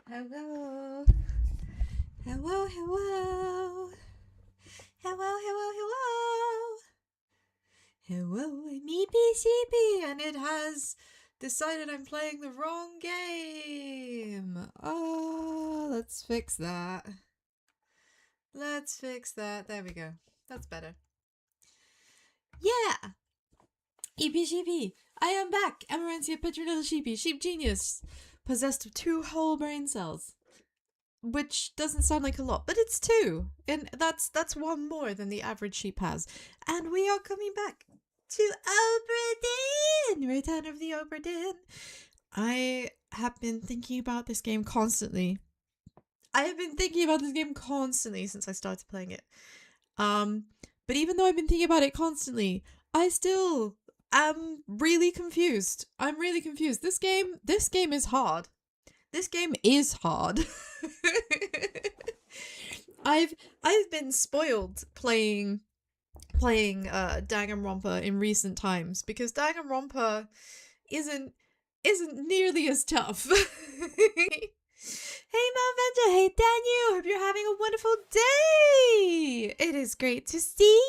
Hello. Hello, hello. Hello, hello, hello. Hello, meepy sheepy, and it has decided I'm playing the wrong game. Oh, let's fix that. Let's fix that. There we go. That's better. Yeah! Eepy sheepy, I am back. Amarantia petronella sheepy, sheep genius, possessed of 2 whole brain cells. Which doesn't sound like a lot, but it's 2, and that's 1 more than the average sheep has. And we are coming back to Obra Dinn, Return of the Obra Dinn. I have been thinking about this game constantly. Since I started playing it. But even though I've been thinking about it constantly, I still am really confused. I'm really confused. This game is hard. This game is hard. I've been spoiled playing Danganronpa in recent times because Danganronpa isn't nearly as tough. Hey Malventa, hey Daniel, hope you're having a wonderful day. It is great to see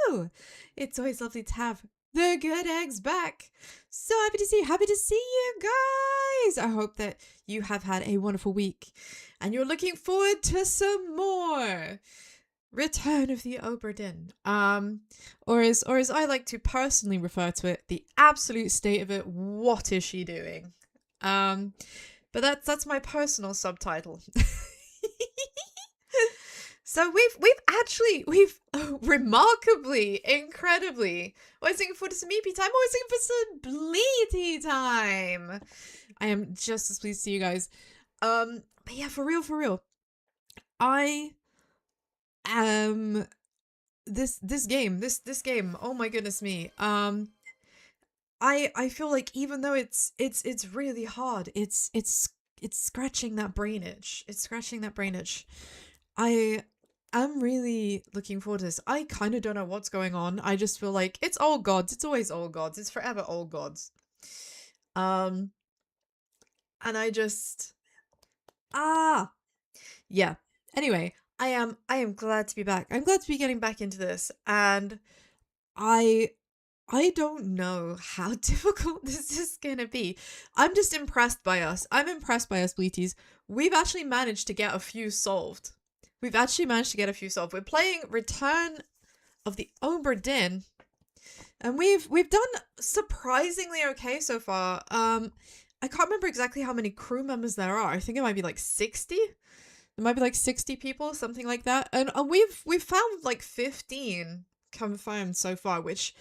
you. It's always lovely to have the good eggs back. So happy to see you guys. I hope that you have had a wonderful week and you're looking forward to some more Return of the Obra Dinn. Or as I like to personally refer to it, the absolute state of it. What is she doing? But that's my personal subtitle. So we've remarkably, incredibly, always looking forward to some EP time, always looking for some bleety time. I am just as pleased to see you guys. But yeah, for real. I am this game, oh my goodness me. I feel like even though it's really hard, it's scratching that brain itch. I'm really looking forward to this. I kind of don't know what's going on. I just feel like it's old gods. It's always old gods. It's forever old gods. And I just yeah. Anyway, I am glad to be back. I'm glad to be getting back into this, and I don't know how difficult this is gonna be. I'm just impressed by us. I'm impressed by us, Bleaties. We've actually managed to get a few solved. We're playing Return of the Obra Dinn, and we've done surprisingly okay so far. I can't remember exactly how many crew members there are. I think it might be like 60. There might be like 60 people, something like that. And we've found like 15 confirmed so far, which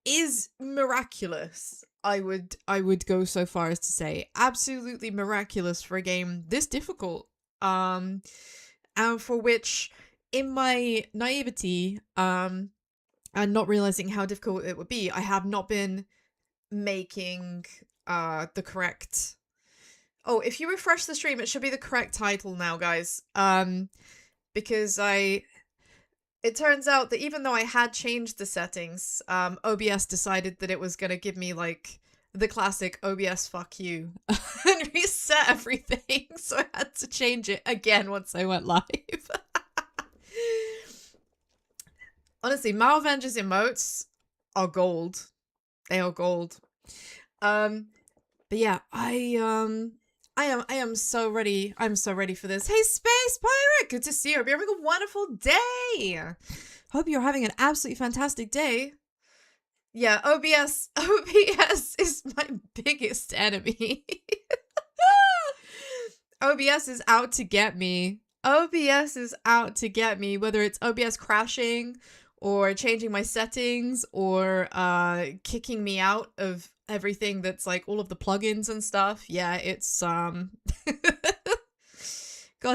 is miraculous. I would go so far as to say absolutely miraculous for a game this difficult. And for which, in my naivety, and not realizing how difficult it would be, I have not been making the correct. Oh, if you refresh the stream, it should be the correct title now, guys. Because it turns out that even though I had changed the settings, OBS decided that it was gonna give me like the classic OBS fuck you and reset everything, so I had to change it again once I went live. Honestly, Malvenger's emotes are gold. They are gold. But yeah, I am so ready. I'm so ready for this. Hey, Space Pirate! Good to see you. Hope you're having a wonderful day. Hope you're having an absolutely fantastic day. Yeah, OBS is my biggest enemy. OBS is out to get me. Whether it's OBS crashing or changing my settings or kicking me out of everything that's like all of the plugins and stuff. Yeah, it's God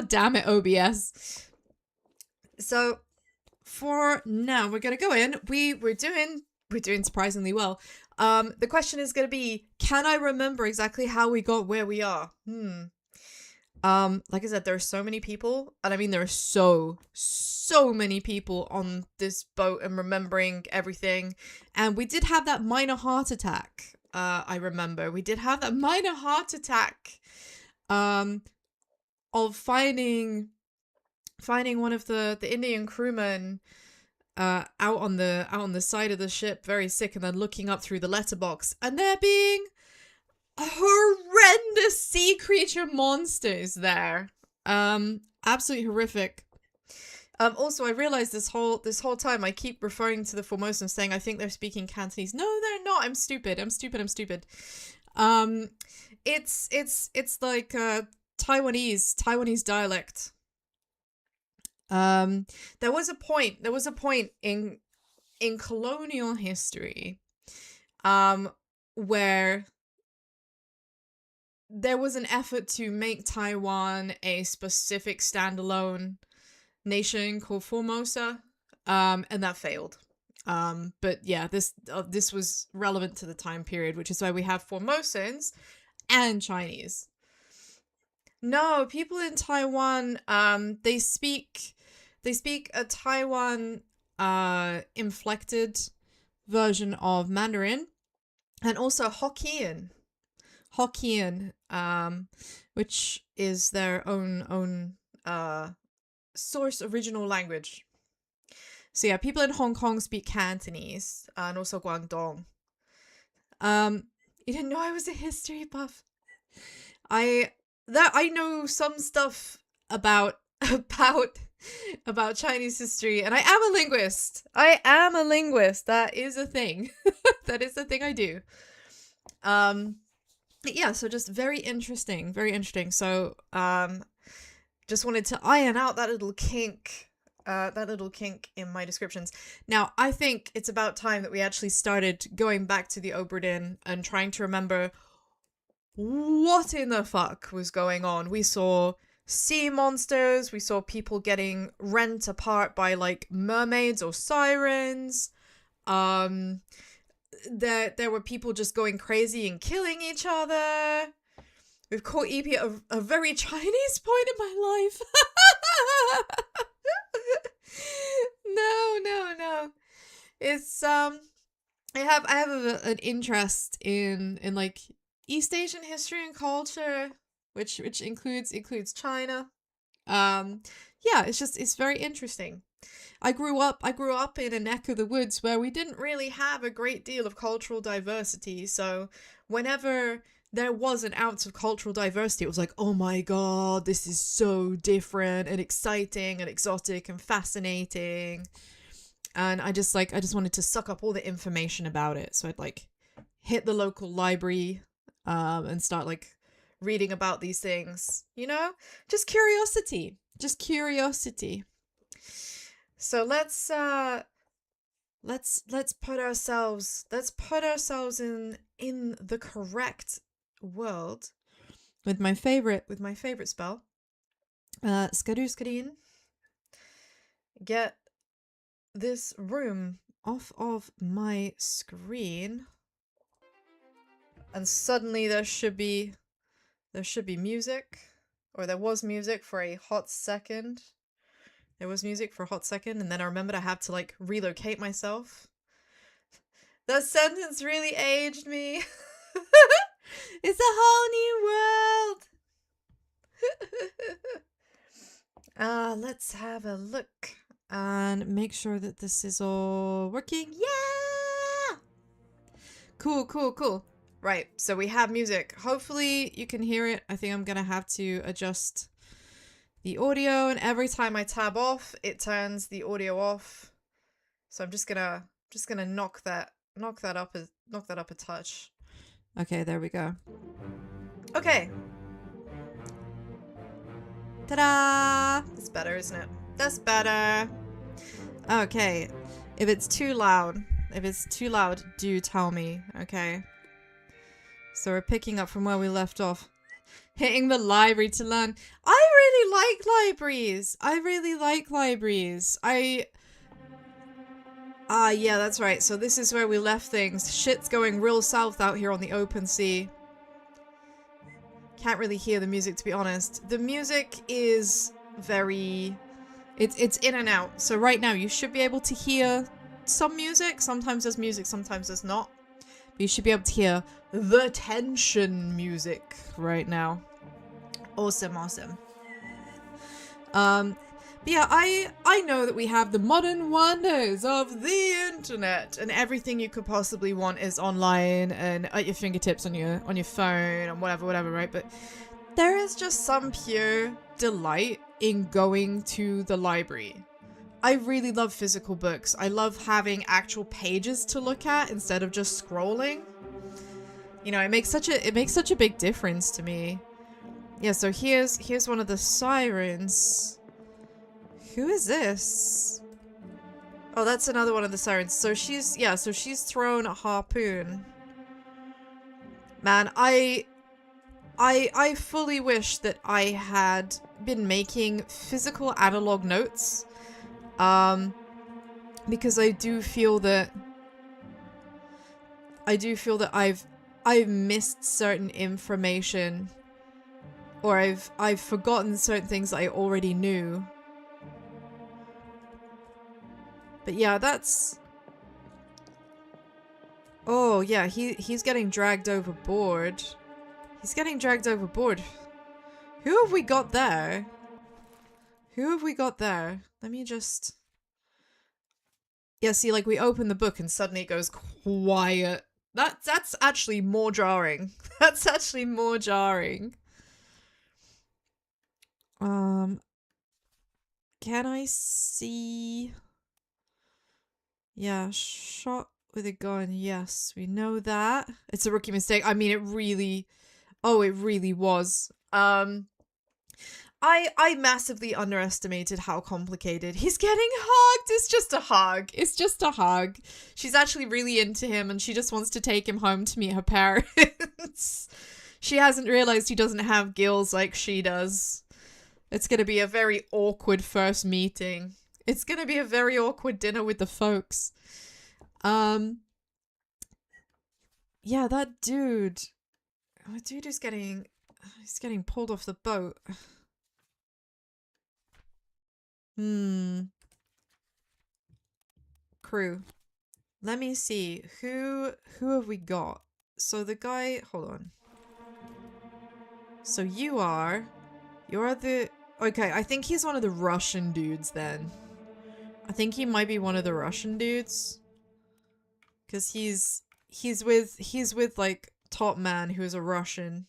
damn it, OBS. So for now, we're gonna go in. We're doing surprisingly well. The question is gonna be, can I remember exactly how we got where we are? Like I said, there are so many people, and I mean there are so many people on this boat and remembering everything. And we did have that minor heart attack. I remember we did have that minor heart attack. finding one of the Indian crewmen out on the side of the ship, very sick, and then looking up through the letterbox, and there being horrendous sea creature monsters there. Absolutely horrific. Also, I realized this whole time I keep referring to the Formosans, saying I think they're speaking Cantonese. No, they're not. I'm stupid. I'm stupid. It's like Taiwanese dialect. There was a point in colonial history, where there was an effort to make Taiwan a specific standalone nation called Formosa, and that failed. But yeah, this was relevant to the time period, which is why we have Formosans and Chinese. No, people in Taiwan, they speak a Taiwan inflected version of Mandarin, and also Hokkien, which is their own source original language. So yeah, people in Hong Kong speak Cantonese, and also Guangdong. You didn't know I was a history buff. I know some stuff about Chinese history, and I am a linguist. That is a thing. That is the thing I do. Yeah, so just very interesting. So, just wanted to iron out that little kink in my descriptions. Now, I think it's about time that we actually started going back to the Obra Dinn and trying to remember what in the fuck was going on. We saw sea monsters, we saw people getting rent apart by, like, mermaids or sirens. There were people just going crazy and killing each other. We've caught Evie at a very Chinese point in my life. No. It's I have an interest in like East Asian history and culture, which includes China. Yeah, it's very interesting. I grew up in a neck of the woods where we didn't really have a great deal of cultural diversity, so whenever there was an ounce of cultural diversity, it was like, oh my god, this is so different and exciting and exotic and fascinating. And I just wanted to suck up all the information about it. So I'd like hit the local library and start like reading about these things, you know? Just curiosity. So let's put ourselves in the correct world with my favorite spell. Skadooskadeen. Get this room off of my screen, and suddenly there should be music, or there was music for a hot second. And then I remembered I had to like relocate myself. That sentence really aged me. It's a whole new world. Let's have a look and make sure that this is all working. Yeah! Cool. Right, so we have music. Hopefully you can hear it. I think I'm gonna have to adjust the audio, and every time I tab off, it turns the audio off. So I'm just gonna knock that up a touch. Okay, there we go. Okay. Ta-da! That's better, isn't it? That's better. Okay. If it's too loud, do tell me, okay? So we're picking up from where we left off. Hitting the library to learn. I really like libraries. Yeah, that's right. So this is where we left things. Shit's going real south out here on the open sea. Can't really hear the music, to be honest. The music is very... It's in and out. So right now you should be able to hear some music. Sometimes there's music, sometimes there's not. But you should be able to hear the tension music right now. Awesome. But yeah, I know that we have the modern wonders of the internet, and everything you could possibly want is online and at your fingertips on your phone and whatever, right? But there is just some pure delight in going to the library. I really love physical books. I love having actual pages to look at instead of just scrolling. You know, it makes such a big difference to me. Yeah, so here's one of the sirens. Who is this? Oh, that's another one of the sirens. So she's thrown a harpoon. Man, I fully wish that I had been making physical analog notes. Because I do feel that I've missed certain information, or I've forgotten certain things I already knew. But yeah, that's... Oh yeah, he's getting dragged overboard. He's getting dragged overboard. Who have we got there? Who have we got there? Let me just... Yeah, see, like, we open the book and suddenly it goes quiet. That's actually more jarring. That's actually more jarring. Can I see... Yeah, shot with a gun. Yes, we know that. It's a rookie mistake. I mean, it really... Oh, it really was. I massively underestimated how complicated. He's getting hugged. It's just a hug. It's just a hug. She's actually really into him and she just wants to take him home to meet her parents. She hasn't realized he doesn't have gills like she does. It's gonna be a very awkward first meeting. It's gonna be a very awkward dinner with the folks. Yeah, that dude. The dude is getting... He's getting pulled off the boat. Crew. Let me see. Who have we got? So the guy... Hold on. So you're the... Okay, I think he's one of the Russian dudes then. I think he might be one of the Russian dudes. Because he's with like top man who's a Russian.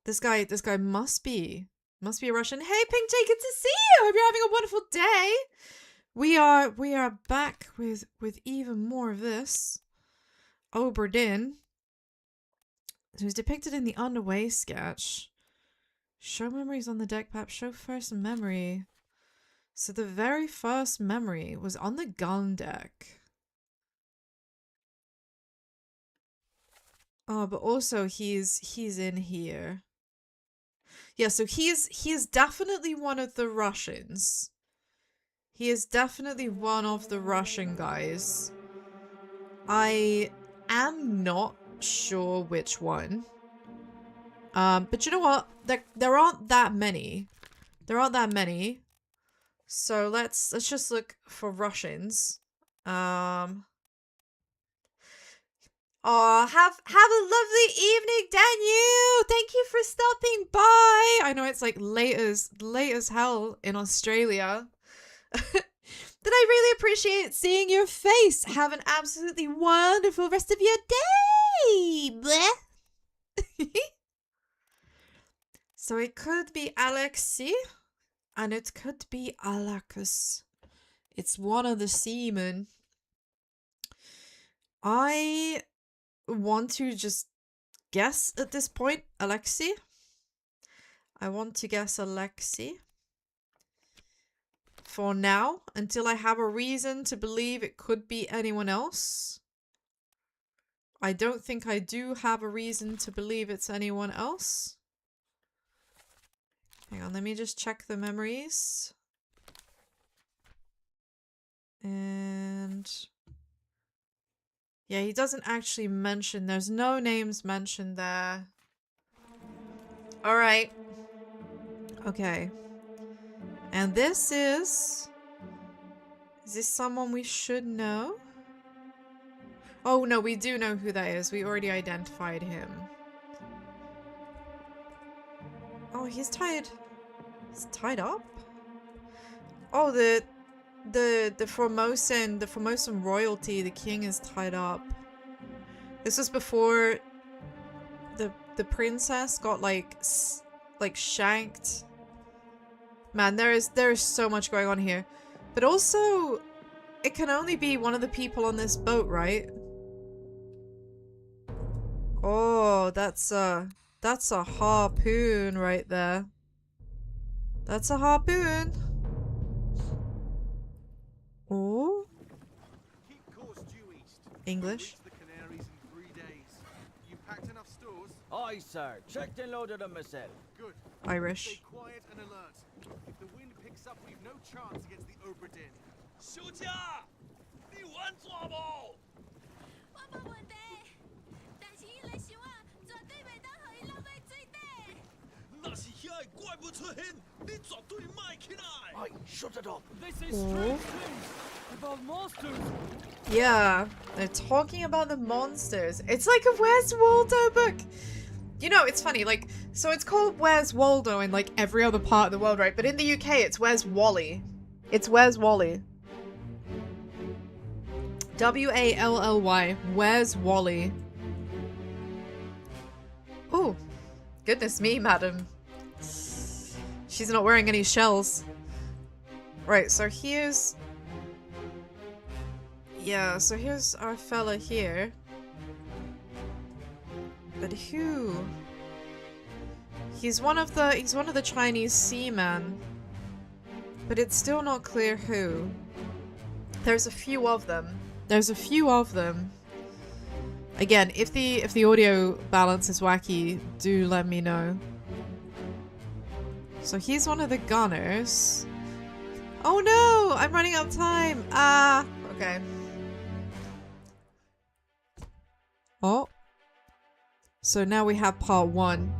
This guy must be a Russian. Hey Pink J, good to see you. Hope you're having a wonderful day. We are back with even more of this. Obra Dinn, who's depicted in the Underway sketch. Show memories on the deck map. Show first memory. So the very first memory was on the gun deck. Oh, but also he's in here. Yeah, so he's definitely one of the Russians. He is definitely one of the Russian guys. I am not sure which one. But you know what? There aren't that many. There aren't that many. So let's just look for Russians. Oh, have a lovely evening, Daniel. Thank you for stopping by. I know it's like late as hell in Australia. But I really appreciate seeing your face. Have an absolutely wonderful rest of your day. Bleh. So it could be Alexei, and it could be Alakis. It's one of the seamen. I want to just guess at this point, Alexei. I want to guess Alexei. For now, until I have a reason to believe it could be anyone else. I don't think I do have a reason to believe it's anyone else. Hang on, let me just check the memories. And... yeah, he doesn't actually mention... There's no names mentioned there. Alright. Okay. And this is... Is this someone we should know? Oh, no, we do know who that is. We already identified him. Oh, he's tied It's tied up? Oh, the Formosan royalty, the king is tied up. This was before the princess got like shanked. Man, there is so much going on here. But also, it can only be one of the people on this boat, right? Oh, that's a harpoon right there. That's a harpoon. Oh. English. Aye, sir. Checked and loaded them myself. Good. Irish. Stay quiet and alert. If the wind picks up, we've no chance against the Obra Dinn. 休假，你玩抓不？我冇问题，但是伊来想啊，绝对袂当互伊落在水底。那是遐个怪物出现，你绝对卖起来。 Aye, shut it up. They say strange things about monsters. Yeah, they're talking about the monsters. It's like a Where's Waldo book. You know, it's funny, like, so it's called Where's Waldo in like every other part of the world, right? But in the UK, it's Where's Wally. It's Where's Wally. W-A-L-L-Y. Where's Wally? Oh, goodness me, madam. She's not wearing any shells. Right, so here's... Yeah, so here's our fella here. But who? He's one of the Chinese seamen. But it's still not clear who. There's a few of them. There's a few of them. Again, if the audio balance is wacky, do let me know. So he's one of the gunners. Oh no! I'm running out of time! Ah! Okay. Oh. So now we have part 1.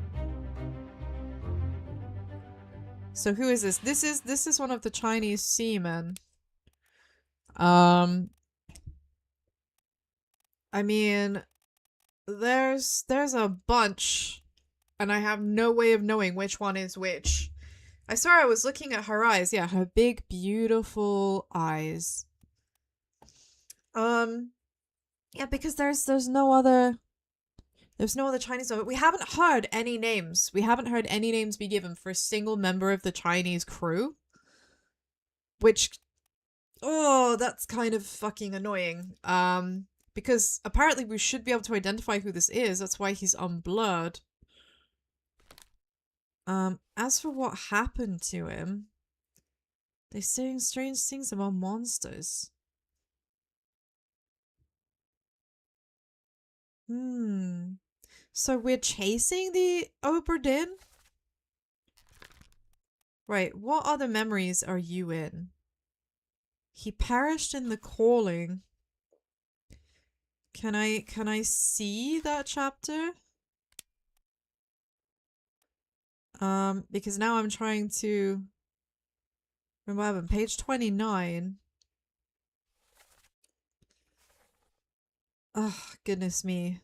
So who is this? This is one of the Chinese seamen. I mean, there's a bunch, and I have no way of knowing which one is which. I swear I was looking at her eyes. Yeah, her big, beautiful eyes. Yeah, because there's no other Chinese one. We haven't heard any names. We haven't heard any names be given for a single member of the Chinese crew. Which, oh, that's kind of fucking annoying. Because apparently we should be able to identify who this is. That's why he's unblurred. As for what happened to him, they're saying strange things about monsters. So we're chasing the Obra Dinn? Right, what other memories are you in? He perished in the calling. Can I see that chapter? Because now I'm trying to remember page 29. Oh, goodness me.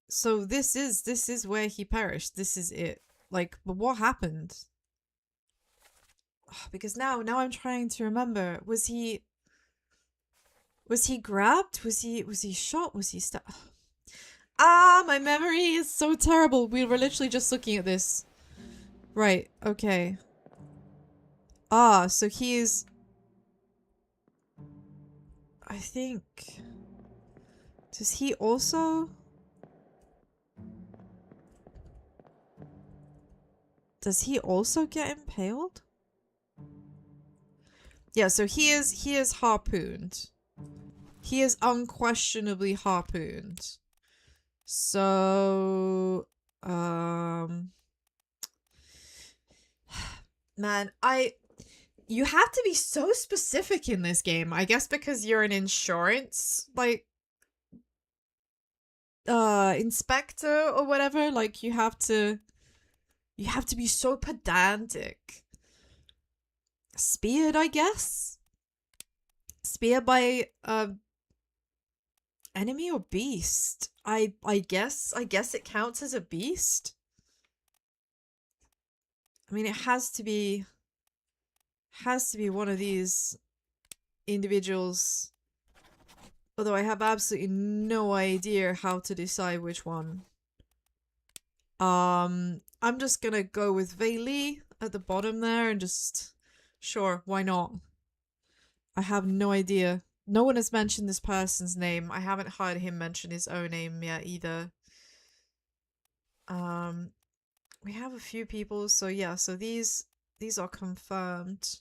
So this is where he perished. This is it. Like, but what happened? Oh, because now I'm trying to remember. Was he grabbed? Was he shot? Was he stabbed? Ah, my memory is so terrible. We were literally just looking at this. Right, okay. Ah, so he's... I think... Does he also... Does he also get impaled? Yeah, so he is harpooned. He is unquestionably harpooned. So, man, you have to be so specific in this game, I guess, because you're an insurance, like, inspector or whatever. Like, you have to be so pedantic. Speared, I guess? Speared by, enemy or beast? I guess it counts as a beast. I mean, it has to be one of these individuals. Although I have absolutely no idea how to decide which one. I'm just gonna go with Vei Li at the bottom there and just... Sure, why not? I have no idea. No one has mentioned this person's name. I haven't heard him mention his own name yet either. We have a few people, so yeah, so these are confirmed.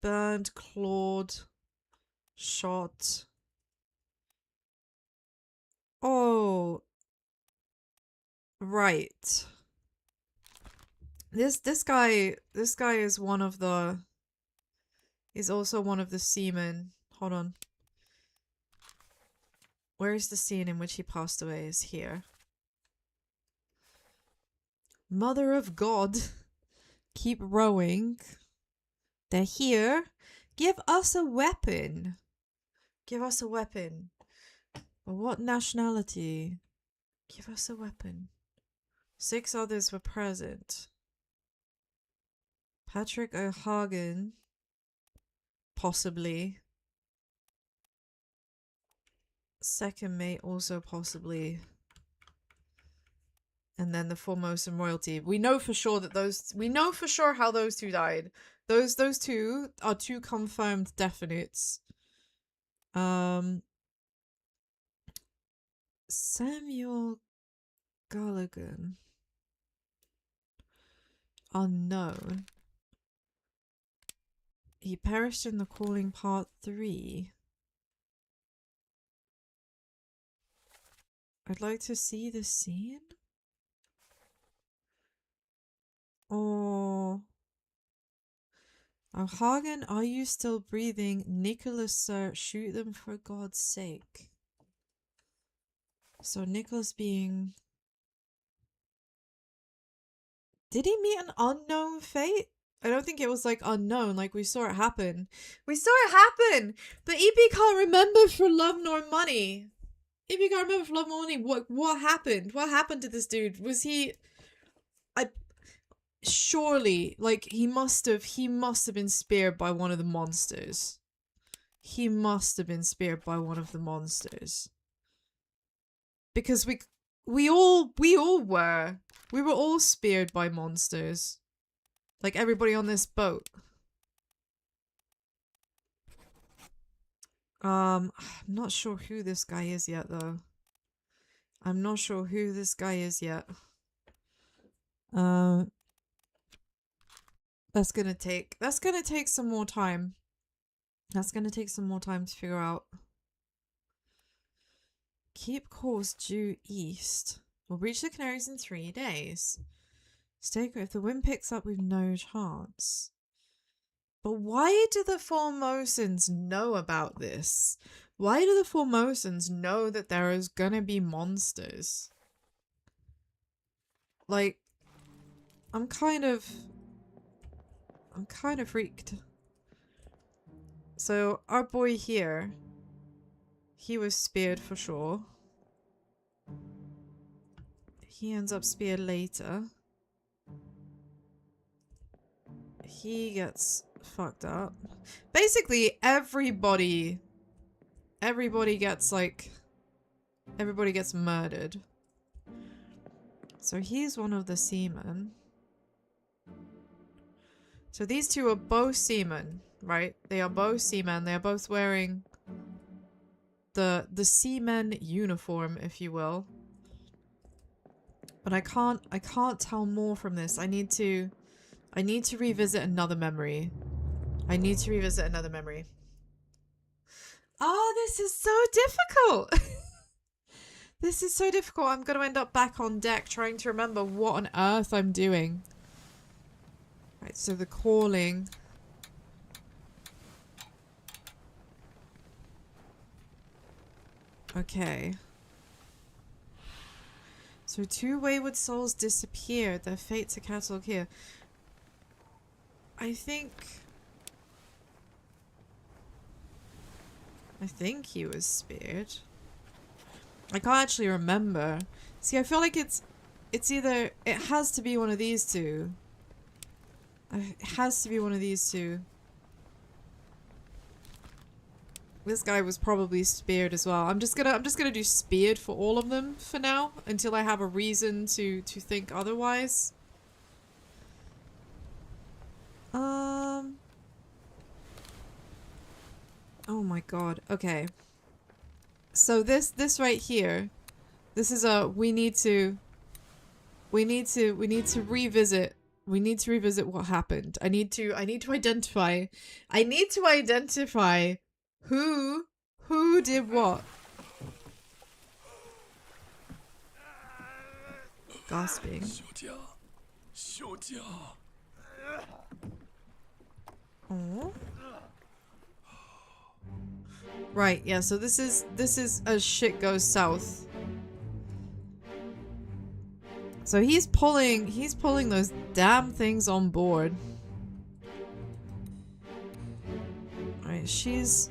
Burned, clawed, shot. Oh, right. This guy is one of the... is also one of the seamen. Hold on. Where is the scene in which he passed away? Is here. Mother of God. Keep rowing. They're here. Give us a weapon. Give us a weapon. What nationality? Give us a weapon. 6 others were present. Patrick O'Hagan. Possibly. Second mate also possibly. And then the foremost in royalty. We know for sure that those... We know for sure how those two died. Those two are 2 confirmed definites. Samuel Gallagher. Unknown. He perished in the Calling Part 3. I'd like to see the scene. Or... Hagen, are you still breathing? Nicholas, sir, shoot them for God's sake. So Nicholas being... Did he meet an unknown fate? I don't think it was like unknown, like we saw it happen. We saw it happen! But EP can't remember for love nor money. EP can't remember for love nor money. What happened? What happened to this dude? Was he... Surely, like, he must have been speared by one of the monsters. He must have been speared by one of the monsters. Because we all were. We were all speared by monsters. Like everybody on this boat. I'm not sure who this guy is yet though. I'm not sure who this guy is yet. That's gonna take some more time. That's gonna take some more time to figure out. Keep course due east. We'll reach the Canaries in 3 days. Stay if the wind picks up, we've no chance. But why do the Formosans know about this? Why do the Formosans know that there is gonna be monsters? Like, I'm kind of freaked. So, our boy here, he was speared for sure. He ends up speared later. He gets fucked up. Basically, everybody gets like... Everybody gets murdered. So he's one of the seamen. So these two are both seamen, right? They are both seamen. They are both wearing the seamen uniform, if you will. But I can't tell more from this. I need to revisit another memory. Oh, this is so difficult. This is so difficult. I'm going to end up back on deck trying to remember what on earth I'm doing. Right, so the calling. Okay. So 2 wayward souls disappeared. Their fates are catalogued here. I think he was speared. I can't actually remember. See, I feel like it's It's either... It has to be one of these two. It has to be one of these two. This guy was probably speared as well. I'm just gonna do speared for all of them for now until I have a reason to think otherwise. Oh my god. Okay. So this right here, this is a we need to revisit. We need to revisit what happened. I need to identify who did what. Gasping. Oh. Right, yeah, so this is as shit goes south. So he's pulling those damn things on board. Alright, she's...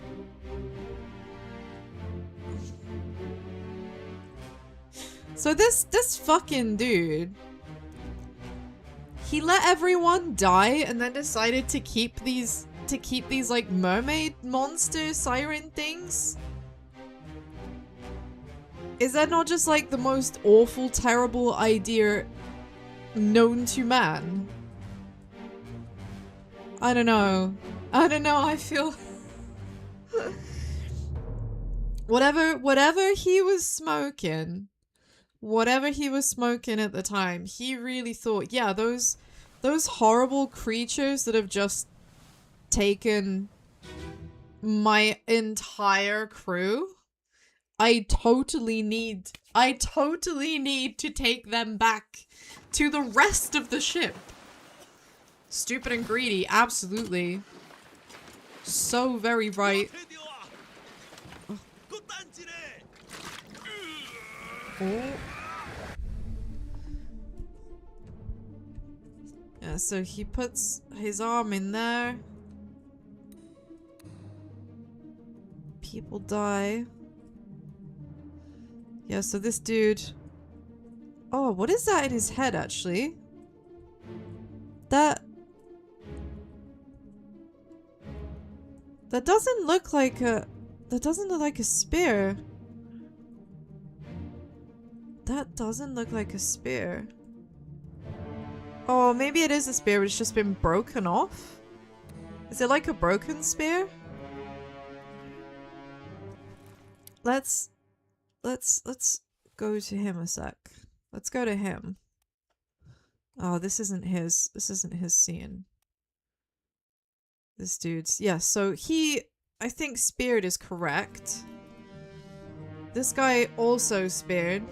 So this fucking dude, he let everyone die and then decided to keep these like mermaid monster siren things? Is that not just like the most awful, terrible idea known to man? I don't know. I feel whatever he was smoking at the time, he really thought, yeah, those horrible creatures that have just taken my entire crew, I totally need to take them back to the rest of the ship. Stupid and greedy, absolutely. So very right. Oh. Yeah, so he puts his arm in there. People die. Yeah, so this dude... Oh, what is that in his head, actually? That doesn't look like a... That doesn't look like a spear. That doesn't look like a spear. Oh, maybe it is a spear, but it's just been broken off? Is it like a broken spear? Let's go to him a sec. Let's go to him. Oh, this isn't his scene. This dude's, yeah, so I think speared is correct. This guy also speared.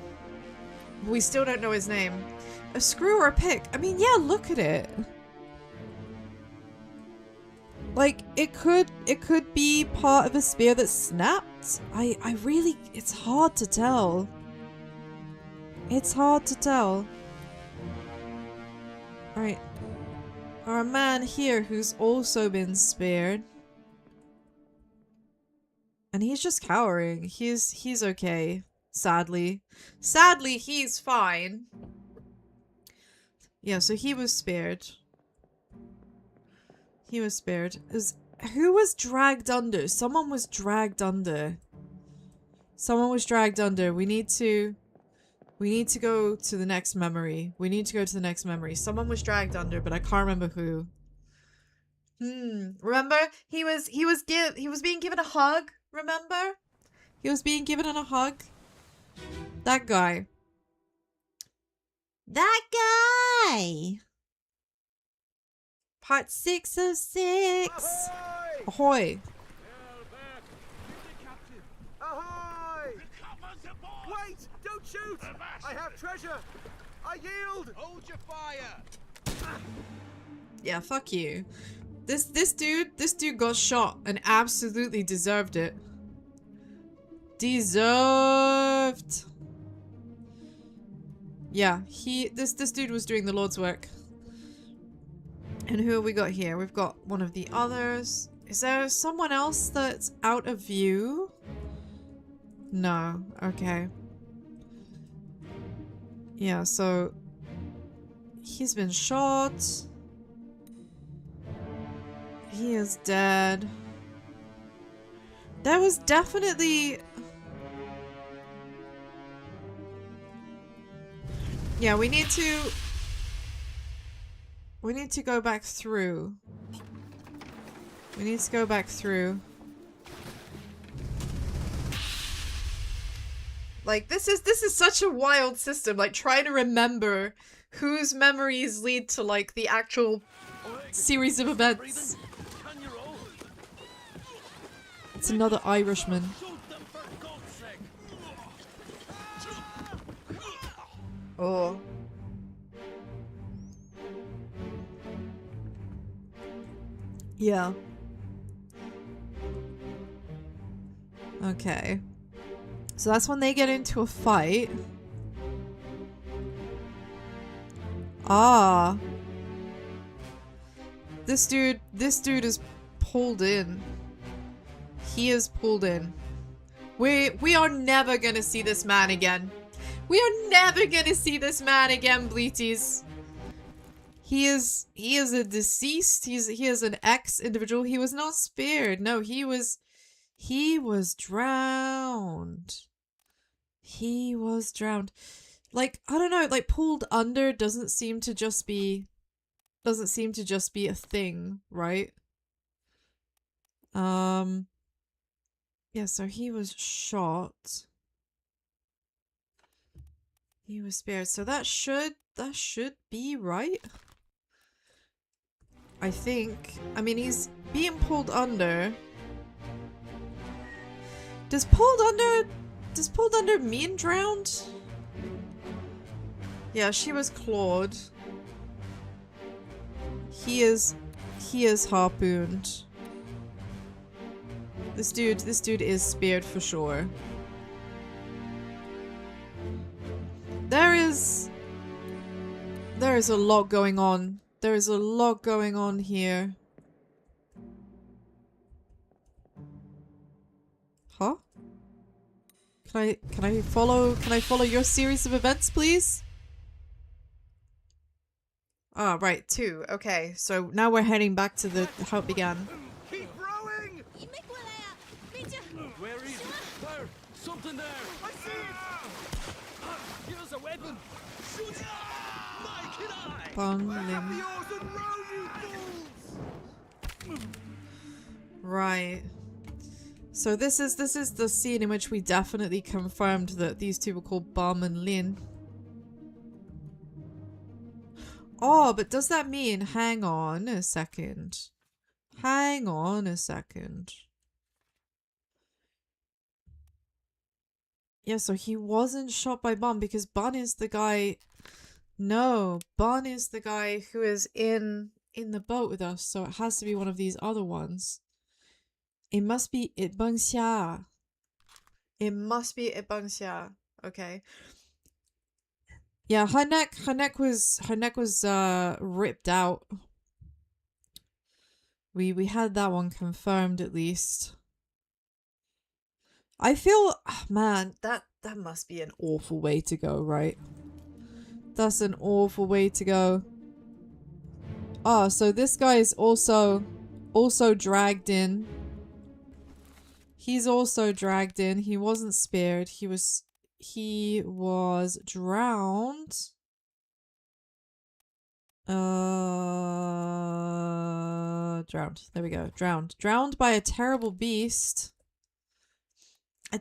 We still don't know his name. A screw or a pick? I mean, yeah, look at it. Like, it could be part of a spear that snapped. I really, it's hard to tell. It's hard to tell. Alright. Our man here who's also been speared. And he's just cowering. He's okay. Sadly. Sadly, he's fine. Yeah, so he was spared. He was spared. Who was dragged under? Someone was dragged under. Someone was dragged under. We need to go to the next memory. We need to go to the next memory. Someone was dragged under, but I can't remember who. Remember? He was being given a hug, remember? He was being given a hug. That guy. That guy! Part 6 of 6. Ahoy! Ahoy! Wait! Don't shoot! I have treasure! I yield! Hold your fire! Yeah, fuck you. This dude got shot and absolutely deserved it. Deserved. Yeah, this dude was doing the Lord's work. And who have we got here? We've got one of the others. Is there someone else that's out of view? No. Okay. Yeah, so he's been shot. He is dead. There was definitely... Yeah, we need to go back through. We need to go back through. Like, this is such a wild system, like trying to remember whose memories lead to like the actual series of events. Can you roll? It's another Irishman. Shoot them for God's sake! Oh. Yeah. Okay. So that's when they get into a fight. Ah. This dude is pulled in. He is pulled in. We are never gonna see this man again. We are never gonna see this man again, Bleaties. He is a deceased. He is an ex-individual. He was not speared. No, he was drowned. He was drowned. Like, I don't know, like pulled under doesn't seem to just be a thing, right? Yeah, so he was shot. He was spared. So that should be right. I think. I mean, he's being pulled under. Does pulled under mean drowned? Yeah, she was clawed. He is harpooned. This dude is speared for sure. There is a lot going on. There is a lot going on here. Huh? Can I follow your series of events, please? Ah, right, 2. Okay, so now we're heading back to the how it began. Keep rowing! 你没过来啊！别这， Where is it? There! Something there! I see it! Give us a weapon! Shoot! Mike and I! Bung, Have lim. the oars and row, you fools! Right. So this is the scene in which we definitely confirmed that these two were called Bum and Lin. Oh, but does that mean... Hang on a second. Hang on a second. Yeah, so he wasn't shot by Bun because Bun is the guy... No, Bun is the guy who is in the boat with us, so it has to be one of these other ones. It must be Itbangxia. It must be Itbangxia. Okay. Yeah, her neck was ripped out. We had that one confirmed at least. I feel, man, that must be an awful way to go, right? That's an awful way to go. Oh, so this guy is also dragged in. He's also dragged in. He wasn't spared. He was drowned. Drowned. There we go. Drowned. Drowned by a terrible beast. I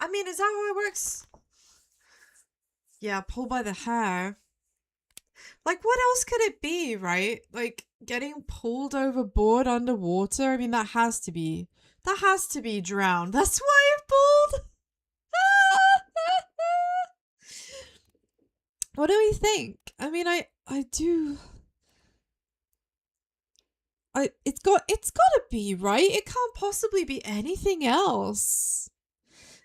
mean, is that how it works? Yeah, pulled by the hair. Like, what else could it be, right? Like, getting pulled overboard underwater? I mean, that has to be drowned. That's why it pulled. What do we think? I mean, it's gotta be, right? It can't possibly be anything else.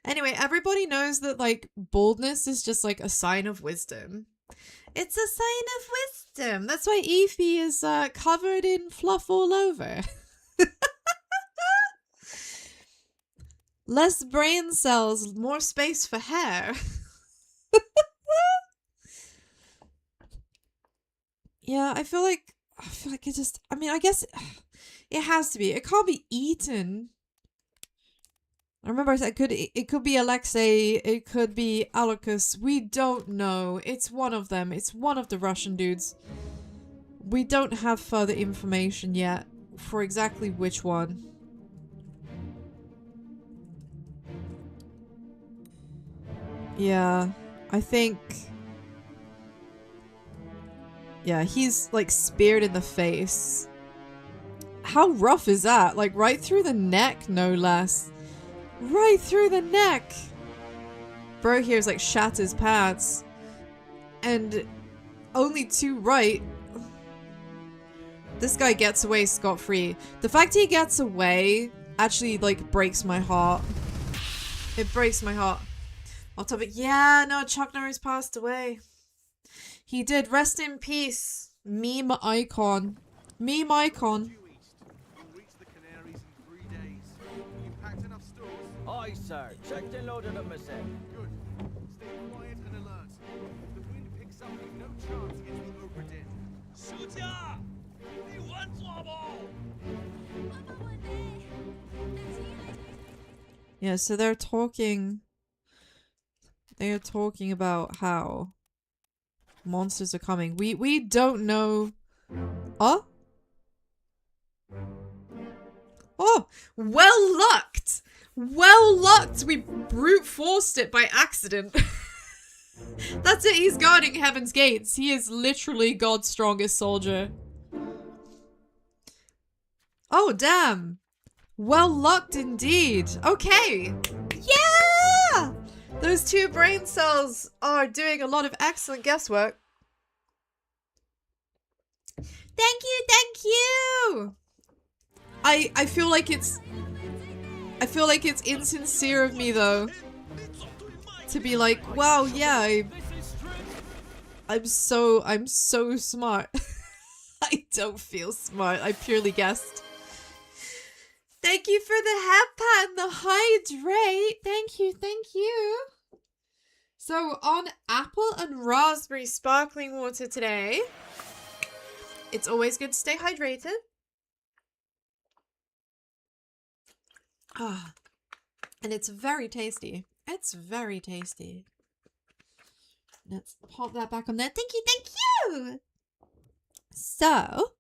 Anyway, everybody knows that, like, baldness is just, like, a sign of wisdom. It's a sign of wisdom. That's why Efi is covered in fluff all over. Less brain cells, more space for hair. Yeah, I feel like it just, I mean, I guess it has to be. It can't be eaten. I remember I said it could be Alexei, it could be Alukas. We don't know. It's one of them. It's one of the Russian dudes. We don't have further information yet for exactly which one. Yeah, I think... Yeah, he's like speared in the face. How rough is that? Like right through the neck, no less. Right through the neck! Bro here's like shatters pants. And only two right. This guy gets away scot-free. The fact he gets away actually like breaks my heart. It breaks my heart. Off topic. Yeah, no, Chuck Norris passed away. He did. Rest in peace. Meme icon. Meme icon. Due east. You'll reach the Canaries in 3 days. You packed enough stores? Aye, sir. Checked and loaded them myself. Good. Stay quiet and alert. If the wind picks up, we've no chance against the Obra Dinn. 输家，你玩抓不？我冇问题，但是伊来。Yeah, so they're talking... They are talking about how monsters are coming. We don't know... Oh? Oh! Well lucked! Well lucked! We brute forced it by accident. That's it, he's guarding Heaven's Gates. He is literally God's strongest soldier. Oh, damn. Well lucked indeed. Okay. Yeah! Those two brain cells are doing a lot of excellent guesswork. Thank you, thank you! I feel like it's... I feel like it's insincere of me though. To be like, wow, yeah, I'm so smart. I don't feel smart. I purely guessed. Thank you for the hat pat and the hydrate. Thank you, thank you. So on apple and raspberry sparkling water today. It's always good to stay hydrated. Ah, and it's very tasty. It's very tasty. Let's pop that back on there. Thank you, thank you! So,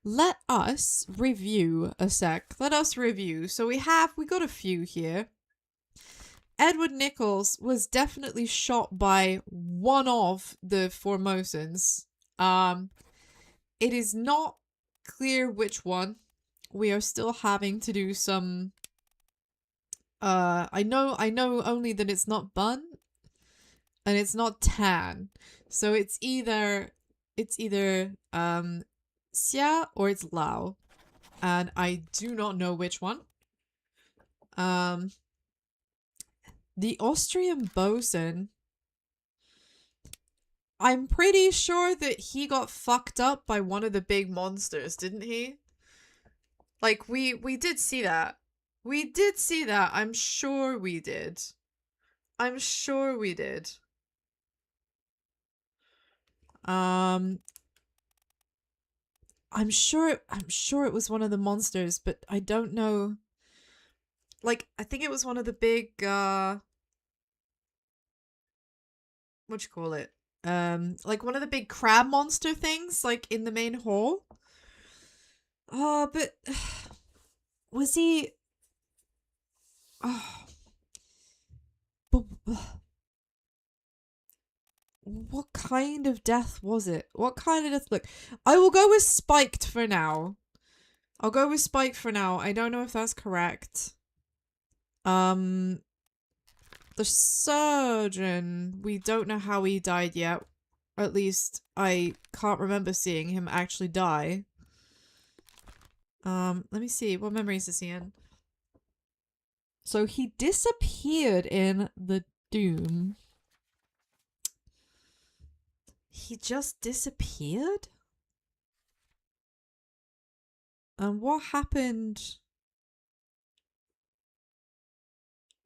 let us review a sec. Let us review. So we got a few here. Edward Nichols was definitely shot by one of the Formosans. It is not clear which one. We are still having to do some... I know only that it's not Bun and it's not Tan. So it's either Xia or it's Lao. And I do not know which one. The Austrian bosun. I'm pretty sure that he got fucked up by one of the big monsters, didn't he? Like, we did see that. We did see that. I'm sure we did. I'm sure we did. I'm sure it was one of the monsters, but I don't know. Like, I think it was one of the big, what you call it? Like one of the big crab monster things, like in the main hall. Oh, but was he? Oh, but what kind of death was it? What kind of death? Look, I will go with spiked for now. I'll go with spiked for now. I don't know if that's correct. The surgeon, we don't know how he died yet. Or at least I can't remember seeing him actually die. Let me see. What memories is he in? So he disappeared in the Doom. He just disappeared? What happened?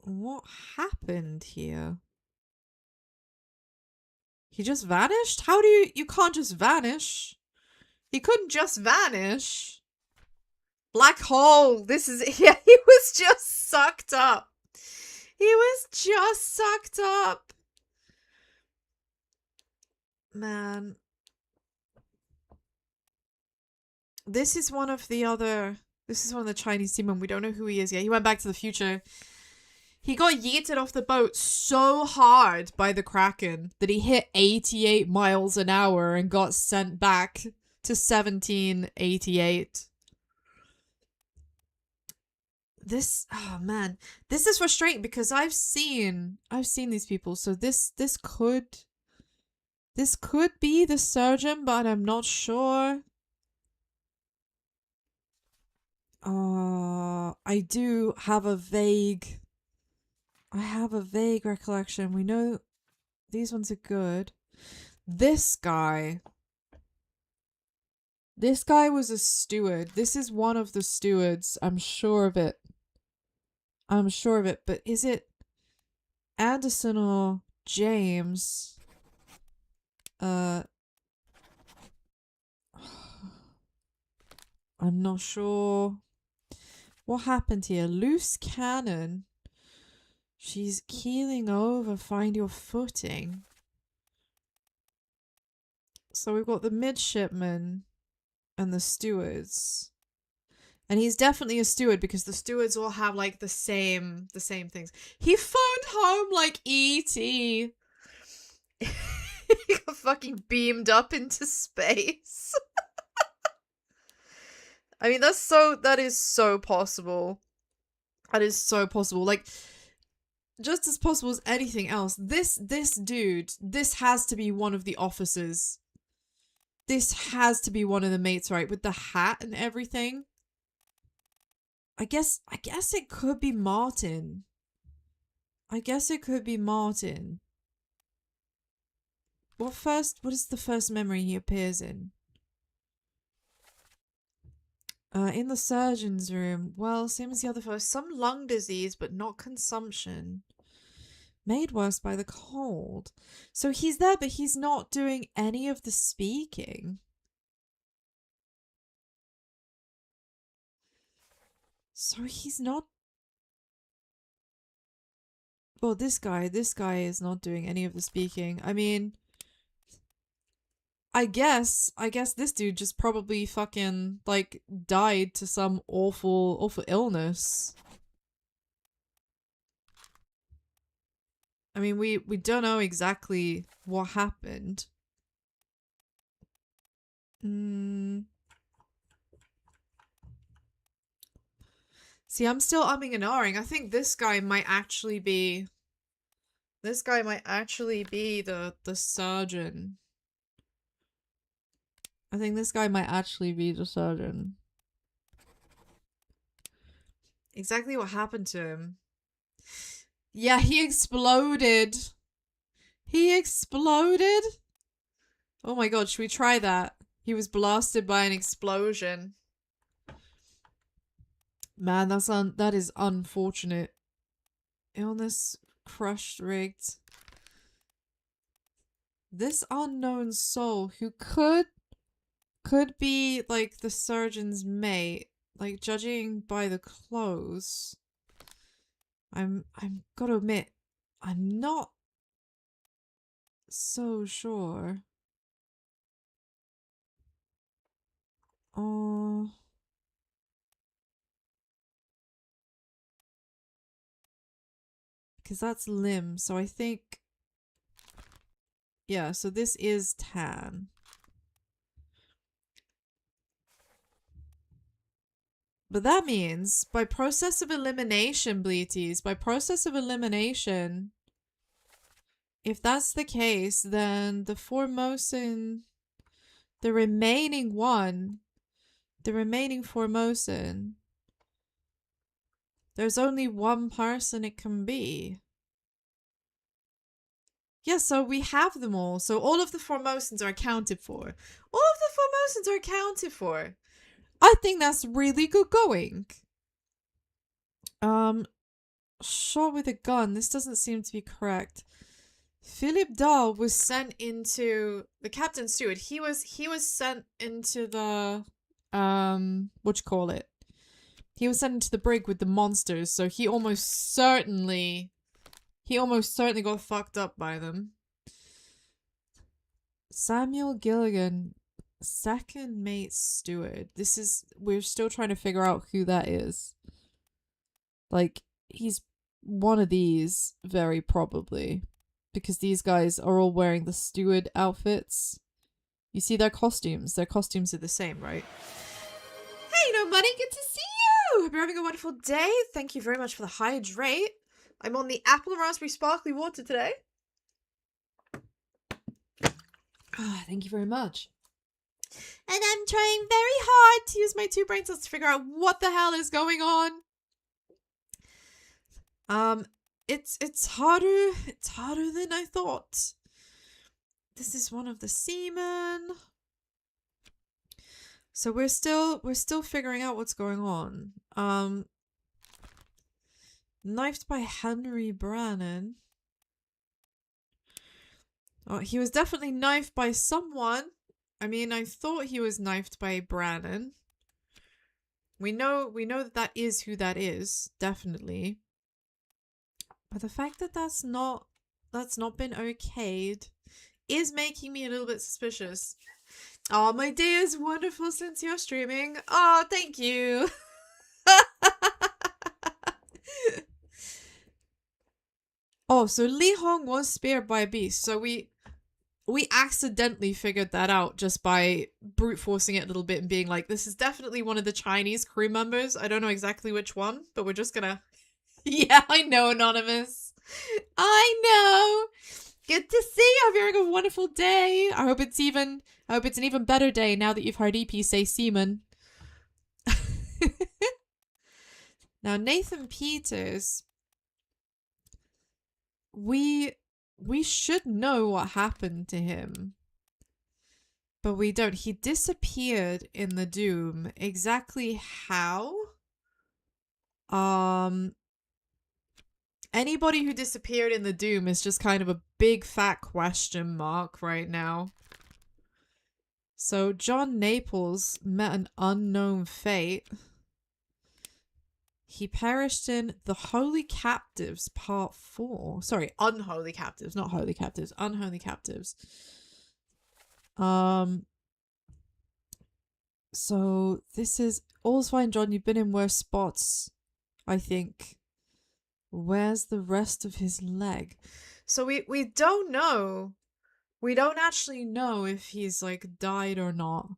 What happened here? He just vanished? How do you can't just vanish. He couldn't just vanish. Black hole. This is, yeah, he was just sucked up. He was just sucked up. Man. This is one of the Chinese team, we don't know who he is yet. He went back to the future. He got yeeted off the boat so hard by the Kraken that he hit 88 miles an hour and got sent back to 1788. This, oh man, this is frustrating because I've seen these people. So this could be the surgeon, but I'm not sure. I do have a vague recollection. We know these ones are good. This guy was a steward. This is one of the stewards. I'm sure of it. But is it Anderson or James? I'm not sure. What happened here? Loose cannon. She's keeling over. Find your footing. So we've got the midshipman and the stewards. And he's definitely a steward because the stewards all have like the same things. He phoned home like E.T. He got fucking beamed up into space. I mean, that is so possible. That is so possible. Like, just as possible as anything else. This dude, this has to be one of the officers. This has to be one of the mates, right? With the hat and everything. I guess it could be Martin. What is the first memory he appears in? In the surgeon's room. Well, same as the other fellow. Some lung disease, but not consumption. Made worse by the cold. So he's there, but he's not doing any of the speaking. So he's not... Well, this guy is not doing any of the speaking. I mean... I guess this dude just probably fucking, like, died to some awful illness. I mean, we don't know exactly what happened. See, I'm still umming and ahhing. I think this guy might actually be... the surgeon. I think this guy might actually be the surgeon. Exactly what happened to him. Yeah, he exploded. Oh my god, should we try that? He was blasted by an explosion. Man, that is unfortunate. Illness, crushed, rigged. This unknown soul who could be like the surgeon's mate, like judging by the clothes. I'm gotta admit, I'm not so sure. Oh, because that's Lim, so I think, yeah, so this is Tan. But that means, by process of elimination, Bleaties, if that's the case, then the Formosan, the remaining Formosan, there's only one person it can be. Yeah, so we have them all. So all of the Formosans are accounted for. I think that's really good going. Shot with a gun. This doesn't seem to be correct. Philip Dahl was sent into the captain steward. He was sent into the what you call it? He was sent into the brig with the monsters, so he almost certainly got fucked up by them. Samuel Gilligan, second mate steward. We're still trying to figure out who that is. Like, he's one of these, very probably. Because these guys are all wearing the steward outfits. You see their costumes. Their costumes are the same, right? Hey, no money, good to see you! Hope you're having a wonderful day. Thank you very much for the hydrate. I'm on the apple and raspberry sparkly water today. Thank you very much. And I'm trying very hard to use my 2 brain cells to figure out what the hell is going on. It's harder than I thought. This is one of the seamen. So we're still figuring out what's going on. Knifed by Henry Brannan. Oh, he was definitely knifed by someone. I mean, I thought he was knifed by Brannan. We know that is who that is, definitely. But the fact that that's not been okayed is making me a little bit suspicious. Oh, my day is wonderful since you're streaming. Oh, thank you. Oh, so Li Hong was spared by a beast. So we accidentally figured that out just by brute forcing it a little bit and being like, this is definitely one of the Chinese crew members. I don't know exactly which one, but we're just gonna... Yeah, I know, Anonymous. I know. Good to see you. Hope you're having a wonderful day. I hope it's an even better day now that you've heard EP say seaman. Now, Nathan Peters, we should know what happened to him, but we don't. He disappeared in the Doom. Exactly how? Anybody who disappeared in the Doom is just kind of a big fat question mark right now. So John Naples met an unknown fate. He perished in The Holy Captives Part 4. Sorry, Unholy Captives, not Holy Captives. Unholy Captives. So this is... All's fine, John. You've been in worse spots, I think. Where's the rest of his leg? So we don't know. We don't actually know if he's, like, died or not.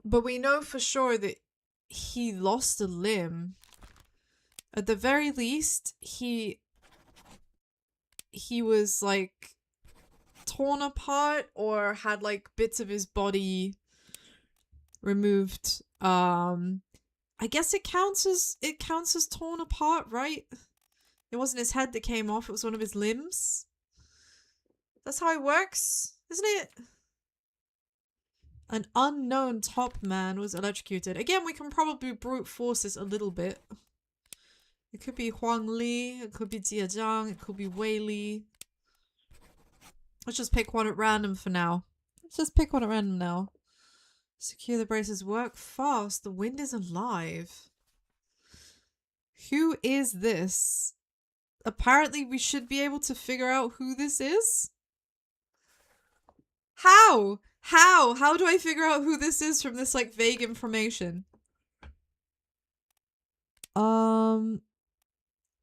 But we know for sure that he lost a limb. At the very least, he was, like, torn apart or had, like, bits of his body removed. I guess it counts as torn apart, right? It wasn't his head that came off, it was one of his limbs. That's how it works, isn't it? An unknown top man was electrocuted. Again, we can probably brute force this a little bit. It could be Huang Li, it could be Jia Zhang, it could be Wei Li. Let's just pick one at random for now. Secure the braces. Work fast. The wind is alive. Who is this? Apparently we should be able to figure out who this is. How? How do I figure out who this is from this, like, vague information?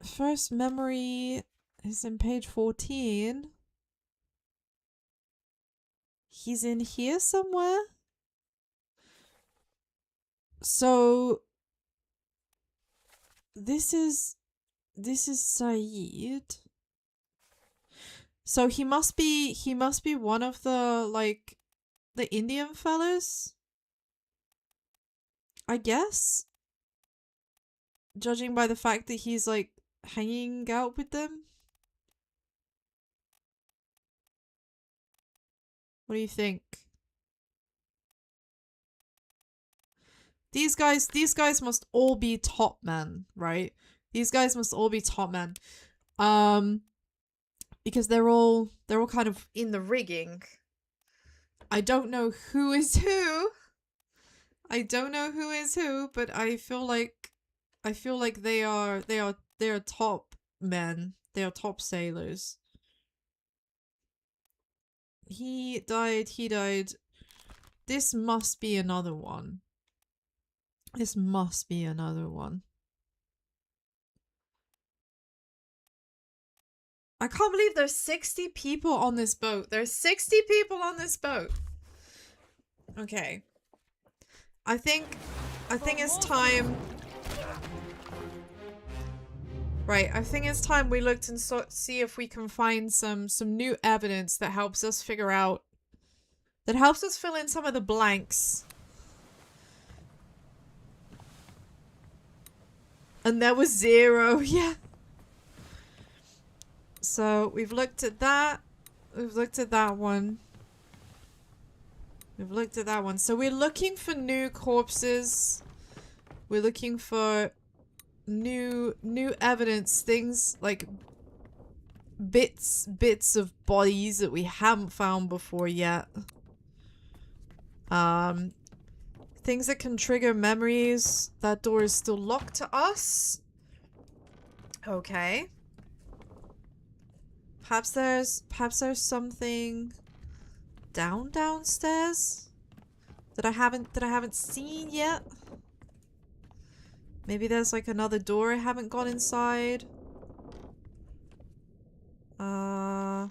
First memory is in page 14. He's in here somewhere. So this is Saeed. So he must be one of the, like, the Indian fellas, I guess, judging by the fact that he's, like, hanging out with them. What do you think? These guys must all be top men, right? These guys must all be top men. Because they're all kind of in the rigging. I don't know who is who. I don't know who is who, but I feel like they are top men. They are top sailors. He died. This must be another one. This must be another one. I can't believe there's 60 people on this boat. There's 60 people on this boat. Okay. I think it's time. Right, I think it's time we looked and see if we can find some new evidence that helps us figure out, that helps us fill in some of the blanks. And there was 0, yeah. So we've looked at that. We've looked at that one. We've looked at that one. So we're looking for new corpses. We're looking for new evidence, things like bits of bodies that we haven't found before yet. Things that can trigger memories. That door is still locked to us. Okay. Perhaps there's something downstairs that I haven't seen yet. Maybe there's like another door I haven't gone inside. Oh,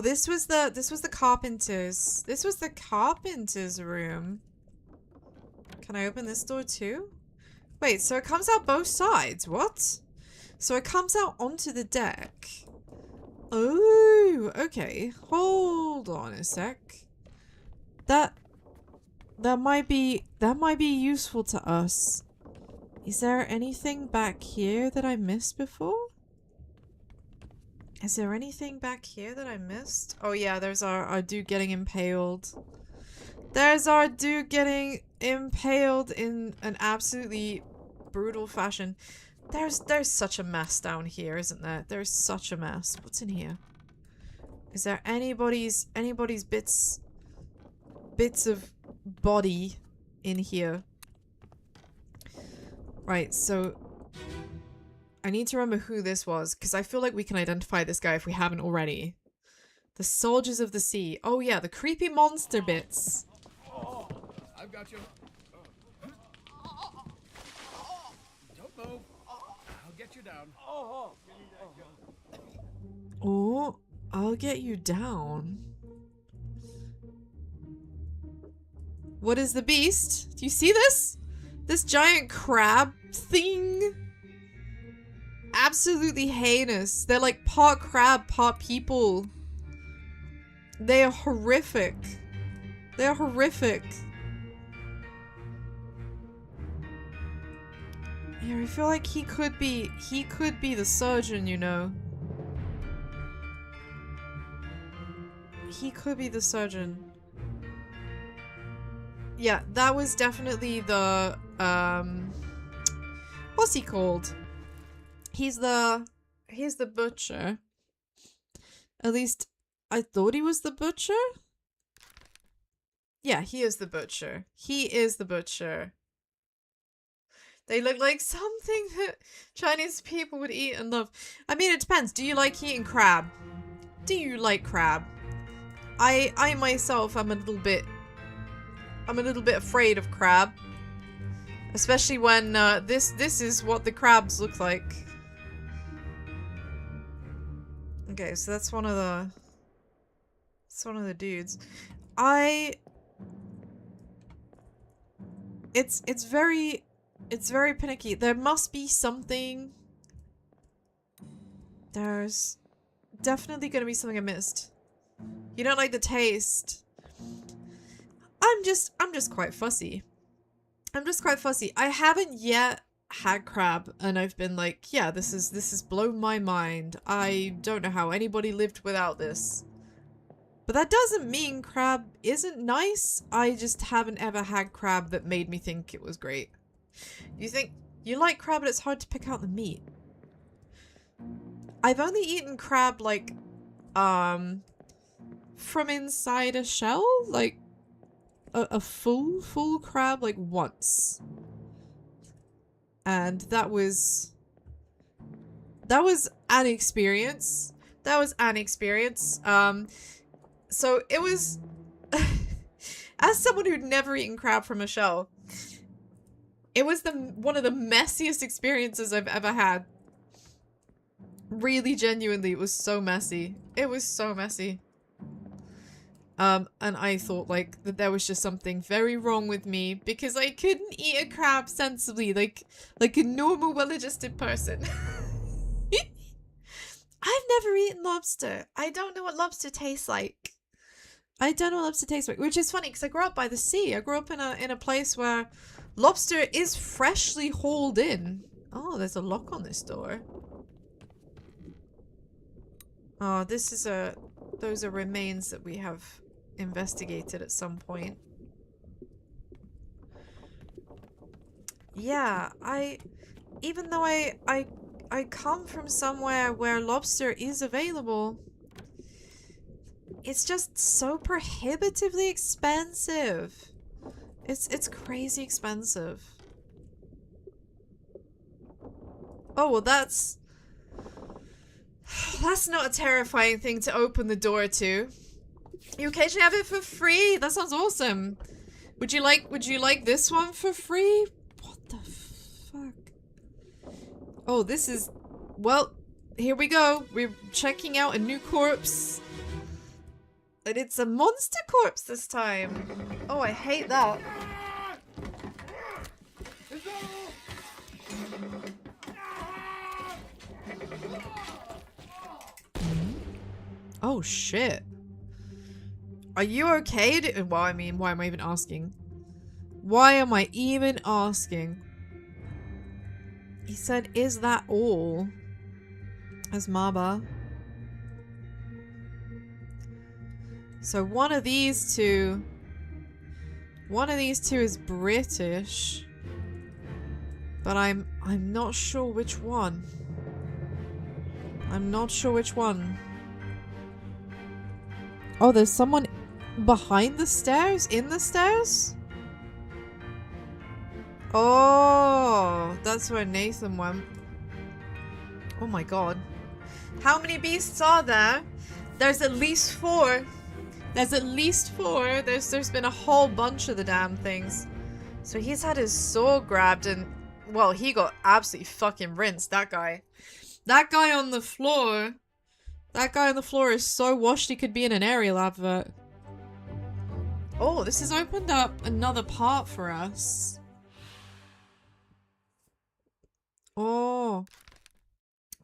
this was the carpenter's. This was the carpenter's room. Can I open this door too? Wait, so it comes out both sides. What? So it comes out onto the deck. Oh, okay. Hold on a sec. That might be useful to us. Is there anything back here that I missed before? Is there anything back here that I missed? Oh yeah, there's our dude getting impaled. There's our dude getting impaled in an absolutely brutal fashion. There's such a mess down here, isn't there? There's such a mess. What's in here? Is there anybody's bits of body in here? Right, so I need to remember who this was, because I feel like we can identify this guy if we haven't already. The Soldiers of the Sea. Oh yeah, the creepy monster bits. I've got you. Don't move. I'll get you down. Oh, I'll get you down. What is the beast? Do you see this? This giant crab thing? Absolutely heinous. They're like part crab, part people. They are horrific. They are horrific. Yeah, I feel like he could be the surgeon, you know. He could be the surgeon. Yeah, that was definitely the, what's he called? He's the butcher. At least, I thought he was the butcher? Yeah, he is the butcher. He is the butcher. They look like something that Chinese people would eat and love. I mean, it depends. Do you like eating crab? Do you like crab? I myself am a little bit afraid of crab. Especially when this is what the crabs look like. Okay, so that's one of the dudes. It's very panicky. There must be something. There's definitely gonna be something I missed. You don't like the taste. I'm just quite fussy. I'm just quite fussy. I haven't yet had crab and I've been like, yeah, this is blown my mind. I don't know how anybody lived without this. But that doesn't mean crab isn't nice. I just haven't ever had crab that made me think it was great. You think You like crab, but it's hard to pick out the meat. I've only eaten crab, like, from inside a shell? Like, a full crab, like, once. And that was an experience. That was an experience. So it was, as someone who'd never eaten crab from a shell, it was one of the messiest experiences I've ever had. Really, genuinely, it was so messy. It was so messy. And I thought, like, that there was just something very wrong with me because I couldn't eat a crab sensibly, like a normal, well-adjusted person. I've never eaten lobster. I don't know what lobster tastes like. I don't know what lobster tastes like, which is funny because I grew up by the sea. I grew up in a place where lobster is freshly hauled in. Oh, there's a lock on this door. Oh, this is those are remains that we have investigated at some point. Yeah, even though I come from somewhere where lobster is available, it's just so prohibitively expensive. It's crazy expensive. Oh, well, that's not a terrifying thing to open the door to. You occasionally have it for free. That sounds awesome. Would you like this one for free? What the fuck? Oh, this is, well, here we go. We're checking out a new corpse. And it's a monster corpse this time. Oh, I hate that. Oh shit. Are you okay? Well, I mean, why am I even asking? Why am I even asking? He said, is that all? As Maba. So one of these two is British. But I'm not sure which one. I'm not sure which one. Oh, there's someone behind the stairs? In the stairs? Oh, that's where Nathan went. Oh my god. How many beasts are there? There's at least 4. There's at least 4. There's been a whole bunch of the damn things. So he's had his sword grabbed and, well, he got absolutely fucking rinsed, that guy. That guy on the floor. That guy on the floor is so washed he could be in an Ariel advert. Oh, this has opened up another part for us. Oh.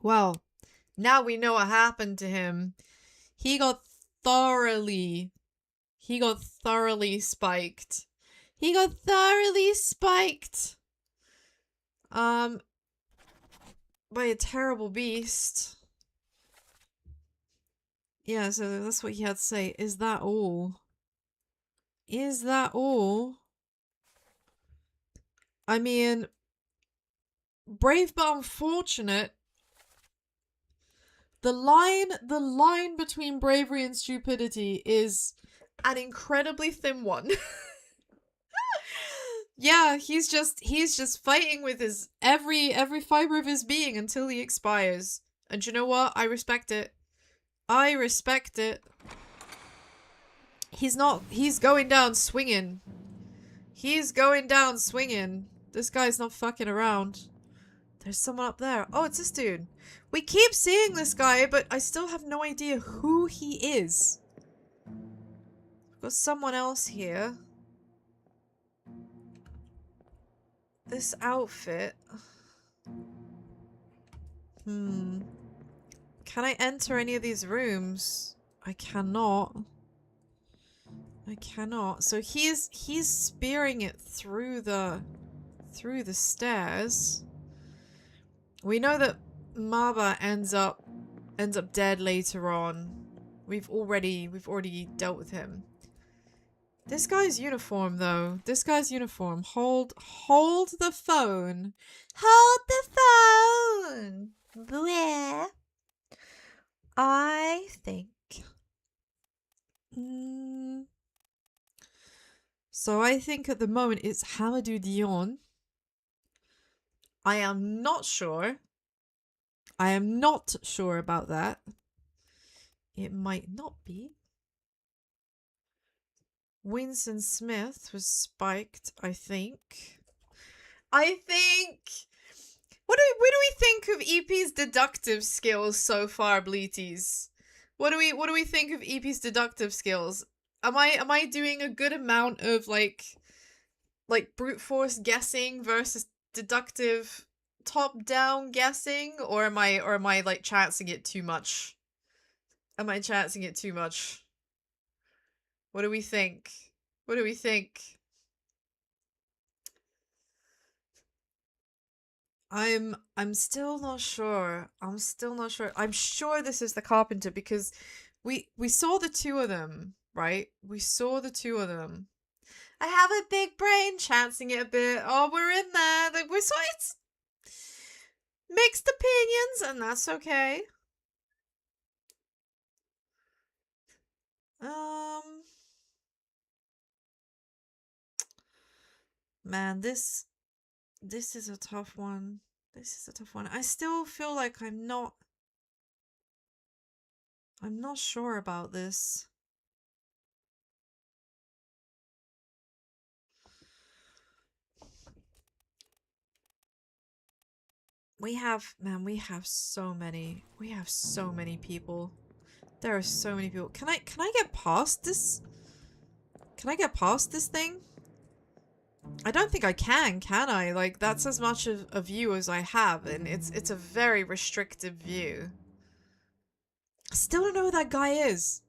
Well, now we know what happened to him. He got thoroughly spiked. He got thoroughly spiked. By a terrible beast. Yeah, so that's what he had to say. Is that all? Is that all? I mean, brave but unfortunate. The line between bravery and stupidity is an incredibly thin one. Yeah, he's just fighting with his every fiber of his being until he expires. And you know what? I respect it. I respect it. He's going down swinging. He's going down swinging. This guy's not fucking around. There's someone up there. Oh, it's this dude. We keep seeing this guy, but I still have no idea who he is. We've got someone else here. This outfit. Can I enter any of these rooms? I cannot. I cannot. So he's spearing it through the stairs. We know that Maba ends up dead later on. We've already dealt with him. This guy's uniform, though. This guy's uniform. Hold the phone. Hold the phone. Bleh. I think. So I think at the moment it's Hamadou Dion. I am not sure. I am not sure about that. It might not be. Winston Smith was spiked, I think. What do we think of EP's deductive skills so far, Bleaties? What do we think of EP's deductive skills? Am I doing a good amount of like brute force guessing versus deductive top down guessing, or am I like chancing it too much? Am I chancing it too much? What do we think? What do we think? I'm still not sure. I'm still not sure. I'm sure this is the carpenter because we saw the two of them, right? We saw the two of them. I have a big brain, chancing it a bit. Oh, we're in there. We saw it's mixed opinions, and that's okay. Man, this is a tough one. This is a tough one. I still feel like I'm not sure about this. We have so many. We have so many people. There are so many people. Can I get past this? Can I get past this thing? I don't think I can I? Like, that's as much of a view as I have, and it's a very restrictive view. I still don't know who that guy is.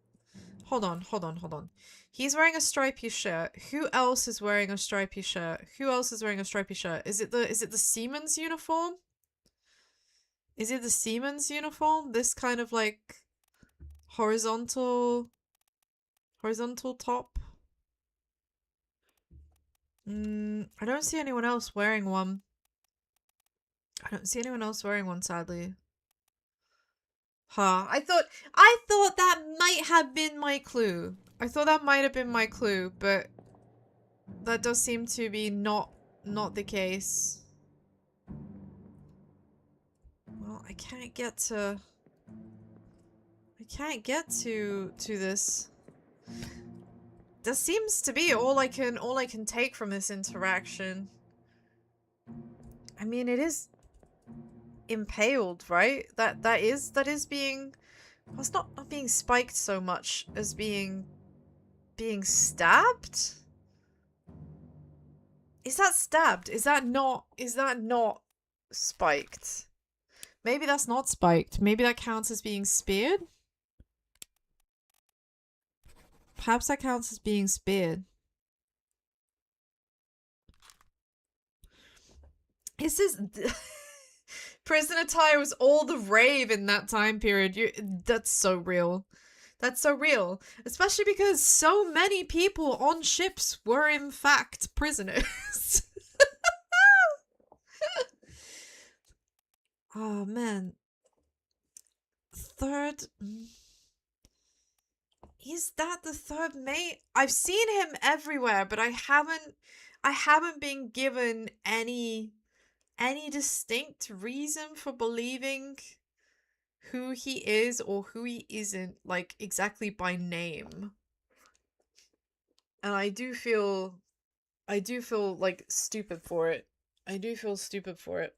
Hold on. He's wearing a stripy shirt. Who else is wearing a stripy shirt? Who else is wearing a stripy shirt? Is it the Siemens uniform? Is it the Siemens uniform? This kind of like horizontal top? I don't see anyone else wearing one. I don't see anyone else wearing one, sadly. Huh. I thought that might have been my clue. I thought that might have been my clue, but that does seem to be not the case. Well, I can't get to this. That seems to be all I can take from this interaction. I mean, it is impaled, right? That is being, well, it's not being spiked so much as being stabbed. Is that stabbed? Is that not spiked? Maybe that's not spiked. Maybe that counts as being speared. Perhaps that counts as being speared. Is this prison attire was all the rave in that time period? That's so real. That's so real. Especially because so many people on ships were in fact prisoners. Oh man. Third. Is that the third mate? I've seen him everywhere, but I haven't been given any distinct reason for believing who he is or who he isn't, like exactly by name. And I do feel like stupid for it. I do feel stupid for it.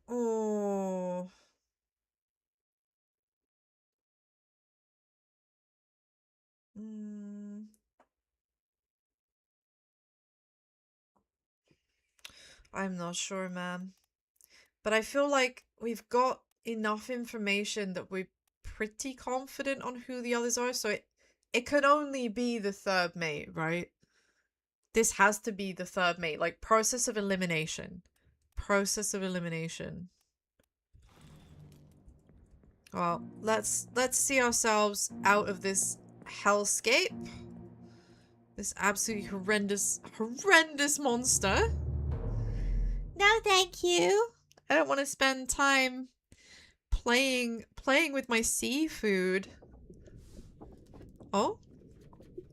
Oh. I'm not sure, man. But I feel like we've got enough information that we're pretty confident on who the others are, so it could only be the third mate, right? This has to be the third mate, like process of elimination. Process of elimination. Well, let's see ourselves out of this hellscape. This absolutely horrendous monster. No, thank you. I don't want to spend time playing with my seafood. Oh?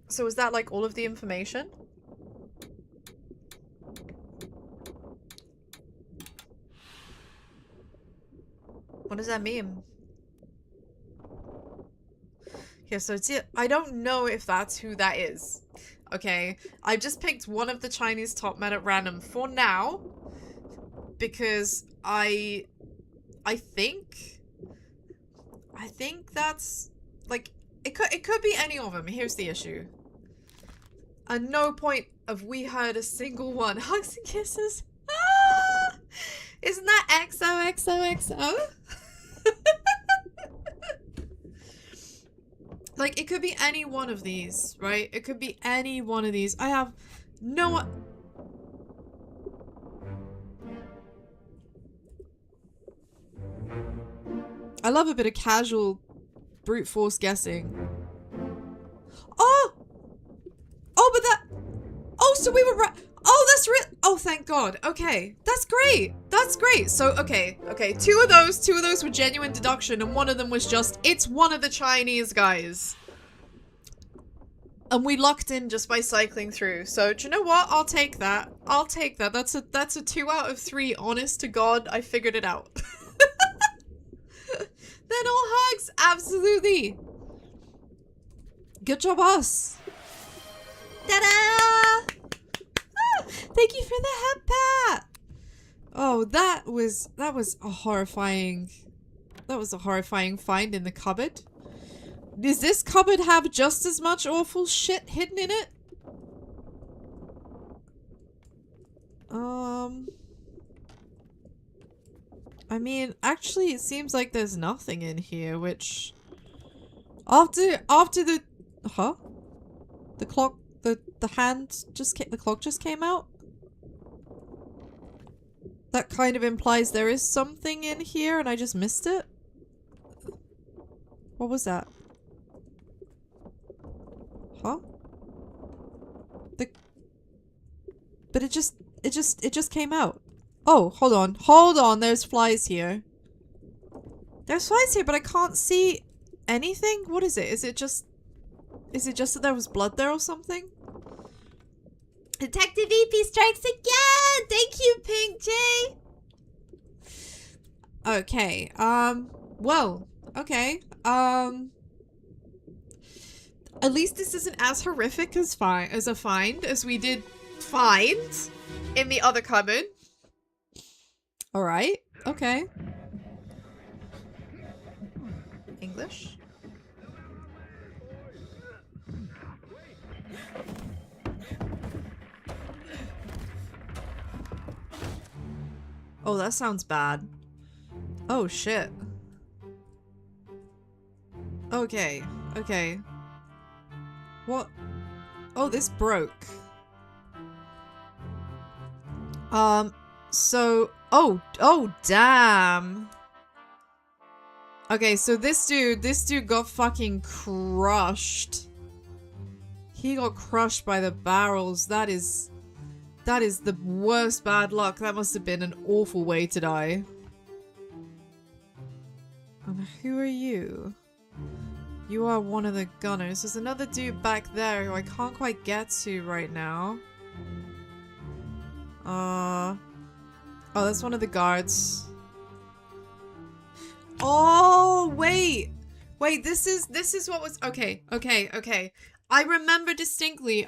So is that like all of the information? What does that mean? Yeah, so I don't know if that's who that is. Okay, I just picked one of the Chinese top men at random for now. Because I think that's like it could be any of them. Here's the issue. At no point have we heard a single one. Hugs and kisses. Ah! Isn't that XOXOXO? Like, it could be any one of these, right? It could be any one of these. I have no... I love a bit of casual brute force guessing. Oh! Oh, but that... Oh, so we were right... Oh, that's real... Oh, thank God. Okay. That's great. That's great. So, okay. Okay. Two of those were genuine deduction, and one of them was just, it's one of the Chinese guys. And we locked in just by cycling through. So, do you know what? I'll take that. I'll take that. That's a 2 out of 3. Honest to God, I figured it out. Then all hugs. Absolutely. Good job, us. Ta-da! Thank you for the head pat. Oh, that was a horrifying find in the cupboard. Does this cupboard have just as much awful shit hidden in it? I mean, actually, it seems like there's nothing in here, which after the clock, the clock just came out. That kind of implies there is something in here and I just missed it. What was that? Huh? But it just came out. Oh, hold on, there's flies here. There's flies here, but I can't see anything? What is it? Is it just that there was blood there or something? Detective EP strikes again! Thank you, Pink J! Okay, well, okay, at least this isn't as horrific as a find as we did find in the other cupboard. Alright, okay. English? Oh, that sounds bad. Oh, shit. Okay, okay. What? Oh, this broke. So... Oh, damn. Okay, so this dude got fucking crushed. He got crushed by the barrels. That is the worst bad luck. That must have been an awful way to die. And who are you? You are one of the gunners. There's another dude back there who I can't quite get to right now. Oh, that's one of the guards. Oh, wait. Wait, this is what was... Okay. I remember distinctly.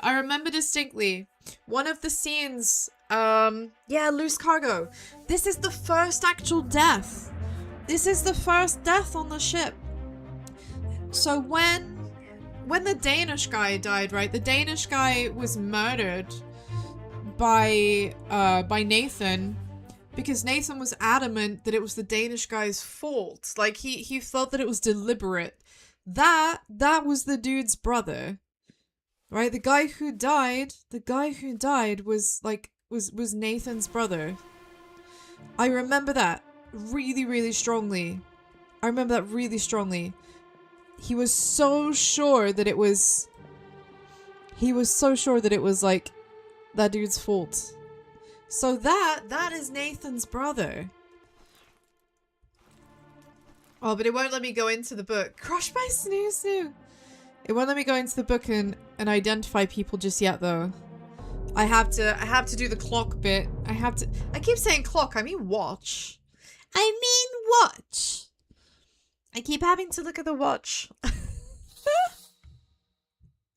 One of the scenes, yeah, loose cargo. This is the first actual death. This is the first death on the ship. So when the Danish guy died, right? The Danish guy was murdered by Nathan because Nathan was adamant that it was the Danish guy's fault. Like he thought that it was deliberate. That was the dude's brother. Right? The guy who died was Nathan's brother. I remember that really, really strongly. I remember that really strongly. He was so sure that it was... He was so sure that it was, like, that dude's fault. So that is Nathan's brother. Oh, but it won't let me go into the book. Crushed by Snoo Snoo. It won't let me go into the book and identify people just yet, though. I have to do the clock bit. I keep saying clock, I mean watch. I mean watch. I keep having to look at the watch.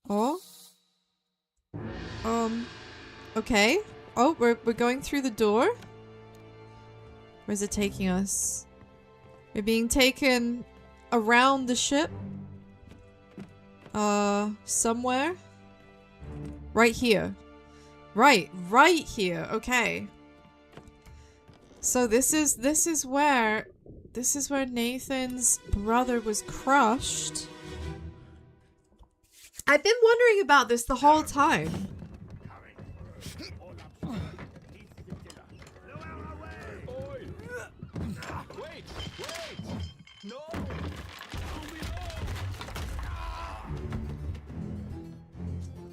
Oh. Okay. Oh, we're going through the door. Where's it taking us? We're being taken around the ship. Somewhere. Right here. Right here. Okay. So this is where Nathan's brother was crushed. I've been wondering about this the whole time. Wait! No!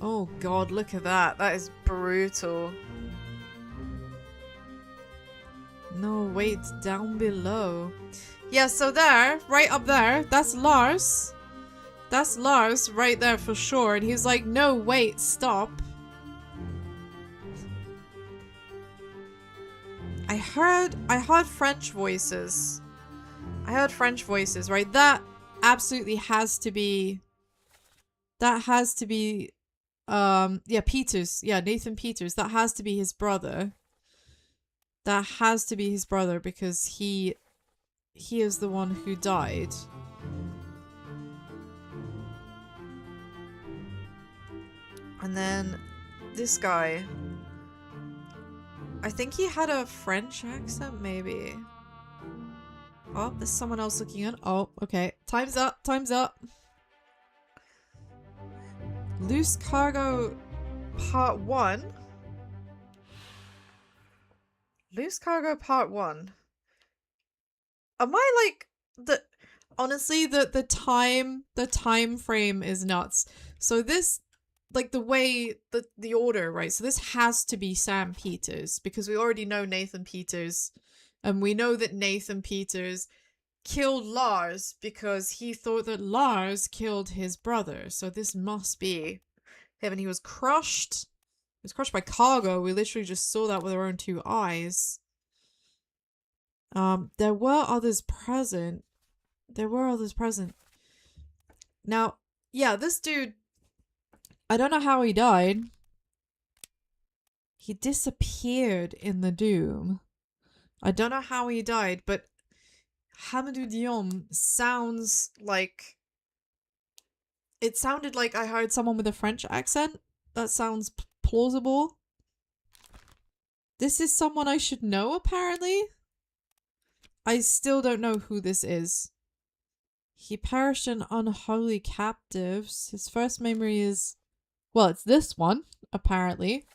Oh god, look at that. That is brutal. No, wait, down below. Yeah, so there, right up there, that's Lars. That's Lars right there for sure. And he's like, no, wait, stop. I heard French voices. I heard French voices, right? That absolutely has to be... That has to be... yeah, Peters. Yeah, Nathan Peters. That has to be his brother. That has to be his brother because he is the one who died. And then this guy, I think he had a French accent, maybe. Oh, there's someone else looking in. Oh, okay. Time's up. Time's up. Loose Cargo Part 1. Loose Cargo Part 1. Am I like the... Honestly, the time frame is nuts. So this, like the way, the order, right? So this has to be Sam Peters because we already know Nathan Peters. And we know that Nathan Peters killed Lars because he thought that Lars killed his brother. So this must be him. And he was crushed. He was crushed by cargo. We literally just saw that with our own two eyes. There were others present. Now, yeah, this dude, I don't know how he died. He disappeared in the Doom. I don't know how he died, but Hamadou Diom sounds like... It sounded like I heard someone with a French accent. That sounds plausible. This is someone I should know, apparently. I still don't know who this is. He perished in unholy captives. His first memory is... Well, it's this one, apparently.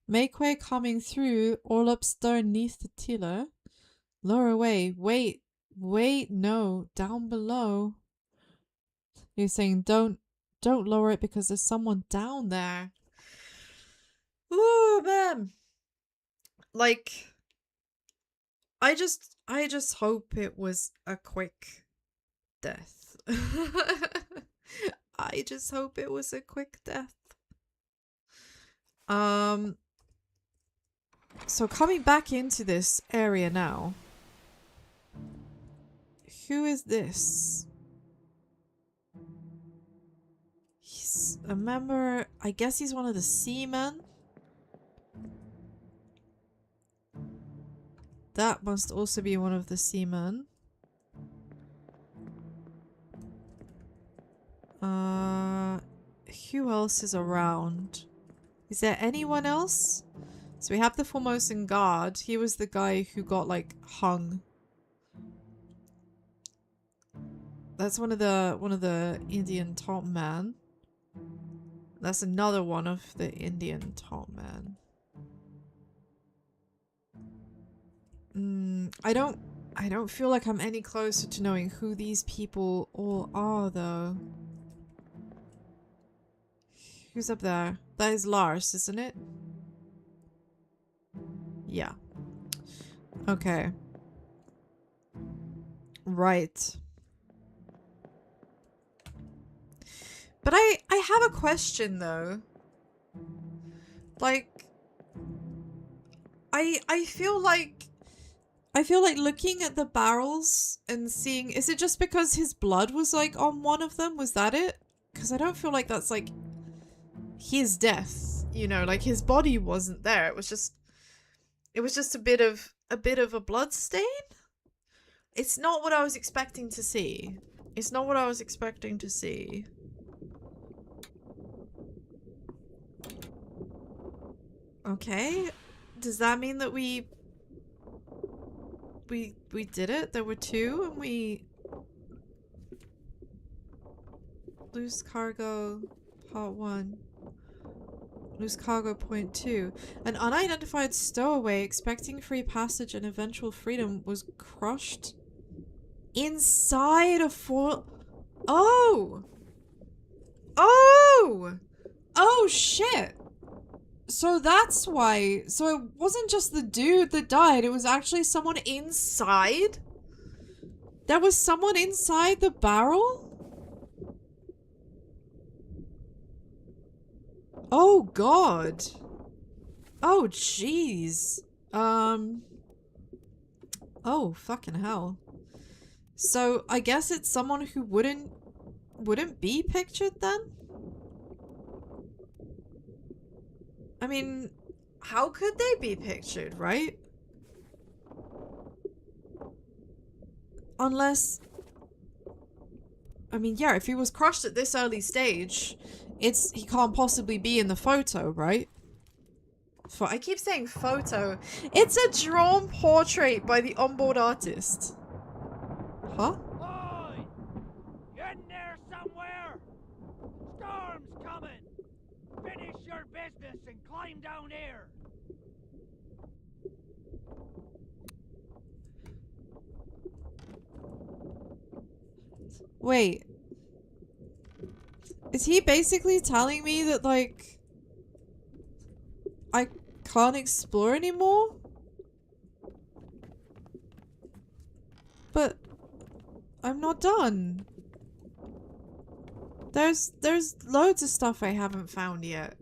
Make way coming through, all up stern neath the tiller. Lower away. Wait, no, down below. You're saying don't lower it because there's someone down there. Ooh, man. Like, I just hope it was a quick death. I just hope it was a quick death. So coming back into this area now. Who is this? He's a member, I guess he's one of the seamen. That must also be one of the seamen. Who else is around? Is there anyone else? So we have the Formosan guard. He was the guy who got like hung. That's one of the Indian top men. That's another one of the Indian top men. I I don't feel like I'm any closer to knowing who these people all are, though. Who's up there? That is Lars, isn't it? Yeah. Okay. Right. But I have a question, though. Like, I feel like looking at the barrels and seeing, is it just because his blood was like on one of them? Was that it? Because I don't feel like that's like his death, you know, like his body wasn't there. It was just a bit of a blood stain. It's not what I was expecting to see. It's not what I was expecting to see. Okay. Does that mean that we did it? There were two and we... Loose cargo, part 1. Loose cargo, point 2. An unidentified stowaway expecting free passage and eventual freedom was crushed inside a Oh! Oh! Oh, shit! So that's why. So it wasn't just the dude that died, it was actually someone inside? There was someone inside the barrel? Oh god. Oh jeez. Oh fucking hell. So I guess it's someone who wouldn't be pictured then? I mean, how could they be pictured, right? Unless... I mean, yeah, if he was crushed at this early stage, he can't possibly be in the photo, right? I keep saying photo. It's a drawn portrait by the onboard artist. Huh? Oi! You in there somewhere? Storm's coming! Finish your business and climb down here! Wait. Is he basically telling me that, like, I can't explore anymore? But I'm not done. There's loads of stuff I haven't found yet.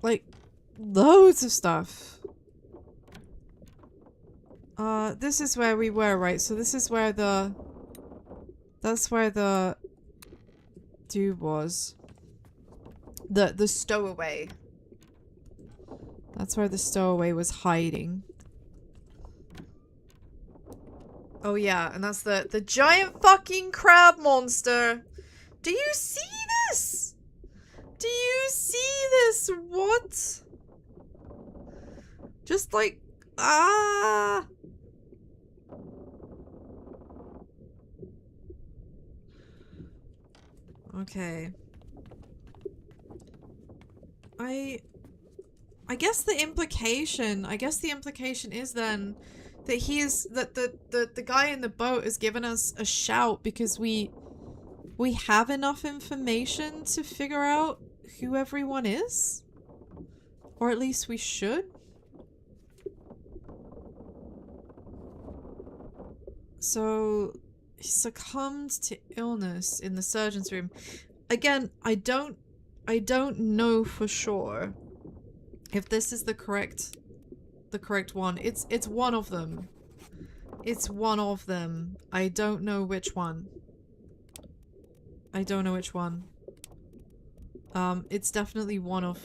Like, loads of stuff. This is where we were, right? So this is where that's where the dude was. The stowaway. That's where the stowaway was hiding. Oh yeah, and that's the giant fucking crab monster. Do you see this? Do you see this? What? Just like, ah. Okay. I guess the implication is then that the guy in the boat has given us a shout because we have enough information to figure out who everyone is? Or at least we should? So he succumbed to illness in the surgeon's room. Again, I don't know for sure if this is the correct one. It's one of them. It's one of them. I don't know which one. I don't know which one. It's definitely one of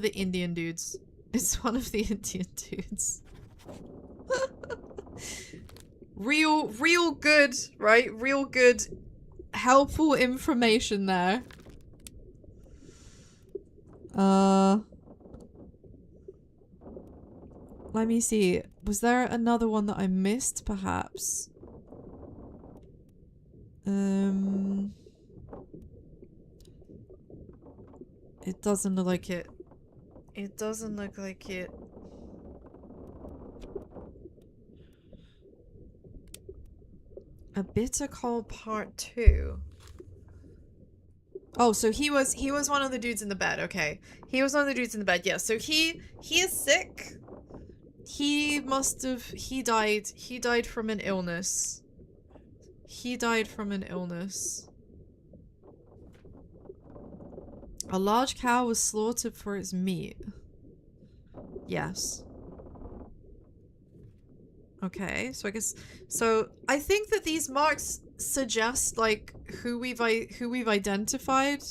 the Indian dudes. It's one of the Indian dudes. Real good, right? Real good, helpful information there. Let me see. Was there another one that I missed, perhaps? It doesn't look like it. It doesn't look like it. A Bitter Cold Part 2. Oh, so he was one of the dudes in the bed. Okay, he was one of the dudes in the bed. Yeah. So he is sick. He died. He died from an illness. He died from an illness. A large cow was slaughtered for its meat. Yes. Okay, so I think that these marks suggest like who we've identified,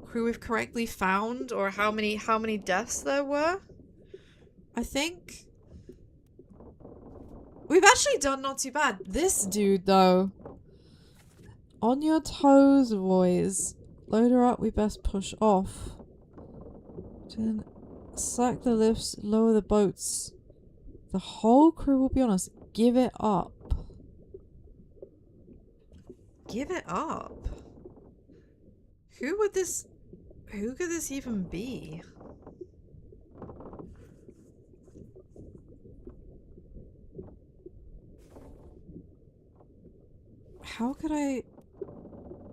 who we've correctly found, or how many deaths there were. I think we've actually done not too bad. This dude though. On your toes, boys. Load her up, we best push off. Then slack the lifts, lower the boats. The whole crew will be on us. Give it up. Give it up? Who could this even be? How could I...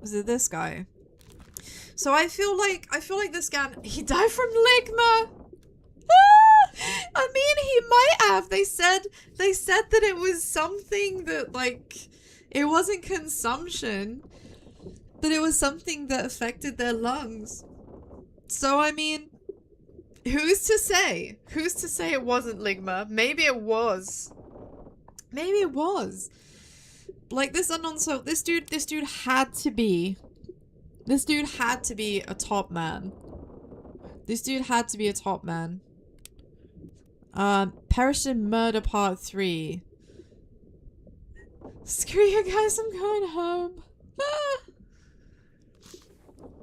Was it this guy? So I feel like this guy, he died from ligma. I mean, he might have. They said that it was something that, like, it wasn't consumption, that it was something that affected their lungs. So, I mean, who's to say? Who's to say it wasn't ligma? Maybe it was. Maybe it was. Like, this unknown soul, this dude had to be a top man. This dude had to be a top man. Perished in Murder Part 3. Screw you guys, I'm going home. Ah!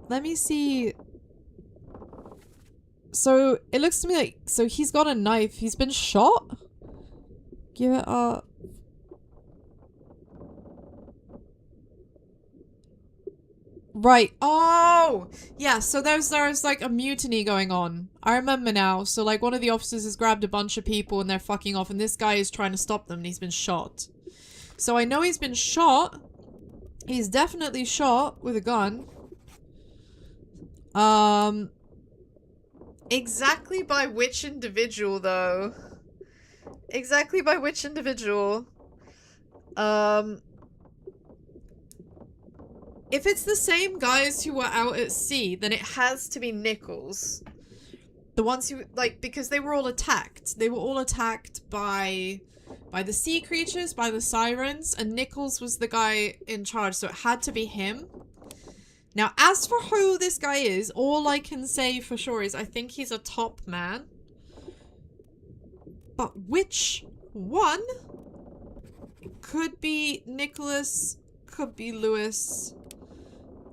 Let me see. So, it looks to me like... So, he's got a knife. He's been shot? Give it up. Right. Oh! Yeah, so there's like a mutiny going on. I remember now. So like one of the officers has grabbed a bunch of people and they're fucking off and this guy is trying to stop them and he's been shot. So I know he's been shot. He's definitely shot with a gun. Exactly by which individual though? Exactly by which individual? If it's the same guys who were out at sea, then it has to be Nichols. The ones who, like, because they were all attacked. They were all attacked by the sea creatures, by the sirens, and Nichols was the guy in charge, so it had to be him. Now, as for who this guy is, all I can say for sure is I think he's a top man. But which one? Could be Nicholas, could be Lewis.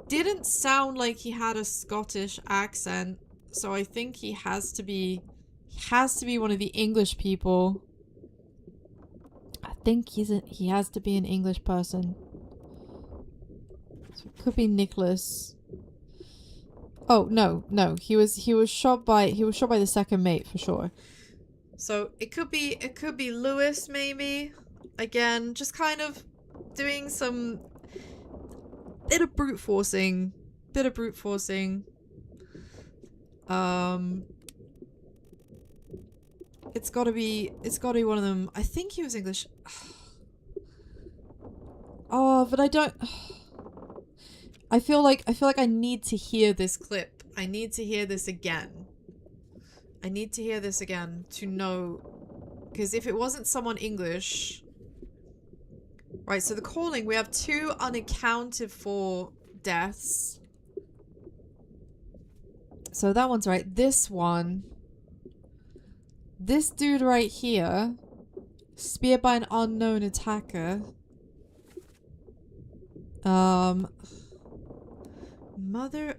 Didn't sound like he had a Scottish accent, so I think he has to be one of the English people. I think he has to be an English person. So it could be Nicholas. Oh, no. He was shot by the second mate for sure. So it could be Lewis maybe. Again, just kind of doing some bit of brute forcing. It's gotta be one of them. I think he was English. Oh, but I don't. I feel like I need to hear this clip. I need to hear this again. To know, because if it wasn't someone English. Right, so the calling, we have 2 unaccounted for deaths. So that one's right. This one. This dude right here. Speared by an unknown attacker. Mother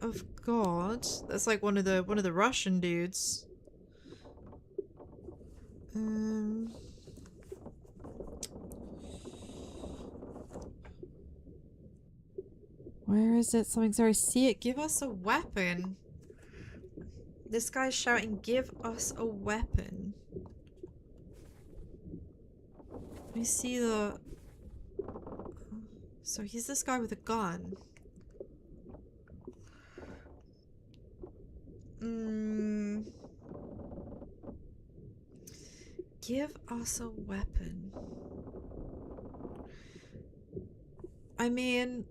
of God. That's like one of the Russian dudes. Where is it? Something's already see it. Give us a weapon. This guy's shouting, give us a weapon. Let me see the... So he's this guy with a gun. Give us a weapon. I mean...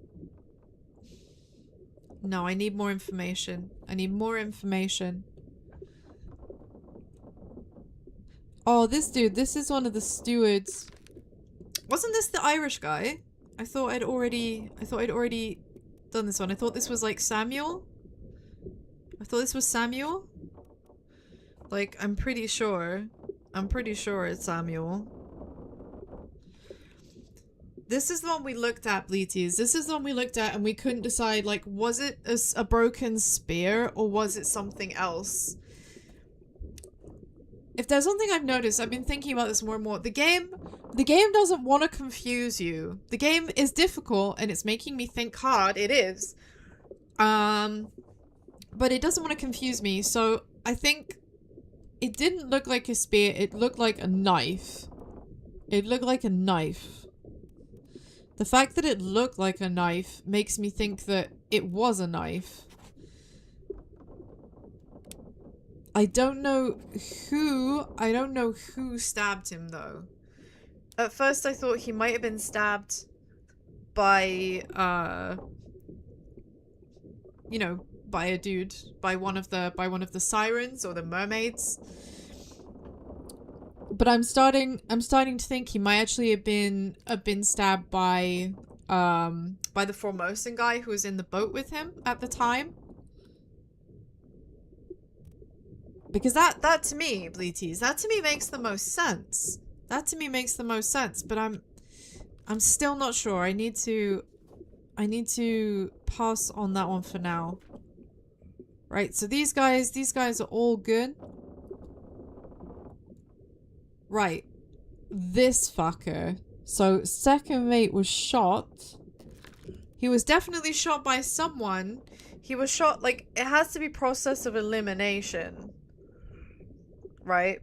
No, I need more information. I need more information. Oh, this dude. This is one of the stewards. Wasn't this the Irish guy? I thought I'd already done this one. I thought this was like Samuel. I thought this was Samuel. Like, I'm pretty sure it's Samuel. This is the one we looked at, Bleaties. This is the one we looked at and we couldn't decide, like, was it a broken spear or was it something else? If there's one thing I've noticed, I've been thinking about this more and more. The game doesn't want to confuse you. The game is difficult and it's making me think hard. It is. But it doesn't want to confuse me. So I think it didn't look like a spear. It looked like a knife. It looked like a knife. The fact that it looked like a knife makes me think that it was a knife. I don't know who stabbed him though. At first I thought he might have been stabbed by, you know, by a dude, by one of the sirens or the mermaids. But I'm starting to think he might actually have been stabbed by the Formosan guy who was in the boat with him at the time. Because that to me, Bleaties, that to me makes the most sense. That to me makes the most sense, but I'm still not sure. I need to pass on that one for now. Right, so these guys are all good. Right. This fucker. So second mate was shot. He was definitely shot by someone. He was shot, like, it has to be process of elimination. Right?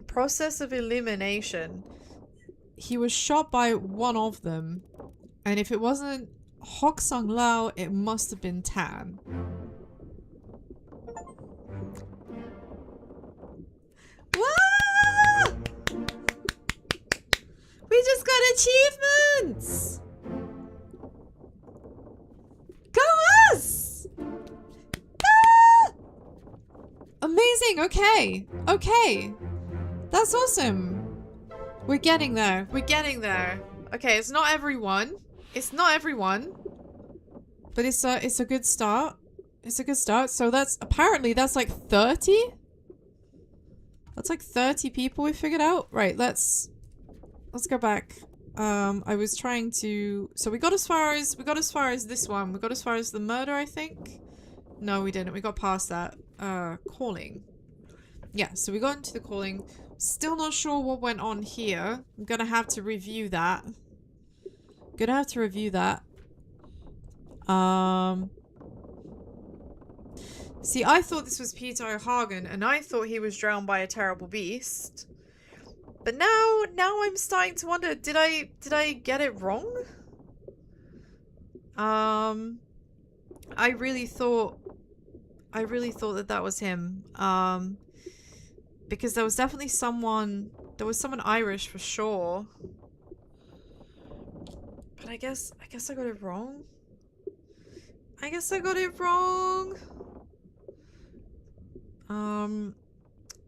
Process of elimination. He was shot by one of them. And if it wasn't Hok Sung Lao, it must have been Tan. Wah! We just got achievements! Go us! Ah! Amazing, okay. Okay. That's awesome. We're getting there. We're getting there. Okay, it's not everyone. It's not everyone. But it's a good start. It's a good start. So that's apparently that's like 30? That's like 30 people we figured out. Right, let's go back. I was trying to so we got as far as this one. We got as far as the murder, I think. No, we didn't. We got past that. Calling. Yeah, so we got into the calling. Still not sure what went on here. I'm gonna have to review that. See, I thought this was Peter O'Hagan, and I thought he was drowned by a terrible beast. But now I'm starting to wonder, did I get it wrong? I really thought that was him. Because there was definitely someone Irish for sure. But I guess I got it wrong.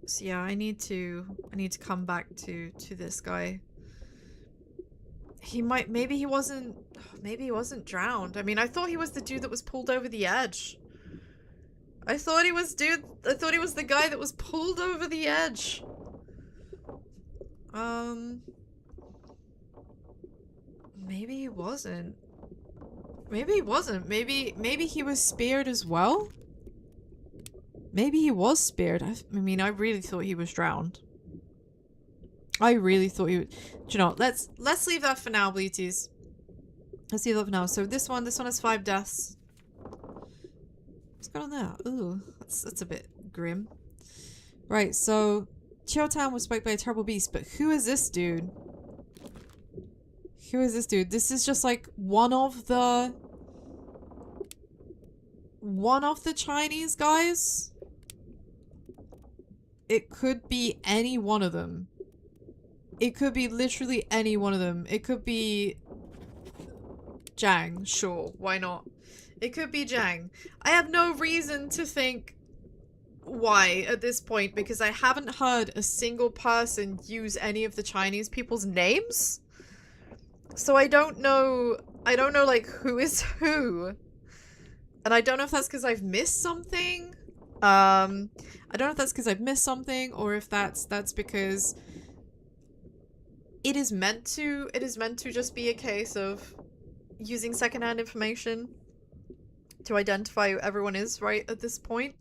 So yeah, I need to come back to this guy. Maybe he wasn't drowned. I mean, I thought he was the dude that was pulled over the edge. I thought he was the guy that was pulled over the edge. Maybe he wasn't. Maybe he was speared as well? Maybe he was speared. I mean, I really thought he was drowned. I really thought he would. Do you know, let's leave that for now, Bleaties. Let's leave that for now. So this one has 5 deaths. What's going on there? Ooh, that's a bit grim. Right, so Chiao Town was spiked by a terrible beast, but who is this dude? Who is this dude? This is just like one of the Chinese guys. It could be any one of them. It could be literally any one of them. It could be Zhang, sure, why not? It could be Zhang. I have no reason to think why at this point, because I haven't heard a single person use any of the Chinese people's names. So I don't know like who is who. And I don't know if that's because I've missed something. I don't know if that's because I've missed something, or if that's because it is meant to just be a case of using secondhand information to identify who everyone is right at this point.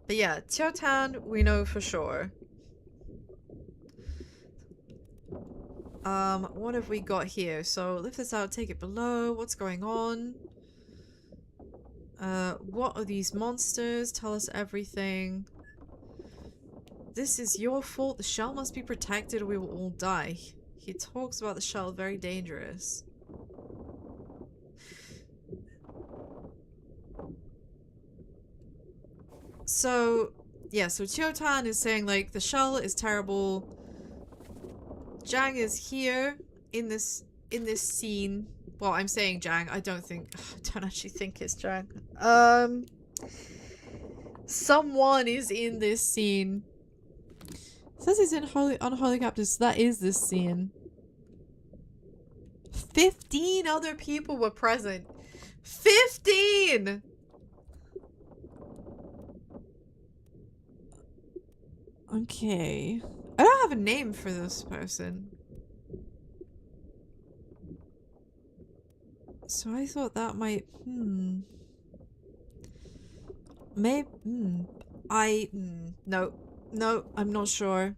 But yeah, Qiao Tan, we know for sure. What have we got here? So lift this out, take it below. What's going on? What are these monsters? Tell us everything. This is your fault. The shell must be protected or we will all die. He talks about the shell, very dangerous. So, yeah, so Qiao Tan is saying, like, the shell is terrible. Zhang is here in this scene. Well, I'm saying Zhang. I don't actually think it's Zhang. Someone is in this scene. It says he's in unholy captives, so that is this scene. 15 other people were present. 15! Okay. I don't have a name for this person. So I thought that might... Maybe... No, I'm not sure.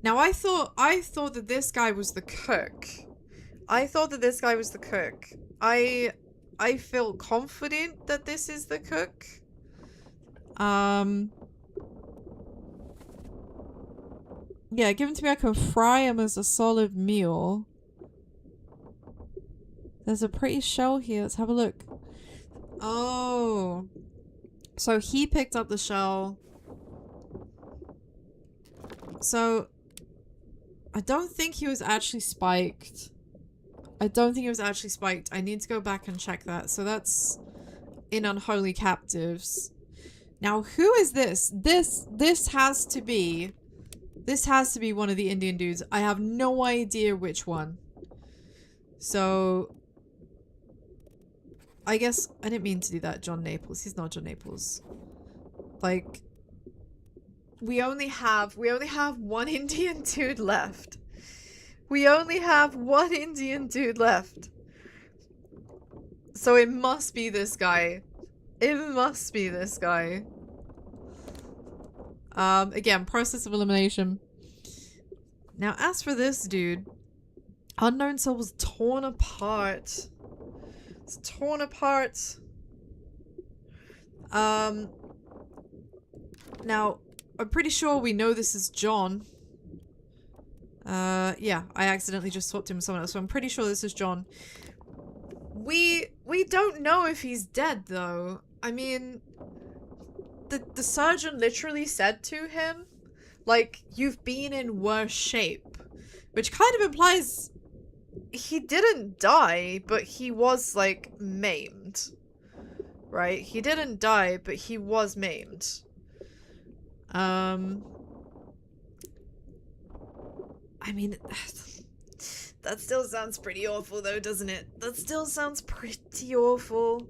Now I thought that this guy was the cook. I feel confident that this is the cook. Yeah, give them to me. I can fry them as a solid meal. There's a pretty shell here. Let's have a look. Oh. So he picked up the shell. So I don't think he was actually spiked. I need to go back and check that. So that's in Unholy Captives. Now, who is this? This has to be one of the Indian dudes. I have no idea which one. So I guess I didn't mean to do that. John Naples. He's not John Naples. Like, we only have one Indian dude left. So it must be this guy. Again, process of elimination. Now, as for this dude, unknown soul was torn apart. It's torn apart. Now, I'm pretty sure we know this is John. Yeah, I accidentally just swapped him with someone else, so I'm pretty sure this is John. We don't know if he's dead, though. I mean, the surgeon literally said to him, like, you've been in worse shape. Which kind of implies he didn't die, but he was, like, maimed. Right? He didn't die, but he was maimed. I mean, that still sounds pretty awful though, doesn't it? That still sounds pretty awful.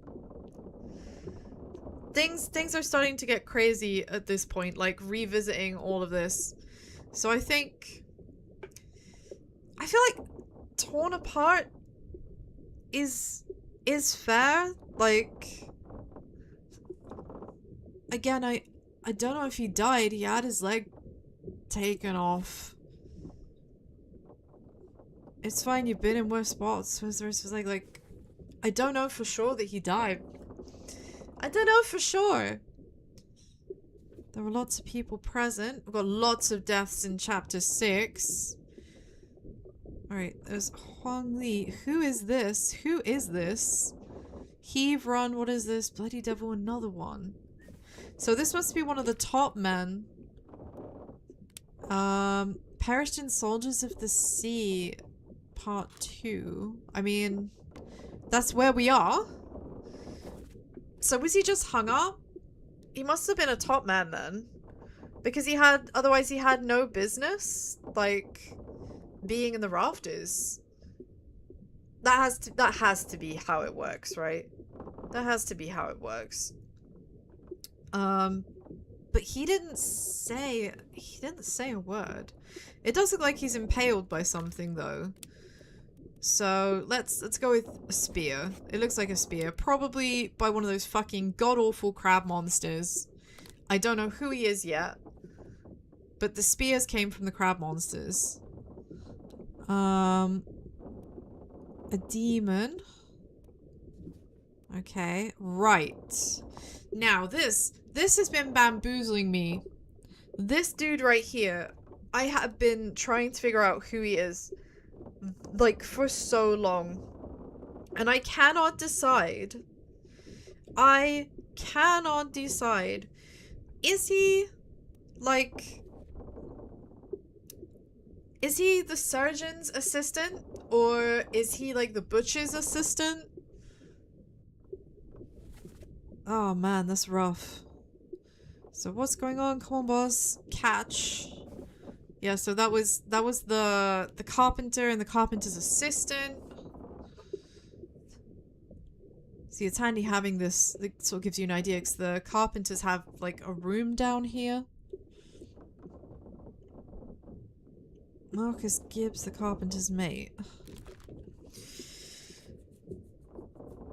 Things are starting to get crazy at this point, like revisiting all of this. So I feel like torn apart is fair. Like, again, I don't know if he died. He had his leg taken off. It's fine, you've been in worse spots. Like, I don't know for sure that he died. I don't know for sure. There were lots of people present. We've got lots of deaths in chapter 6. Alright, there's Huang Li. Who is this? Who is this? Heave, run, what is this? Bloody devil, another one. So this must be one of the top men. Perished in Soldiers of the Sea, Part 2. I mean, that's where we are. So was he just hung up? He must have been a top man then. Because he had, otherwise he had no business, like, being in the rafters. That has to be how it works, right? That has to be how it works. But he didn't say a word. It does look like he's impaled by something though. So let's go with a spear. It looks like a spear. Probably by one of those fucking god-awful crab monsters. I don't know who he is yet. But the spears came from the crab monsters. A demon. Okay, right. Now this has been bamboozling me. This dude right here, I have been trying to figure out who he is, like, for so long. And I cannot decide. I cannot decide. Is he, like... Is he the surgeon's assistant? Or is he, like, the butcher's assistant? Oh man, that's rough. So what's going on? Come on, boss. Catch. Yeah, so that was the carpenter and the carpenter's assistant. See, it's handy having this. It sort of gives you an idea, because the carpenters have, like, a room down here. Marcus Gibbs, the carpenter's mate.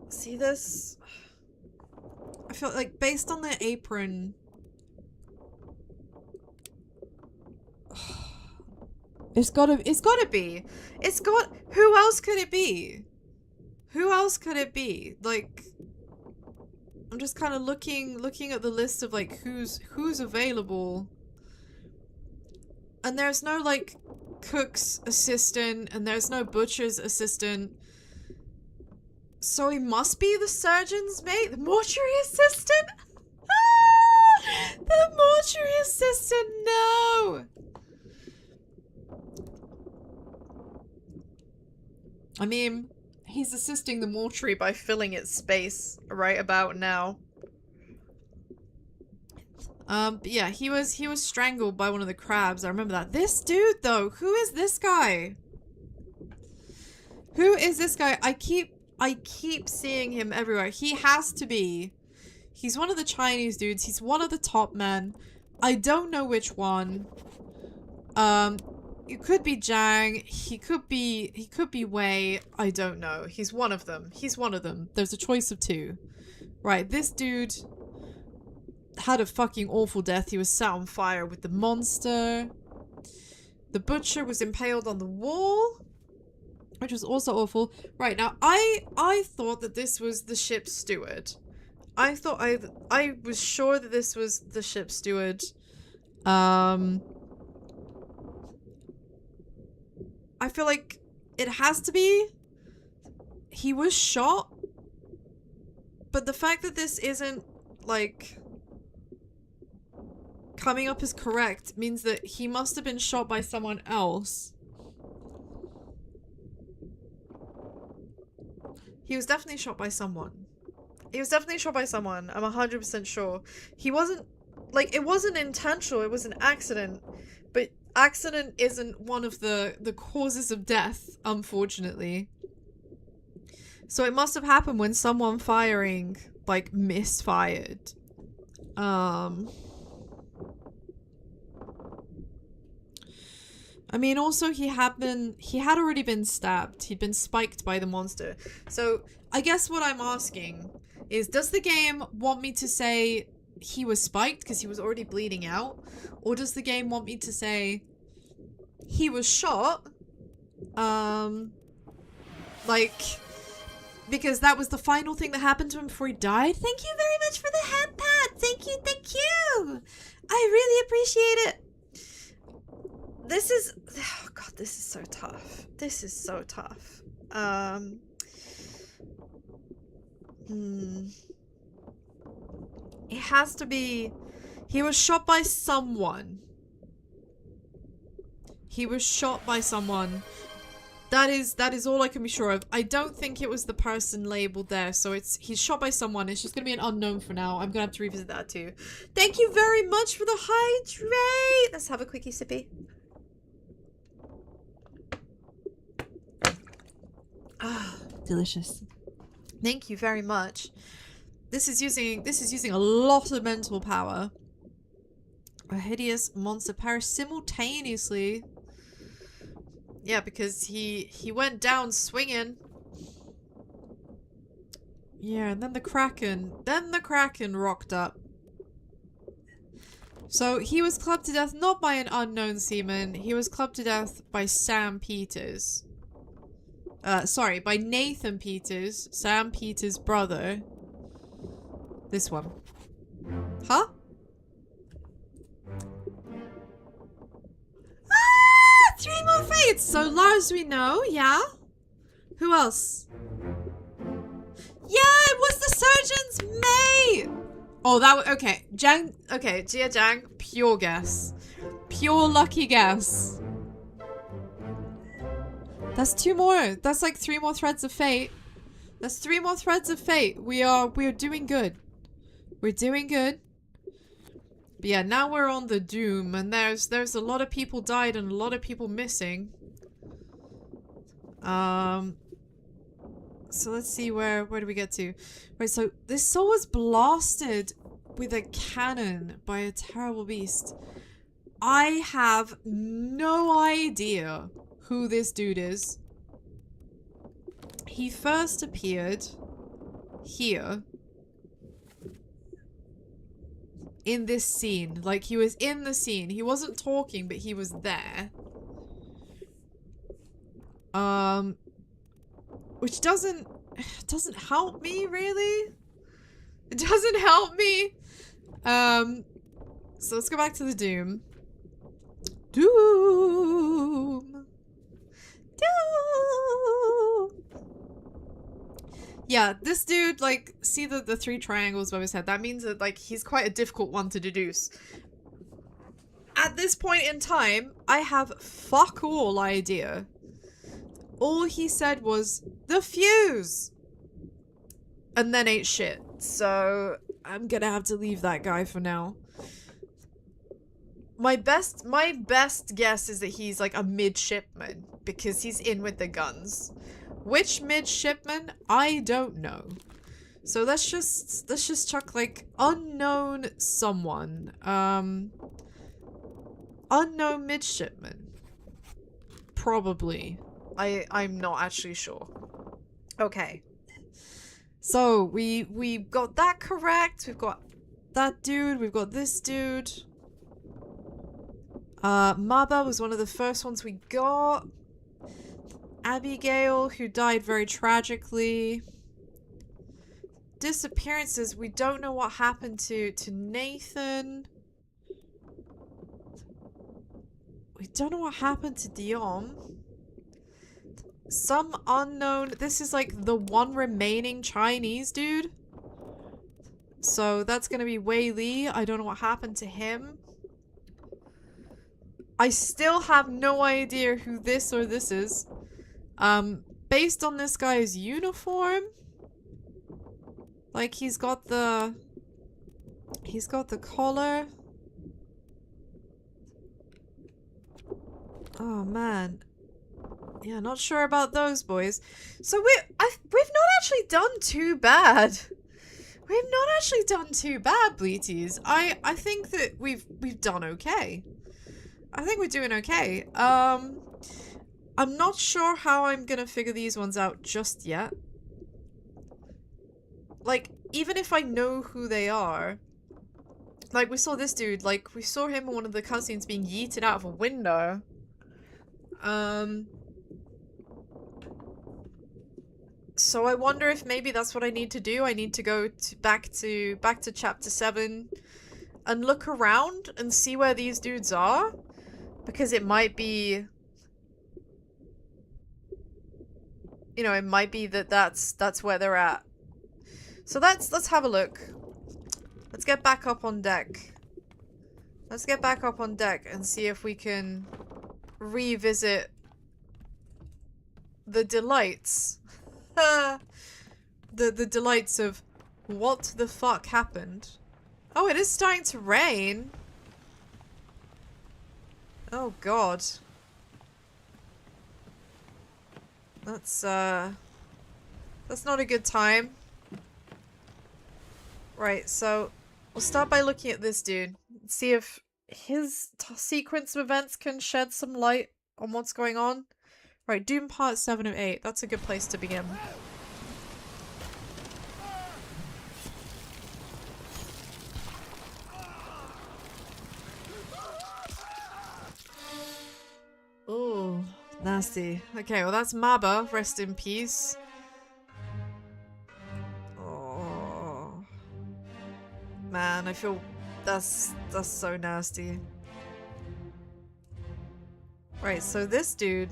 See this? I feel like based on their apron... It's gotta be. Who else could it be? Who else could it be? Like, I'm just kind of looking at the list of, like, who's available. And there's no, like, cook's assistant, and there's no butcher's assistant. So he must be the surgeon's mate? The mortuary assistant? The mortuary assistant, no! I mean, he's assisting the mortuary by filling its space right about now. But yeah, he was strangled by one of the crabs. I remember that. This dude, though, who is this guy? Who is this guy? I keep seeing him everywhere. He has to be. He's one of the Chinese dudes. He's one of the top men. I don't know which one. It could be Zhang. He could be Wei. I don't know. He's one of them. He's one of them. There's a choice of two. Right, this dude had a fucking awful death. He was set on fire with the monster. The butcher was impaled on the wall, which was also awful. Right, now I thought that this was the ship's steward. I was sure that this was the ship's steward. I feel like it has to be. He was shot. But the fact that this isn't, like, coming up as correct means that he must have been shot by someone else. He was definitely shot by someone. He was definitely shot by someone. I'm 100% sure. He wasn't, like, it wasn't intentional. It was an accident. But accident isn't one of the causes of death, unfortunately. So it must have happened when someone firing, like, misfired. I mean, also he had already been stabbed. He'd been spiked by the monster. So I guess what I'm asking is, does the game want me to say he was spiked because he was already bleeding out? Or does the game want me to say he was shot? Like, because that was the final thing that happened to him before he died? Thank you very much for the hand pat! Thank you, thank you! I really appreciate it! This is... Oh god, this is so tough. This is so tough. It has to be... He was shot by someone. He was shot by someone. That is all I can be sure of. I don't think it was the person labeled there, so he's shot by someone. It's just gonna be an unknown for now. I'm gonna have to revisit that too. Thank you very much for the hydrate. Let's have a quickie sippy. Ah, delicious. Thank you very much. This is using a lot of mental power. A hideous monster perish simultaneously. Yeah, because he went down swinging. Yeah, and then the Kraken rocked up. So he was clubbed to death not by an unknown seaman. He was clubbed to death by Sam Peters. Sorry, by Nathan Peters, Sam Peters' brother. This one. Huh? Ah! 3 more fates! So Lars we know, yeah? Who else? Yeah, it was the surgeon's mate! Oh, that was... Okay, Jang... Okay, Jia Jang, pure guess. Pure lucky guess. That's 2 more. That's like 3 more threads of fate. That's 3 more threads of fate. We're doing good. We're doing good. But yeah, now we're on the doom, and there's a lot of people died and a lot of people missing. So let's see where do we get to? Right, so this soul was blasted with a cannon by a terrible beast. I have no idea who this dude is. He first appeared here. In this scene. Like, he was in the scene. He wasn't talking, but he was there. Which doesn't help me, really. It doesn't help me. So let's go back to the Doom. Doom. Yeah, this dude, like, see the 3 triangles above his head? That means that, like, he's quite a difficult one to deduce. At this point in time, I have fuck all idea. All he said was, the fuse! And then ate shit. So, I'm gonna have to leave that guy for now. My best guess is that he's, like, a midshipman. Because he's in with the guns. Which midshipman? I don't know. So let's just chuck like unknown someone. Unknown midshipman. Probably. I'm not actually sure. Okay. So we got that correct. We've got that dude. We've got this dude. Maba was one of the first ones we got. Abigail, who died very tragically. Disappearances, we don't know what happened to Nathan. We don't know what happened to Dion. Some unknown... This is like the one remaining Chinese dude. So that's gonna be Wei Li. I don't know what happened to him. I still have no idea who this or this is. Based on this guy's uniform, like he's got the collar. Oh man, yeah, not sure about those boys. So we've not actually done too bad. We've not actually done too bad, Bleaties. I think that we've done okay. I think we're doing okay. I'm not sure how I'm gonna figure these ones out just yet. Like, even if I know who they are... Like, we saw this dude, like, we saw him in one of the cutscenes being yeeted out of a window. So I wonder if maybe that's what I need to do. I need to go back to chapter 7 and look around and see where these dudes are. Because it might be you know, it might be that that's where they're at. So let's have a look. Let's get back up on deck. Let's get back up on deck and see if we can revisit the delights. the delights of what the fuck happened. Oh, it is starting to rain. Oh god. That's not a good time. Right, so we'll start by looking at this dude. See if his sequence of events can shed some light on what's going on. Right, Doom Part 7 of 8. That's a good place to begin. Oh, nasty. Okay, well that's Maba. Rest in peace. Oh. Man, I feel that's so nasty. Right, so this dude.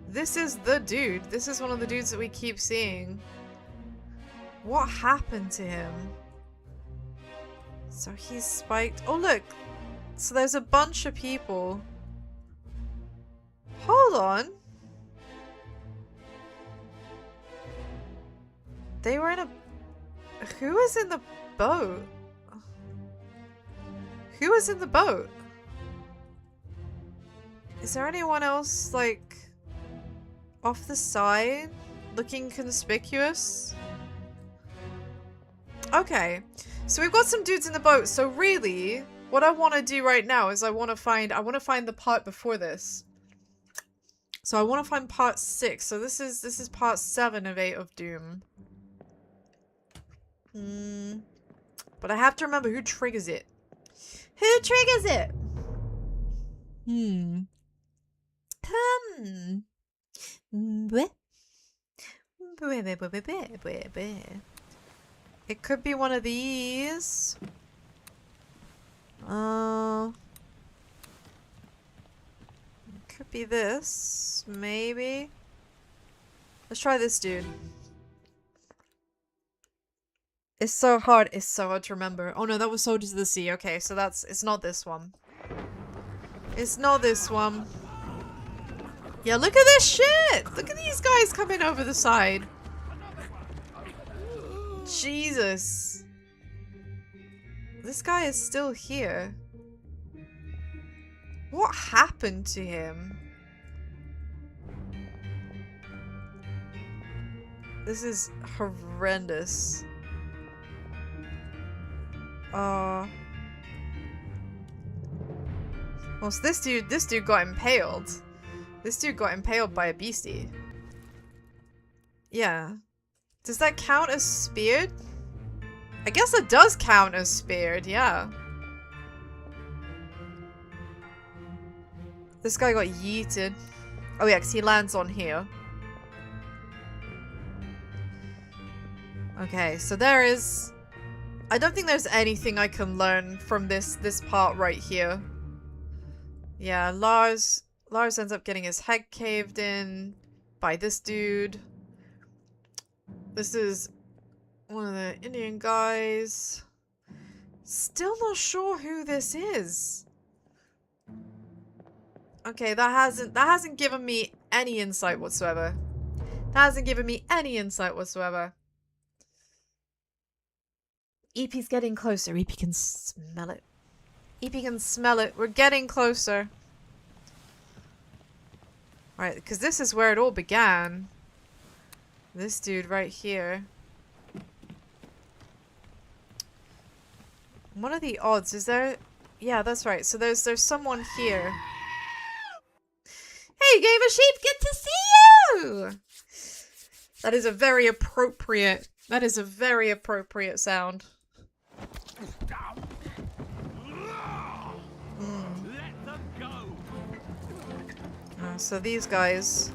This is the dude. This is one of the dudes that we keep seeing. What happened to him? So he's spiked. Oh look. So there's a bunch of people. Hold on. They were in a... Who was in the boat? Who was in the boat? Is there anyone else, like, off the side? Looking conspicuous? Okay. So we've got some dudes in the boat. So really, what I want to do right now is I want to find the part before this. So I want to find part 6. So this is part 7 of 8 of Doom. But I have to remember who triggers it. Who triggers it? It could be one of these. Could be this, maybe. Let's try this dude. It's so hard. It's so hard to remember. Oh no, that was Soldiers of the Sea. Okay, so it's not this one. It's not this one. Yeah, look at this shit! Look at these guys coming over the side. Jesus. This guy is still here. What happened to him? This is horrendous. Well, so this dude got impaled. This dude got impaled by a beastie. Yeah. Does that count as speared? I guess it does count as speared, yeah. This guy got yeeted. Oh yeah, because he lands on here. Okay, so there is... I don't think there's anything I can learn from this part right here. Yeah, Lars ends up getting his head caved in by this dude. This is one of the Indian guys. Still not sure who this is. Okay, that hasn't given me any insight whatsoever. That hasn't given me any insight whatsoever. EP's getting closer. EP can smell it. EP can smell it. We're getting closer. Right, because this is where it all began. This dude right here. What are the odds? Is there... Yeah, that's right. So there's someone here. Hey, Game of Sheep, good to see you! That is a very appropriate... That is a very appropriate sound. Let them go. So these guys...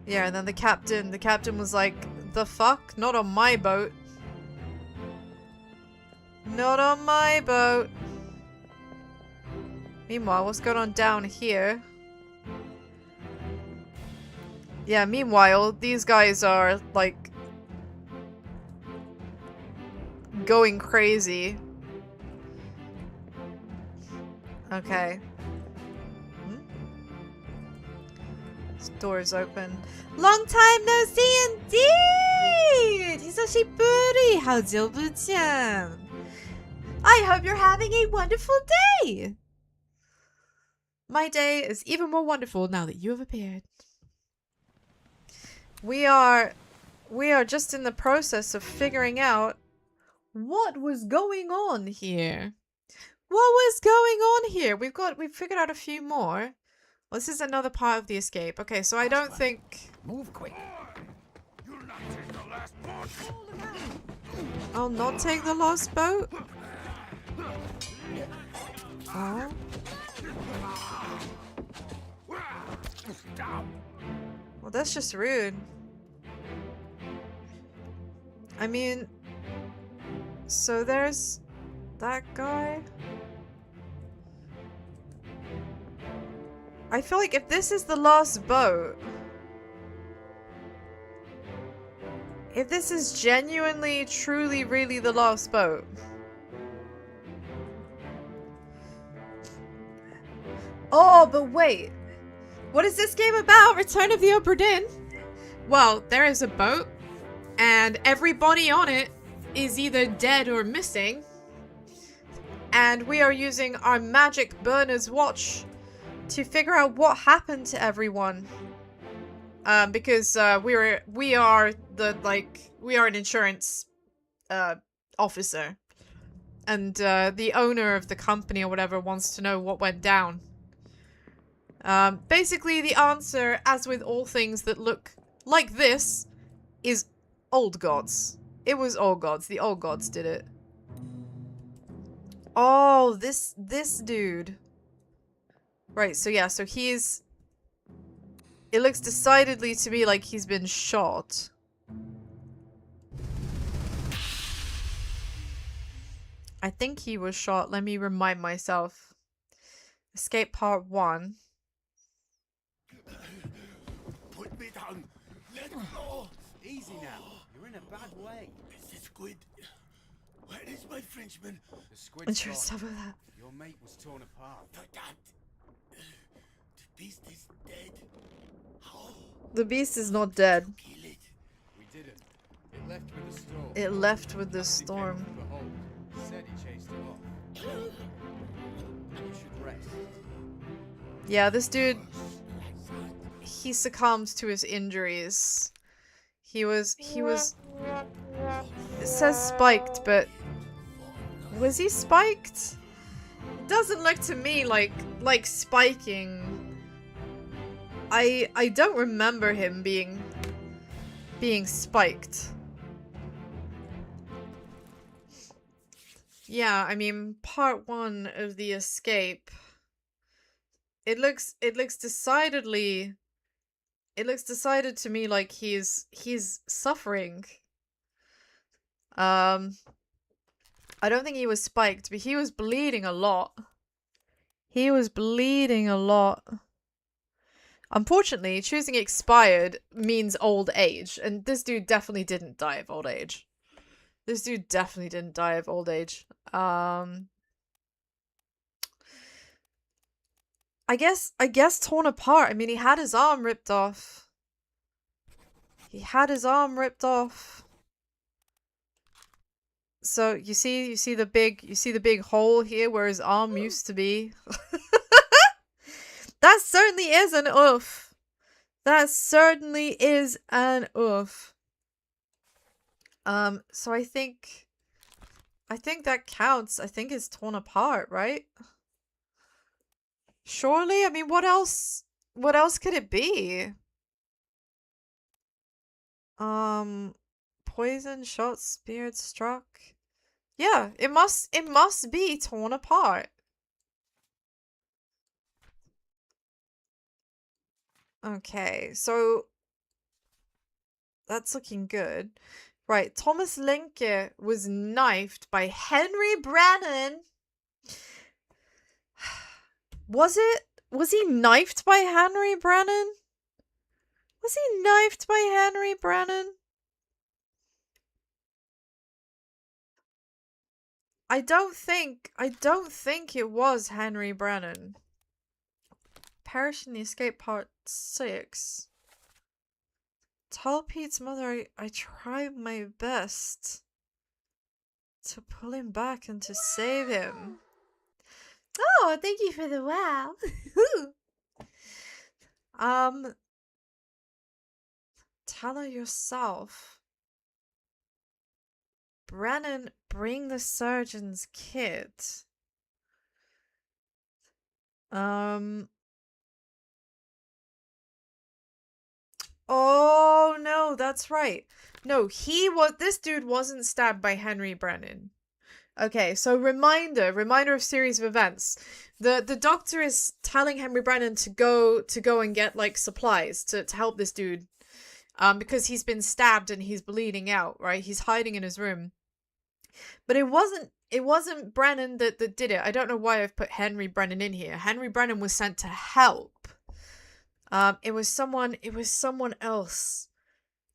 Yeah, and then the captain was like, the fuck? Not on my boat. Not on my boat. Meanwhile, what's going on down here? Yeah, meanwhile, these guys are, like, going crazy. Okay. This door is open. Long time no see indeed! Hisashiburi! 好久不见! I hope you're having a wonderful day! My day is even more wonderful now that you have appeared. We are just in the process of figuring out what was going on here. What was going on here? We've figured out a few more. Well, this is another part of the escape. Okay, so I don't think... Move quick. You'll not take the last boat. I'll not take the last boat? Oh? Well, that's just rude. I mean... So there's... that guy? I feel like if this is the last boat... If this is genuinely, truly, really the last boat... Oh, but wait! What is this game about? Return of the Obra Dinn? Well, there is a boat, and everybody on it is either dead or missing. And we are using our magic burner's watch to figure out what happened to everyone. Because we are an insurance officer. And the owner of the company or whatever wants to know what went down. Basically, the answer, as with all things that look like this, is old gods. It was old gods. The old gods did it. Oh, this dude. Right, so yeah, so he's... It looks decidedly to me like he's been shot. I think he was shot. Let me remind myself. Escape part 1. Put me down. Let go. Easy now. You're in a bad way. Is it squid? Where is my Frenchman? The squid's Interesting gone. about that. Your mate was torn apart. The dad. The beast is dead. How? The beast is not dead. Kill it. We didn't. It left with the storm. It left with the He came storm. from the hold. Said he chased it off. You should rest. Yeah, this dude... He succumbed to his injuries. He was... It says spiked, but... Was he spiked? It doesn't look to me like spiking. I don't remember him being spiked. Yeah, I mean, part 1 of the escape. It looks decidedly... It looks decided to me like he's suffering. I don't think he was spiked, but he was bleeding a lot. He was bleeding a lot. Unfortunately, choosing expired means old age, and this dude definitely didn't die of old age. This dude definitely didn't die of old age. I guess torn apart. I mean, he had his arm ripped off. He had his arm ripped off. So you see the big hole here where his arm used to be. That certainly is an oof. That certainly is an oof. So I think that counts. I think it's torn apart, right? Surely? I mean, what else could it be? Poison, shot, speared, struck. Yeah, it must be torn apart. Okay, so that's looking good. Right, Thomas Linke was knifed by Henry Brannan. Was he knifed by Henry Brannan? Was he knifed by Henry Brennan? I don't think it was Henry Brennan. Perish in the Escape Part 6. Tell Pete's mother I tried my best to pull him back and to save him. Oh, thank you for the wow. Tell her yourself. Brennan, bring the surgeon's kit. Oh no, that's right. No, this dude wasn't stabbed by Henry Brennan. Okay, so reminder of series of events. The doctor is telling Henry Brennan to go and get like supplies to help this dude. Because he's been stabbed and he's bleeding out, right? He's hiding in his room. But it wasn't Brennan that did it. I don't know why I've put Henry Brennan in here. Henry Brennan was sent to help. It was someone else.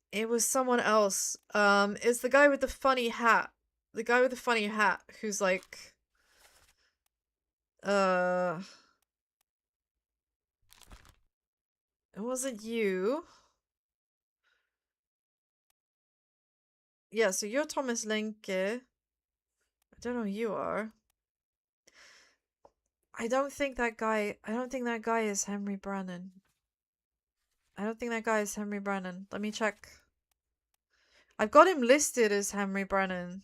It's the guy with the funny hat. The guy with the funny hat who's like it wasn't you. Yeah, so you're Thomas Linke. I don't know who you are. I don't think that guy is Henry Brennan. Let me check. I've got him listed as Henry Brennan.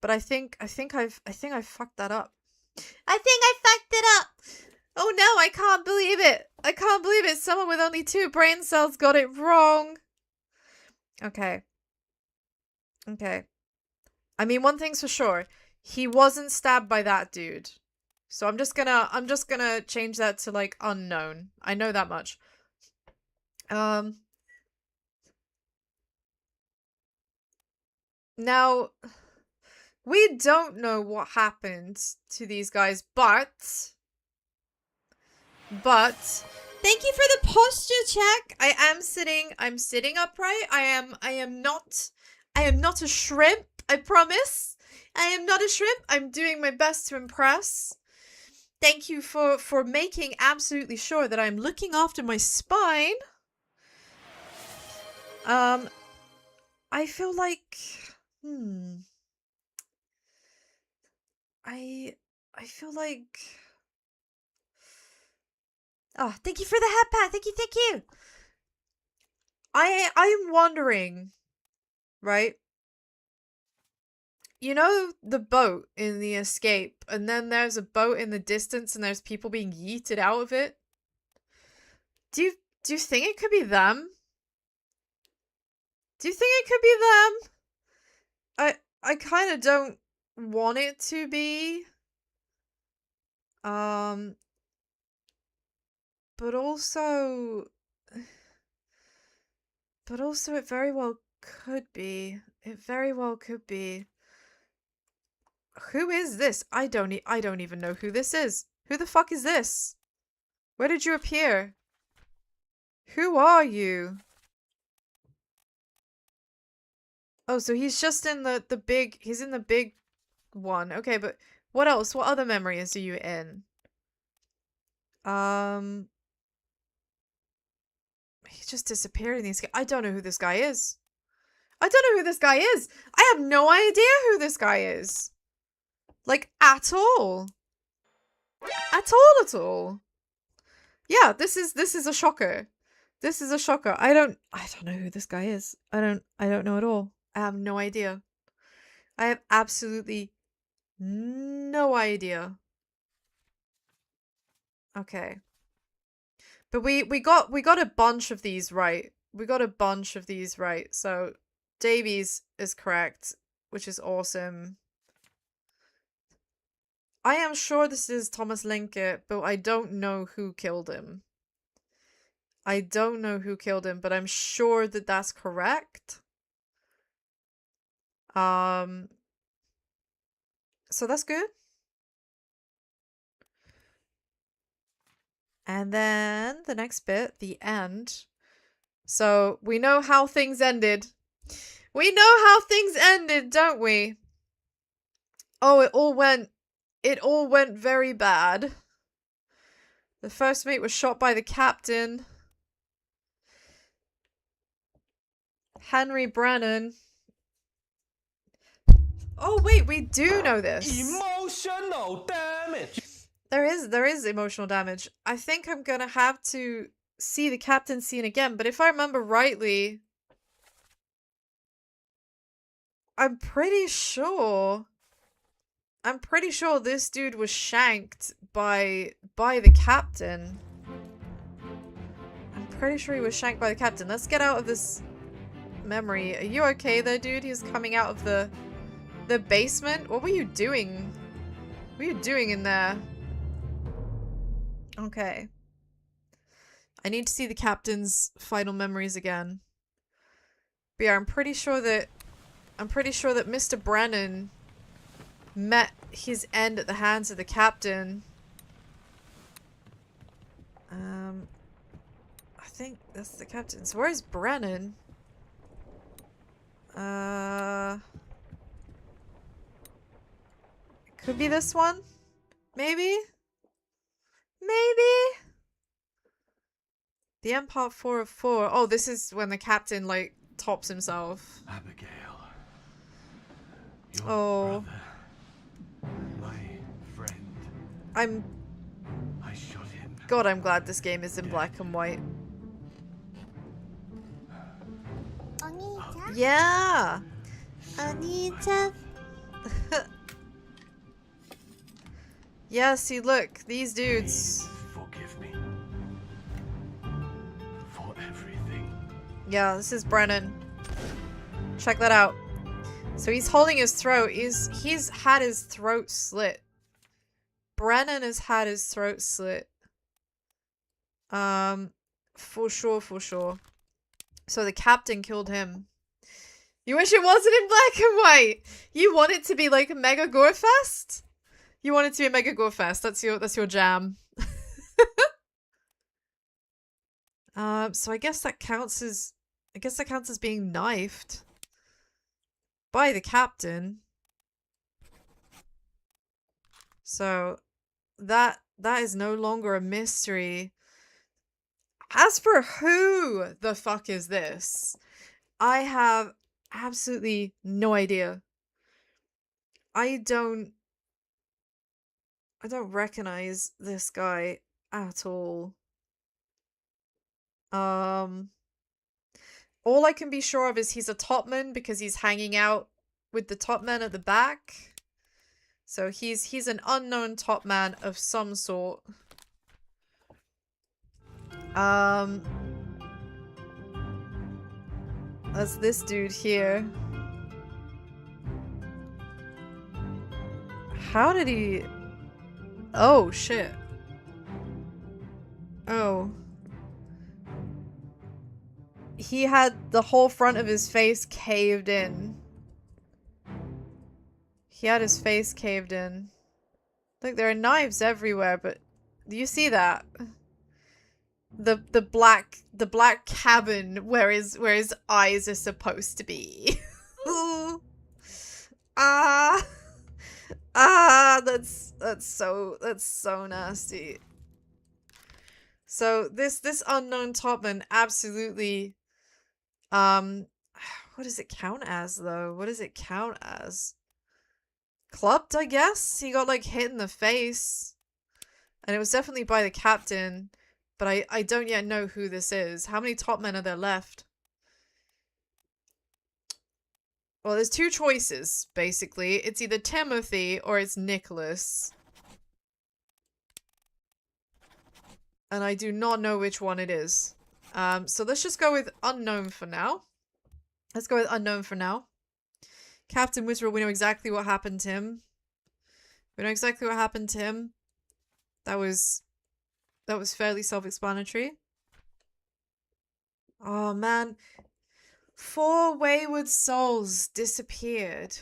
But I think I fucked that up. Oh no, I can't believe it. Someone with only 2 brain cells got it wrong. Okay. I mean, one thing's for sure. He wasn't stabbed by that dude. So I'm just gonna change that to like unknown. I know that much. Now we don't know what happened to these guys, but thank you for the posture check. I'm sitting upright. I am not a shrimp, I promise. I am not a shrimp. I'm doing my best to impress. Thank you for making absolutely sure that I'm looking after my spine. I feel like I feel like oh, thank you for the hat pat. Thank you. I'm wondering, right? You know the boat in the escape, and then there's a boat in the distance and there's people being yeeted out of it? Do you think it could be them? I kind of don't want it to be. But also it very well could be. Who is this? I don't even know who this is. Who the fuck is this? Where did you appear? Who are you? Oh, so he's just in the big, he's in the big one. Okay, but what else? What other memories are you in? He just disappeared in these. I don't know who this guy is. I have no idea who this guy is. Like, at all. At all. Yeah, this is a shocker. I don't know who this guy is. I don't know at all. I have no idea. I have absolutely no idea. Okay. But we got a bunch of these right. So Davies is correct, which is awesome. I am sure this is Thomas Linke, but I don't know who killed him. But I'm sure that that's correct. So that's good. And then the next bit, the end. So we know how things ended. We know how things ended, don't we? Oh, it all went very bad. The first mate was shot by the captain. Henry Brennan. Oh wait, we do know this. Emotional damage. There is emotional damage. I think I'm gonna have to see the captain scene again, but if I remember rightly, I'm pretty sure this dude was shanked by the captain. I'm pretty sure he was shanked by the captain. Let's get out of this memory. Are you okay there, dude? He's coming out of the basement. What were you doing? What were you doing in there? Okay. I need to see the captain's final memories again. But yeah, I'm pretty sure that Mr. Brennan met his end at the hands of the captain. I think that's the captain. So where's Brennan? Could be this one? Maybe? Maybe? The Empire 4 of 4. Oh, this is when the captain, like, tops himself. Abigail. Your Oh. brother. My friend. I shot him. God, I'm glad this game is in black and white. Yeah! Anita! Yeah, see, look, these dudes. Forgive me. For everything. Yeah, this is Brennan. Check that out. So he's holding his throat. He's had his throat slit. Brennan has had his throat slit. For sure, for sure. So the captain killed him. You wish it wasn't in black and white. You want it to be like a mega gore fest? You want it to be a mega gore fest. That's your jam. So I guess that counts as being knifed by the captain. So that is no longer a mystery. As for who the fuck is this, I have absolutely no idea. I don't recognize this guy at all. All I can be sure of is he's a topman because he's hanging out with the top men at the back. So he's an unknown top man of some sort. That's this dude here. How did he... Oh, shit. Oh. He had the whole front of his face caved in. He had his face caved in. Look, there are knives everywhere, but do you see that? The black cabin where his eyes are supposed to be. That's so nasty. So this unknown topman absolutely what does it count as though? What does it count as? Clubbed, I guess? He got like hit in the face. And it was definitely by the captain. But I don't yet know who this is. How many top men are there left? Well, there's two choices, basically. It's either Timothy or it's Nicholas. And I do not know which one it is. So let's just go with unknown for now. Let's go with unknown for now. Captain Whistle, we know exactly what happened to him. We know exactly what happened to him. That was fairly self-explanatory. Oh, man. 4 wayward souls disappeared.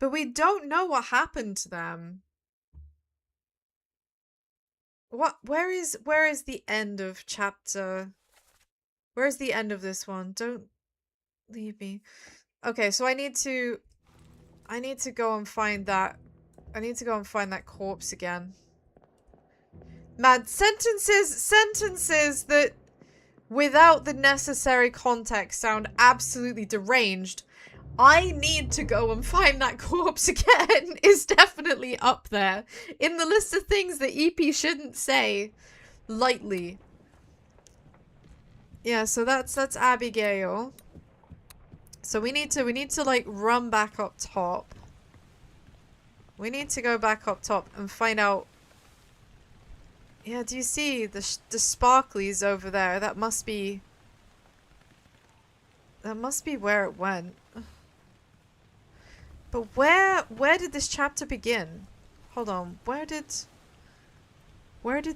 But we don't know what happened to them. Where is the end of chapter Where's the end of this one? Don't leave me. Okay, so I need to go and find that. I need to go and find that corpse again. Man, sentences that without the necessary context sound absolutely deranged. I need to go and find that corpse again is definitely up there in the list of things that EP shouldn't say lightly. Yeah, so that's Abigail. So we need to like run back up top. We need to go back up top and find out. Yeah, do you see the sparklies over there? That must be where it went. But where did this chapter begin? Hold on. Where did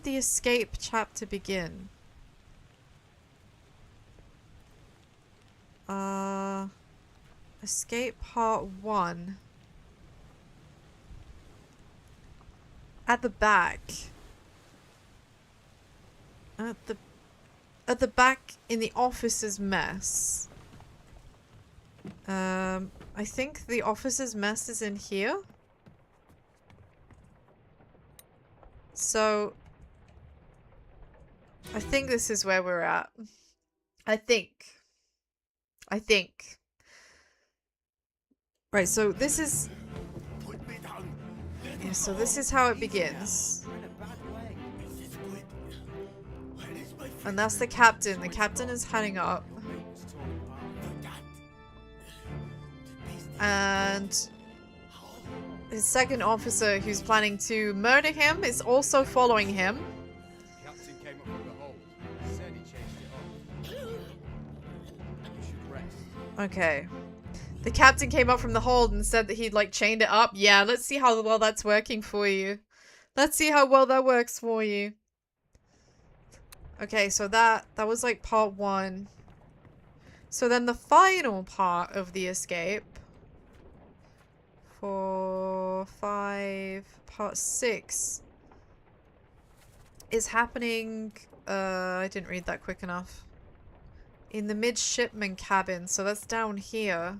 the escape chapter begin? Escape part 1. At the back. At the back in the officer's mess. I think the officer's mess is in here. So I think this is where we're at. I think. Right, so this is... Yeah, so this is how it begins. And that's the captain. The captain is heading up. And his second officer, who's planning to murder him, is also following him. Captain came up from the hold. Said he chased it off. You should rest. Okay. The captain came up from the hold and said that he'd like chained it up. Yeah, let's see how well that's working for you. Let's see how well that works for you. Okay, so that was like part 1. So then the final part of the escape for 5, part 6 is happening. I didn't read that quick enough. In the midshipman cabin, so that's down here.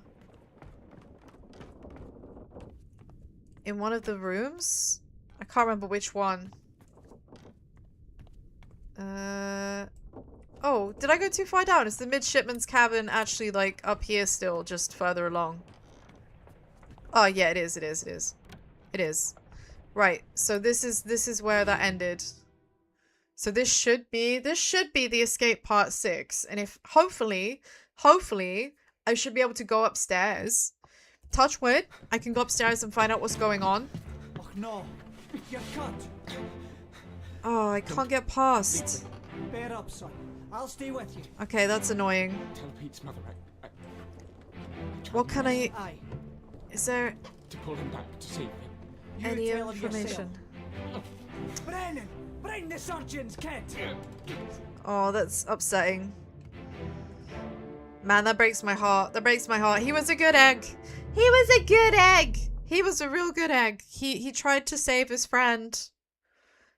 In one of the rooms? I can't remember which one. Oh, did I go too far down? Is the midshipman's cabin actually like up here still, just further along? Oh yeah, it is. It is. Right, so this is where that ended. So this should be the escape part 6. And if hopefully I should be able to go upstairs. Touch wood, I can go upstairs and find out what's going on. Oh no, you're cut. Oh, I can't get past. Bear up, son. I'll stay with you. Okay, that's annoying. Tell Pete's mother What can I... Aye. Is there to pull him back to safety. You any tell him information? yourself. Brennan, bring the surgeon's kit. Oh, that's upsetting. Man, that breaks my heart. That breaks my heart. He was a good egg. He was a good egg. He was a real good egg. He tried to save his friend.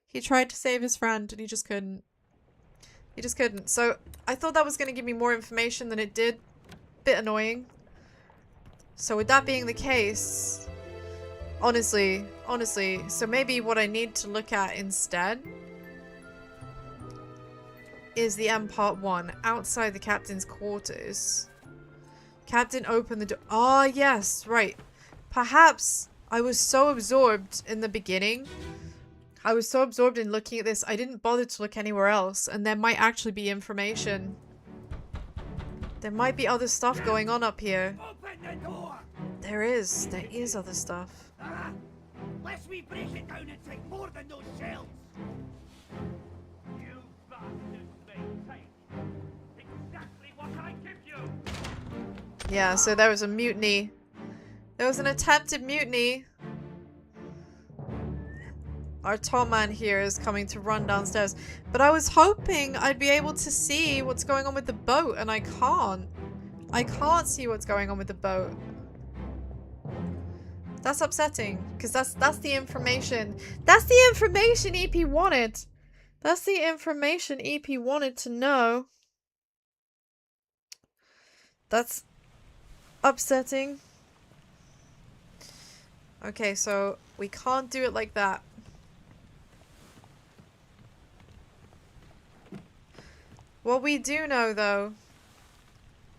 He tried to save his friend and he just couldn't. He just couldn't. So I thought that was going to give me more information than it did. Bit annoying. So with that being the case, honestly, so maybe what I need to look at instead is the end part 1, outside the captain's quarters. Captain opened the door. Ah, yes, right. Perhaps I was so absorbed in the beginning. I was so absorbed in looking at this, I didn't bother to look anywhere else, and there might actually be information. There might be other stuff going on up here. Open the door. There is other stuff. Lest we break it down and take more than those shells. You bastards may take exactly what I give you. Yeah, so there was a mutiny. There was an attempted mutiny. Our tall man here is coming to run downstairs. But I was hoping I'd be able to see what's going on with the boat, and I can't. I can't see what's going on with the boat. That's upsetting, because that's the information. That's the information EP wanted. That's the information EP wanted to know. That's upsetting. Okay, so we can't do it like that. What we do know, though,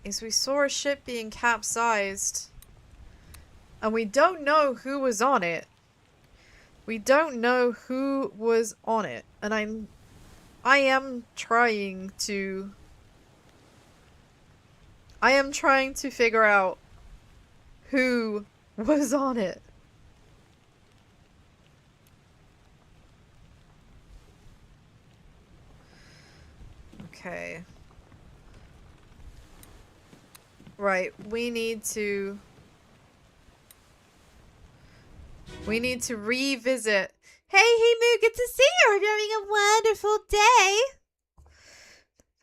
is we saw a ship being capsized. And we don't know who was on it. We don't know who was on it. And I am trying to figure out who was on it. Okay. Right, we need to revisit. Hey, Himu, good to see you. Hope you're having a wonderful day.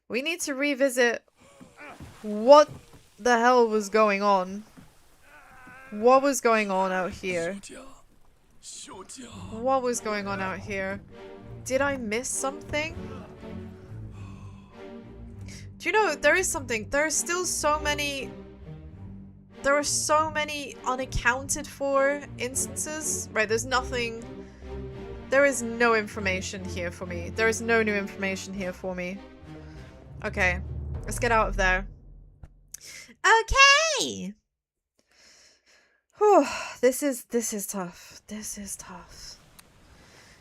We need to revisit what the hell was going on. What was going on out here? What was going on out here? Did I miss something? Do you know, there is something. There are still so many... There are so many unaccounted for instances. Right, there's nothing... There is no information here for me. There is no new information here for me. Okay, let's get out of there. Okay! Whew, this is tough. This is tough.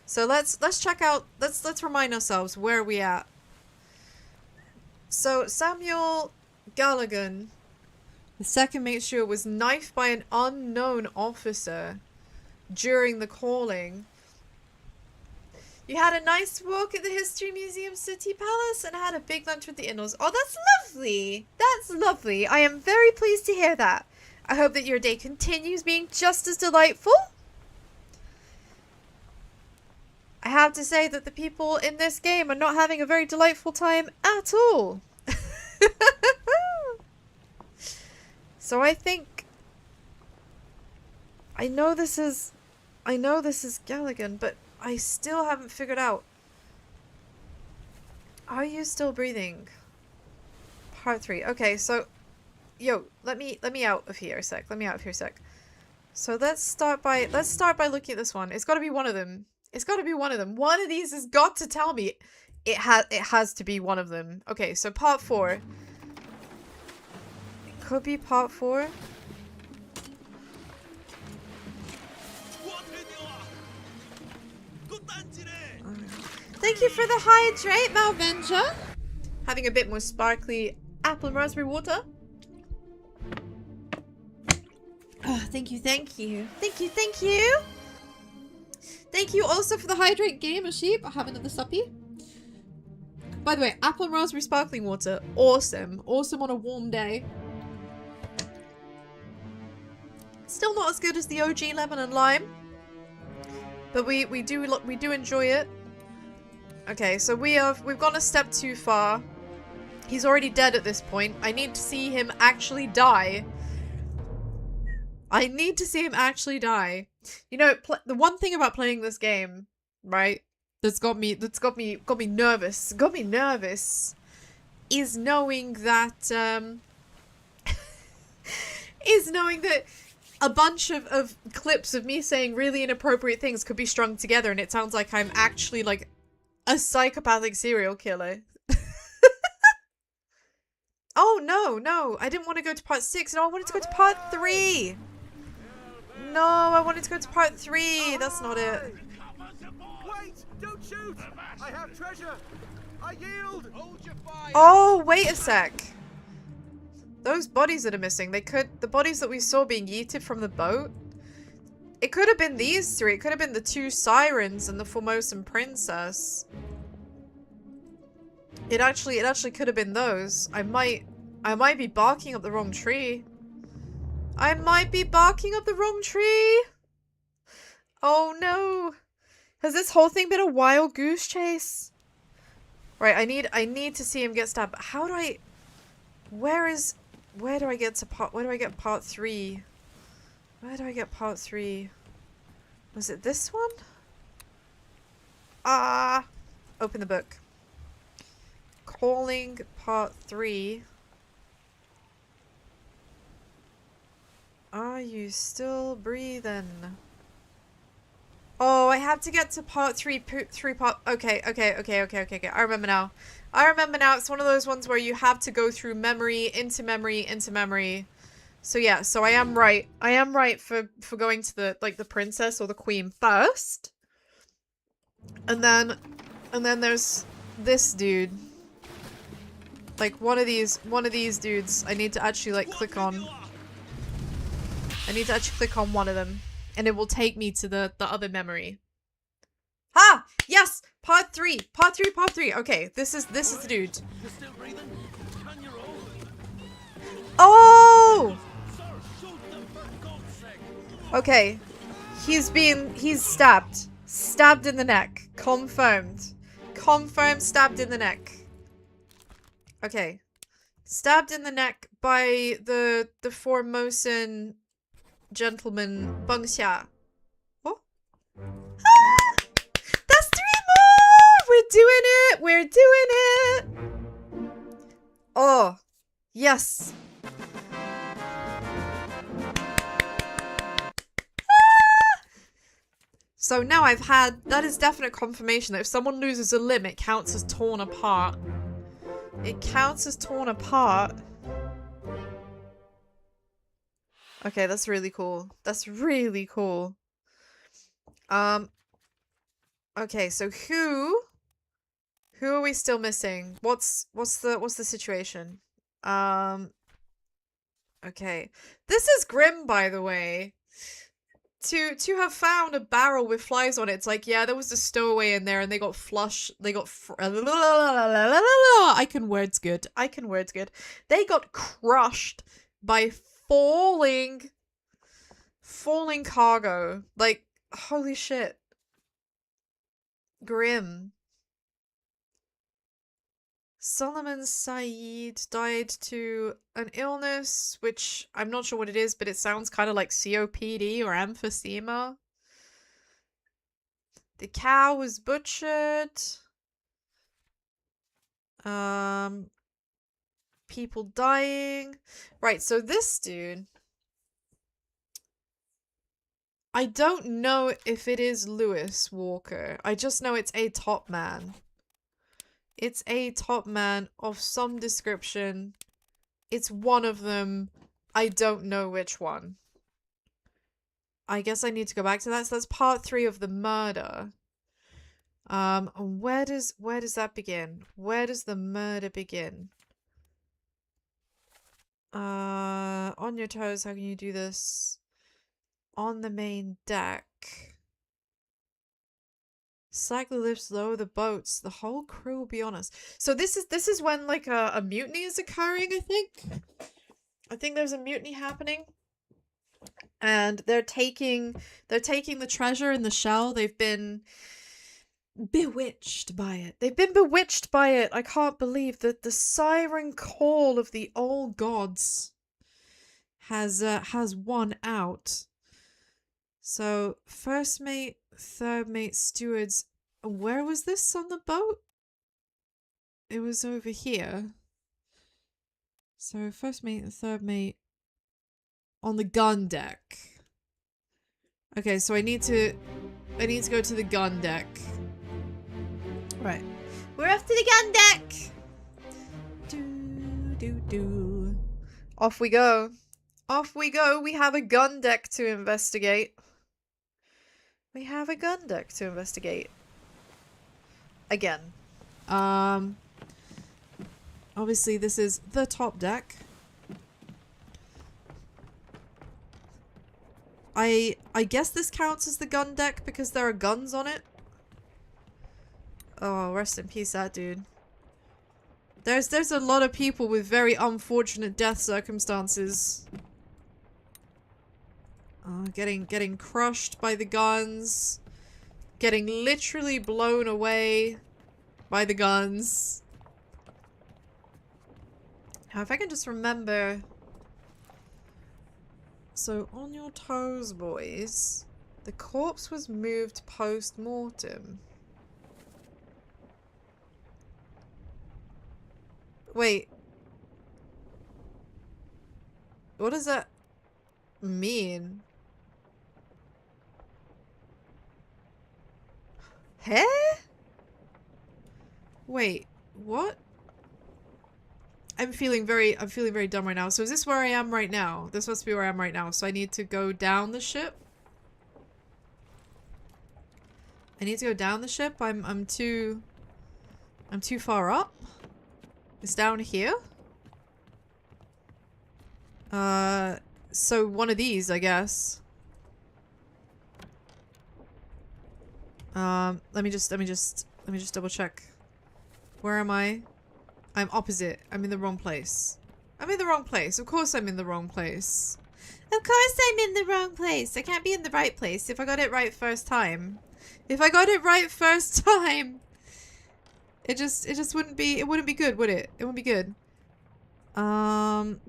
So let's check out, let's remind ourselves where are we at. So Samuel Galligan, the second mate steward, was knifed by an unknown officer during the calling. You had a nice walk at the History Museum City Palace and had a big lunch with the in-laws. Oh, that's lovely. That's lovely. I am very pleased to hear that. I hope that your day continues being just as delightful. I have to say that the people in this game are not having a very delightful time at all. So I think... I know this is Galligan, but I still haven't figured out. Are you still breathing? Part 3. Okay, so... Yo, let me out of here a sec. Let me out of here a sec. So let's start by looking at this one. It's got to be one of them. It's got to be one of them. One of these has got to tell me it has to be one of them. Okay, so part 4. It could be part 4. Thank you for the hydrate, Malventure. Having a bit more sparkly apple and raspberry water. Oh, thank you, thank you. Thank you, thank you. Thank you also for the hydrate, Gamer Sheep. I have another suppy. By the way, apple and raspberry sparkling water. Awesome. Awesome on a warm day. Still not as good as the OG lemon and lime. But we do enjoy it. Okay, so we've gone a step too far. He's already dead at this point. I need to see him actually die. I need to see him actually die. You know, the one thing about playing this game, right, that's got me nervous, is knowing that a bunch of clips of me saying really inappropriate things could be strung together, and it sounds like I'm actually like a psychopathic serial killer. Oh no, I didn't want to go to part 6. No, I wanted to go to part 3. No, I wanted to go to part 3. That's not it. Wait! Don't shoot! I have treasure! I yield! Hold your fire! Oh, wait a sec. Those bodies that are missing, the bodies that we saw being yeeted from the boat, it could have been these 3. It could have been the 2 sirens and the Formosan princess. It actually could have been those. I might be barking up the wrong tree. I might be barking up the wrong tree. Oh no. Has this whole thing been a wild goose chase? Right, I need to see him get stabbed. How do I... Where do I get part 3? Where do I get part 3? Was it this one? Ah! Open the book. Calling part 3. Are you still breathing? Oh, I have to get to part three part. Okay. I remember now. It's one of those ones where you have to go through memory, into memory, into memory. So yeah, so I am right. I am right for going to the, like, the princess or the queen first. And then there's this dude. Like, one of these dudes I need to actually, like, click on. I need to actually click on one of them. And it will take me to the other memory. Ha! Yes! Part 3! Part 3! Okay, this is the dude. You're still breathing? Can you roll? Oh! Sir, shoot them for God's sake! Okay. He's stabbed. Stabbed in the neck. Confirmed. Confirmed stabbed in the neck. Okay. Stabbed in the neck by the Formosan gentleman Beng Xia. Oh? Ah! That's 3 more! We're doing it! We're doing it! Oh. Yes. So now I've had, that is definite confirmation that if someone loses a limb, it counts as torn apart. It counts as torn apart. Okay, that's really cool. That's really cool. Okay, so who are we still missing? What's the situation? Okay. This is grim, by the way. To have found a barrel with flies on it, it's like, yeah, there was a stowaway in there and they got flushed. They got I can words good. They got crushed by falling cargo. Like, holy shit. Grim. Solomon Saeed died to an illness, which I'm not sure what it is, but it sounds kind of like COPD or emphysema. The cow was butchered. People dying. Right, so this dude, I don't know if it is Lewis Walker. I just know it's a top man. It's a top man of some description. It's one of them. I don't know which one. I guess I need to go back to that. So that's part 3 of the murder. Where does that begin? Where does the murder begin? On your toes, how can you do this? On the main deck. Slack the lifts, lower the boats. The whole crew will be on us. So this is when, like, a mutiny is occurring, I think. I think there's a mutiny happening. And they're taking the treasure in the shell. They've been bewitched by it. I can't believe that the siren call of the old gods has won out. So, first mate, third mate, stewards. Where was this on the boat? It was over here. So, first mate and third mate on the gun deck. Okay, so I need to go to the gun deck. Right. We're off to the gun deck! Do. Off we go. Off we go. We have a gun deck to investigate. Again. Obviously this is the top deck. I guess this counts as the gun deck because there are guns on it. Oh, rest in peace, that dude. There's a lot of people with very unfortunate death circumstances. Getting crushed by the guns. Getting literally blown away by the guns. Now, if I can just remember... So, on your toes, boys. The corpse was moved post-mortem. Wait. What is that? mean? Huh? Wait, what? I'm feeling very dumb right now. So is this where I am right now? This must be where I am right now. So I need to go down the ship? I need to go down the ship? I'm too far up? It's down here? So one of these, I guess. Let me just double check. Where am I? I'm opposite. I'm in the wrong place. I'm in the wrong place. Of course I'm in the wrong place. Of course I'm in the wrong place. I can't be in the right place if I got it right first time. If I got it right first time, it just wouldn't be good, would it? It wouldn't be good. Am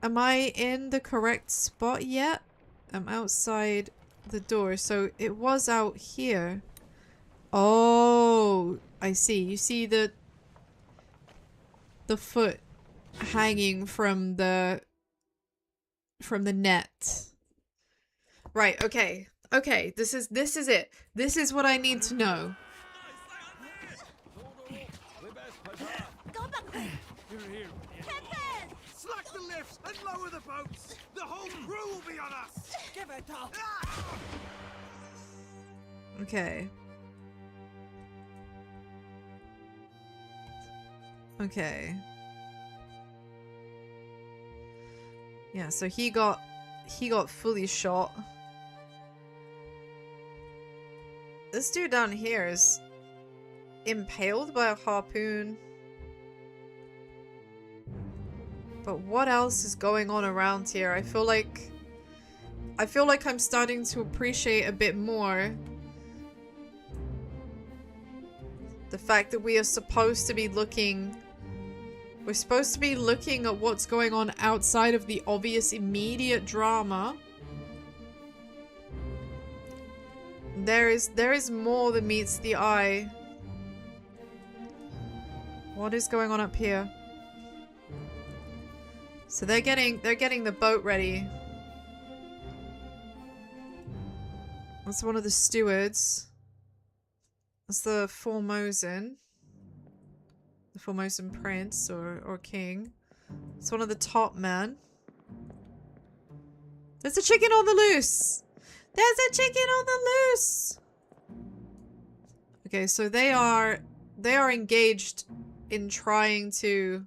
I in the correct spot yet? I'm outside the door, so it was out here. Oh, I see. You see the foot hanging from the net. Right, okay. Okay, this is it. This is what I need to know. You're here. Captain! Slack the lifts and lower the boats. The whole crew will be on us. Give it up! Okay. Okay. Yeah, so he got fully shot. This dude down here is impaled by a harpoon. But what else is going on around here? I feel like I'm starting to appreciate a bit more the fact that we are supposed to be looking. We're supposed to be looking at what's going on outside of the obvious immediate drama. There is more than meets the eye. What is going on up here? So they're getting the boat ready. That's one of the stewards. That's the Formosan. The Formosan prince or king. It's one of the top men. There's a chicken on the loose! There's a chicken on the loose! Okay, so they are engaged in trying to...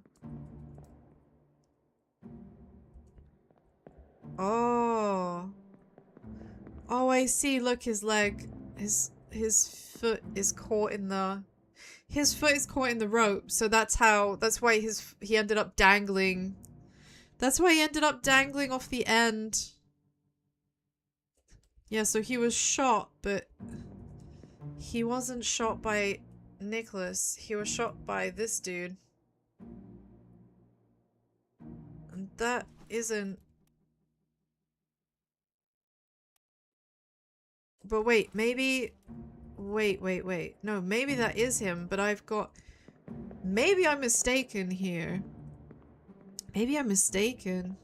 Oh. Oh, I see. Look, his leg. His foot is caught in the... His foot is caught in the rope, so that's why he ended up dangling. That's why he ended up dangling off the end. Yeah, so he was shot, but he wasn't shot by Nicholas. He was shot by this dude. And that isn't... But wait, maybe... Wait. No, maybe that is him, but I've got... Maybe I'm mistaken here. Maybe I'm mistaken.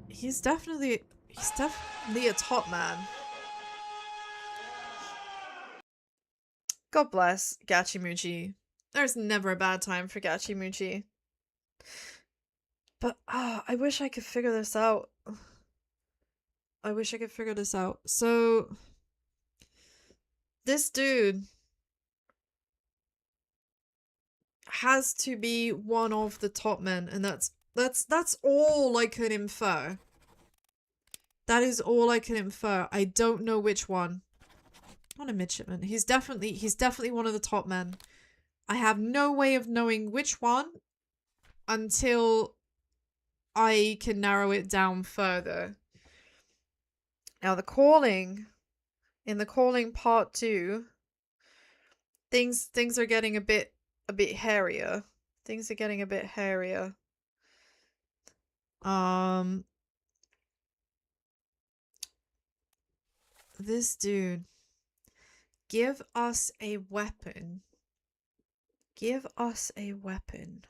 He's definitely a top man. God bless Gachimuchi. There's never a bad time for Gachimuchi. But, I wish I could figure this out. I wish I could figure this out. So, this dude has to be one of the top men, and that's all I can infer. That is all I can infer. I don't know which one. Not a midshipman. He's definitely one of the top men. I have no way of knowing which one until I can narrow it down further. Now the calling, in the calling part 2, things are getting a bit hairier. Things are getting a bit hairier. This dude, give us a weapon. Give us a weapon.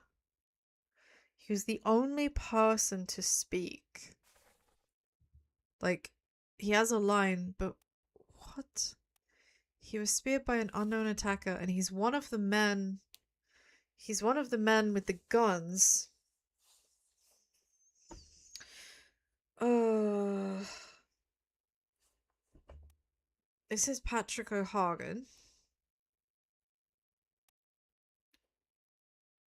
He was the only person to speak. Like, he has a line, but what? He was speared by an unknown attacker, and he's one of the men. He's one of the men with the guns. This is Patrick O'Hagan.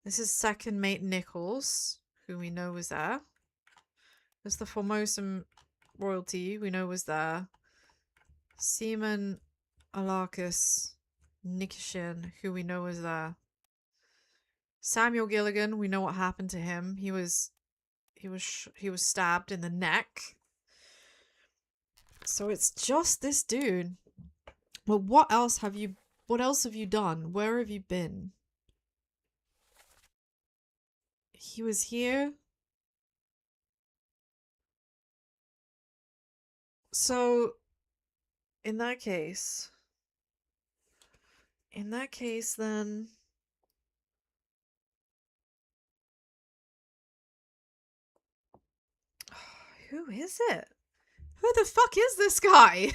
This is second mate Nichols, who we know was there. There's the Formosan royalty we know was there. Seaman Alarcus Nikishin, who we know was there. Samuel Gilligan, we know what happened to him. He was stabbed in the neck. So it's just this dude. Well, what else have you done? Where have you been? He was here. So in that case then who is it? Who the fuck is this guy?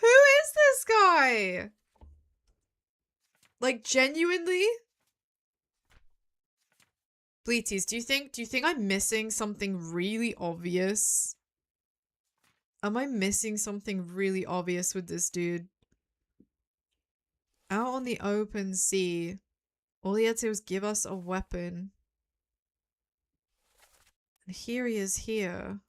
Who is this guy? Like, genuinely? Bleaties, do you think I'm missing something really obvious? Am I missing something really obvious with this dude? Out on the open sea. All he had to do was give us a weapon. And here he is here.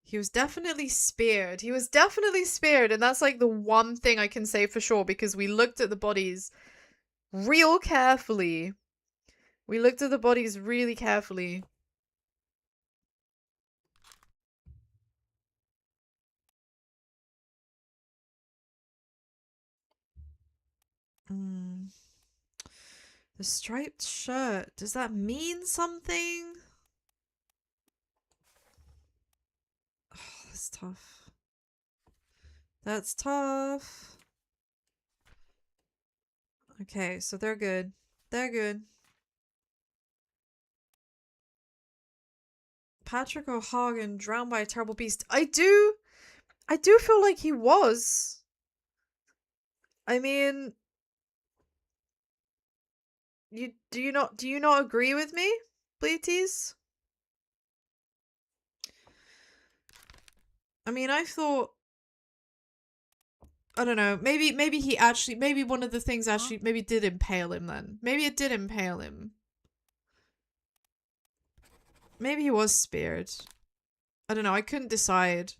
He was definitely speared. He was definitely speared, and that's like the one thing I can say for sure, because we looked at the bodies real carefully. We looked at the bodies really carefully. The striped shirt. Does that mean something? Oh, that's tough. That's tough. Okay, so they're good. They're good. Patrick O'Hagan drowned by a terrible beast. I do feel like he was. I mean, do you not agree with me, Bleaties? I mean, I thought, I don't know, maybe one of the things actually maybe did impale him then. Maybe it did impale him. Maybe he was speared. I don't know, I couldn't decide.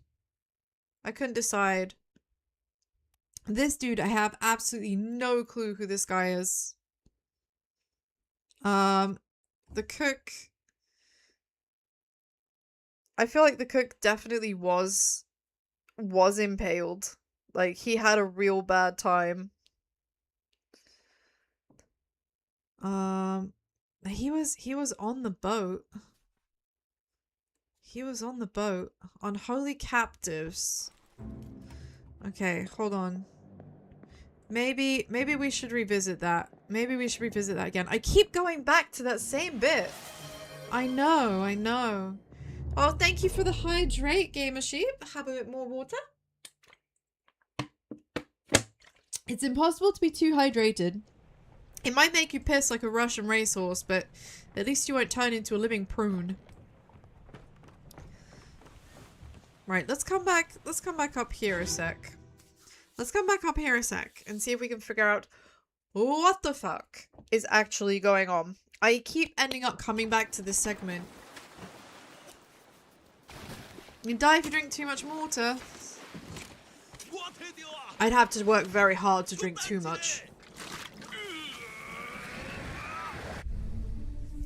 This dude, I have absolutely no clue who this guy is. The cook. I feel like the cook definitely was impaled. Like, he had a real bad time. He was on the boat. He was on the boat. Unholy captives. Okay, hold on. Maybe we should revisit that. Maybe we should revisit that again. I keep going back to that same bit. I know. Oh, thank you for the hydrate, Gamer Sheep. Have a bit more water. It's impossible to be too hydrated. It might make you piss like a Russian racehorse, but at least you won't turn into a living prune. Right, let's come back up here a sec. Let's come back up here a sec and see if we can figure out what the fuck is actually going on. I keep ending up coming back to this segment. You die if you drink too much water. I'd have to work very hard to drink too much.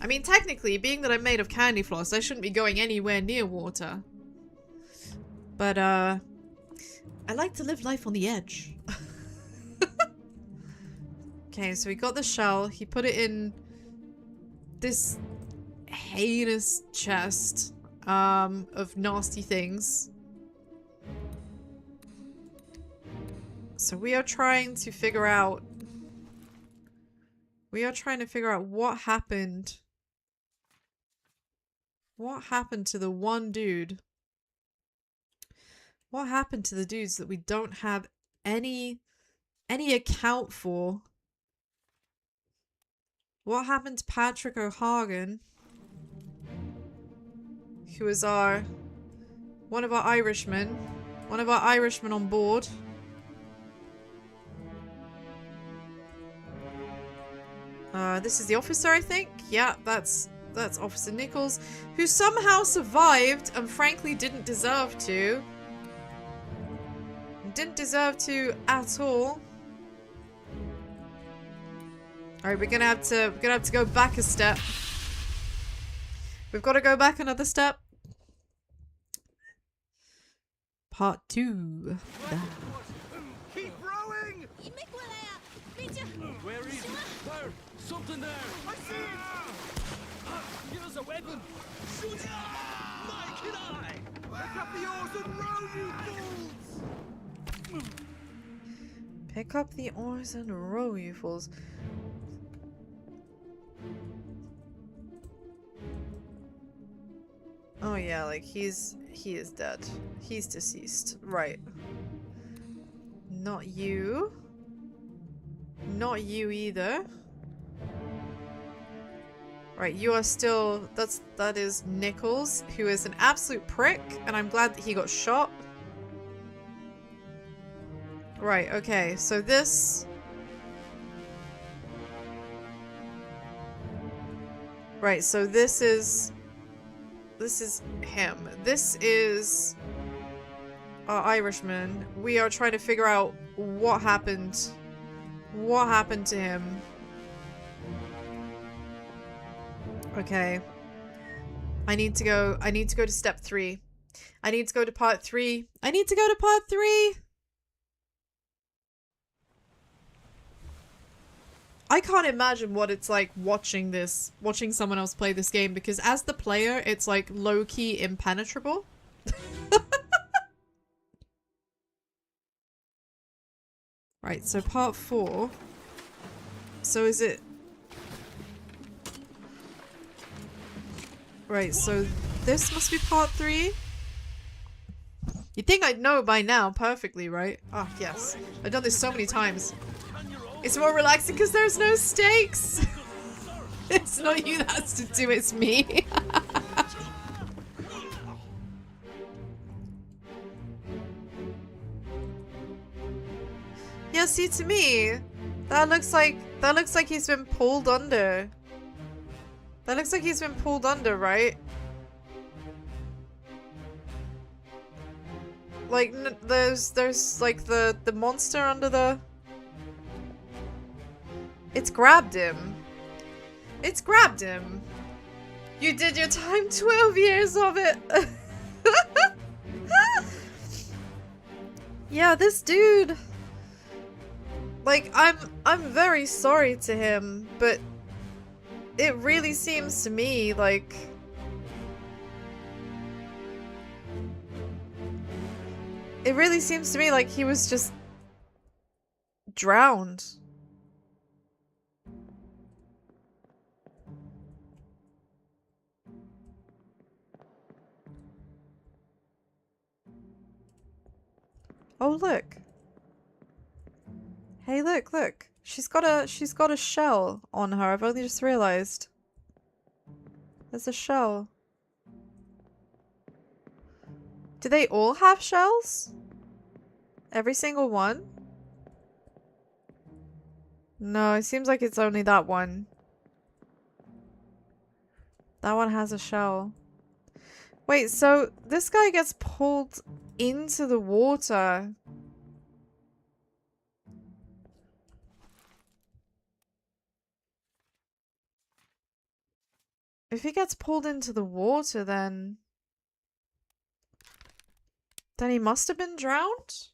I mean, technically, being that I'm made of candy floss, I shouldn't be going anywhere near water. But, I like to live life on the edge. Okay, so he got the shell. He put it in this heinous chest of nasty things. So we are trying to figure out We are trying to figure out what happened. What happened to the one dude? What happened to the dudes that we don't have any account for? What happened to Patrick O'Hagan? Who is one of our Irishmen. One of our Irishmen on board. This is the officer, I think. Yeah, that's Officer Nichols, who somehow survived and frankly didn't deserve to. Didn't deserve to at all. Alright, we're gonna have to go back a step. We've got to go back another step. Part 2. Keep rowing! 你没过来啊！别这样。 Where is it? There! Something there! I see it! Give us a weapon! Shoot it! Mike and I! Pick up the oars and row, you fools! Pick up the oars and row, you fools. Oh yeah, like he is dead. He's deceased. Right. Not you. Not you either. Right, you are still... that is Nichols, who is an absolute prick, and I'm glad that he got shot. Right, okay, so this... Right, so this is him. This is our Irishman. We are trying to figure out what happened. What happened to him? Okay. I need to go to step 3. I need to go to part 3. I need to go to part 3. I can't imagine what it's like watching someone else play this game, because as the player, it's like low-key impenetrable. Right, so part 4. So is it... Right, so this must be part 3? You'd think I'd know by now perfectly, right? Ah, yes. I've done this so many times. It's more relaxing because there's no stakes. It's not you that has to do it, it's me. Yeah, see, to me, that looks like he's been pulled under. That looks like he's been pulled under, right? Like, there's like the monster under the... It's grabbed him. It's grabbed him. You did your time, 12 years of it. Yeah, this dude... Like, I'm very sorry to him, but it really seems to me like... It really seems to me like he was just drowned. Oh, look. Hey, look, look. She's got a shell on her. I've only just realized. There's a shell. Do they all have shells? Every single one? No, it seems like it's only that one. That one has a shell. Wait, so this guy gets pulled into the water. If he gets pulled into the water, then he must have been drowned?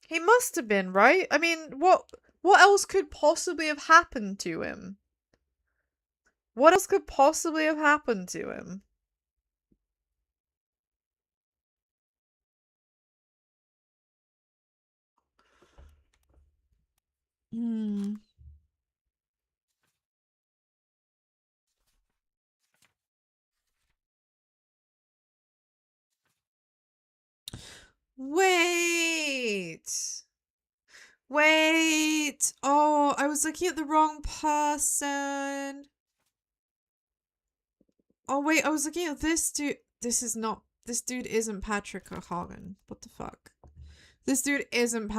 He must have been, right? I mean, what else could possibly have happened to him? What else could possibly have happened to him? Hmm. Wait. Wait. Oh, I was looking at the wrong person. Oh, wait, I was looking at this dude. This dude isn't Patrick O'Hagan. What the fuck? This dude isn't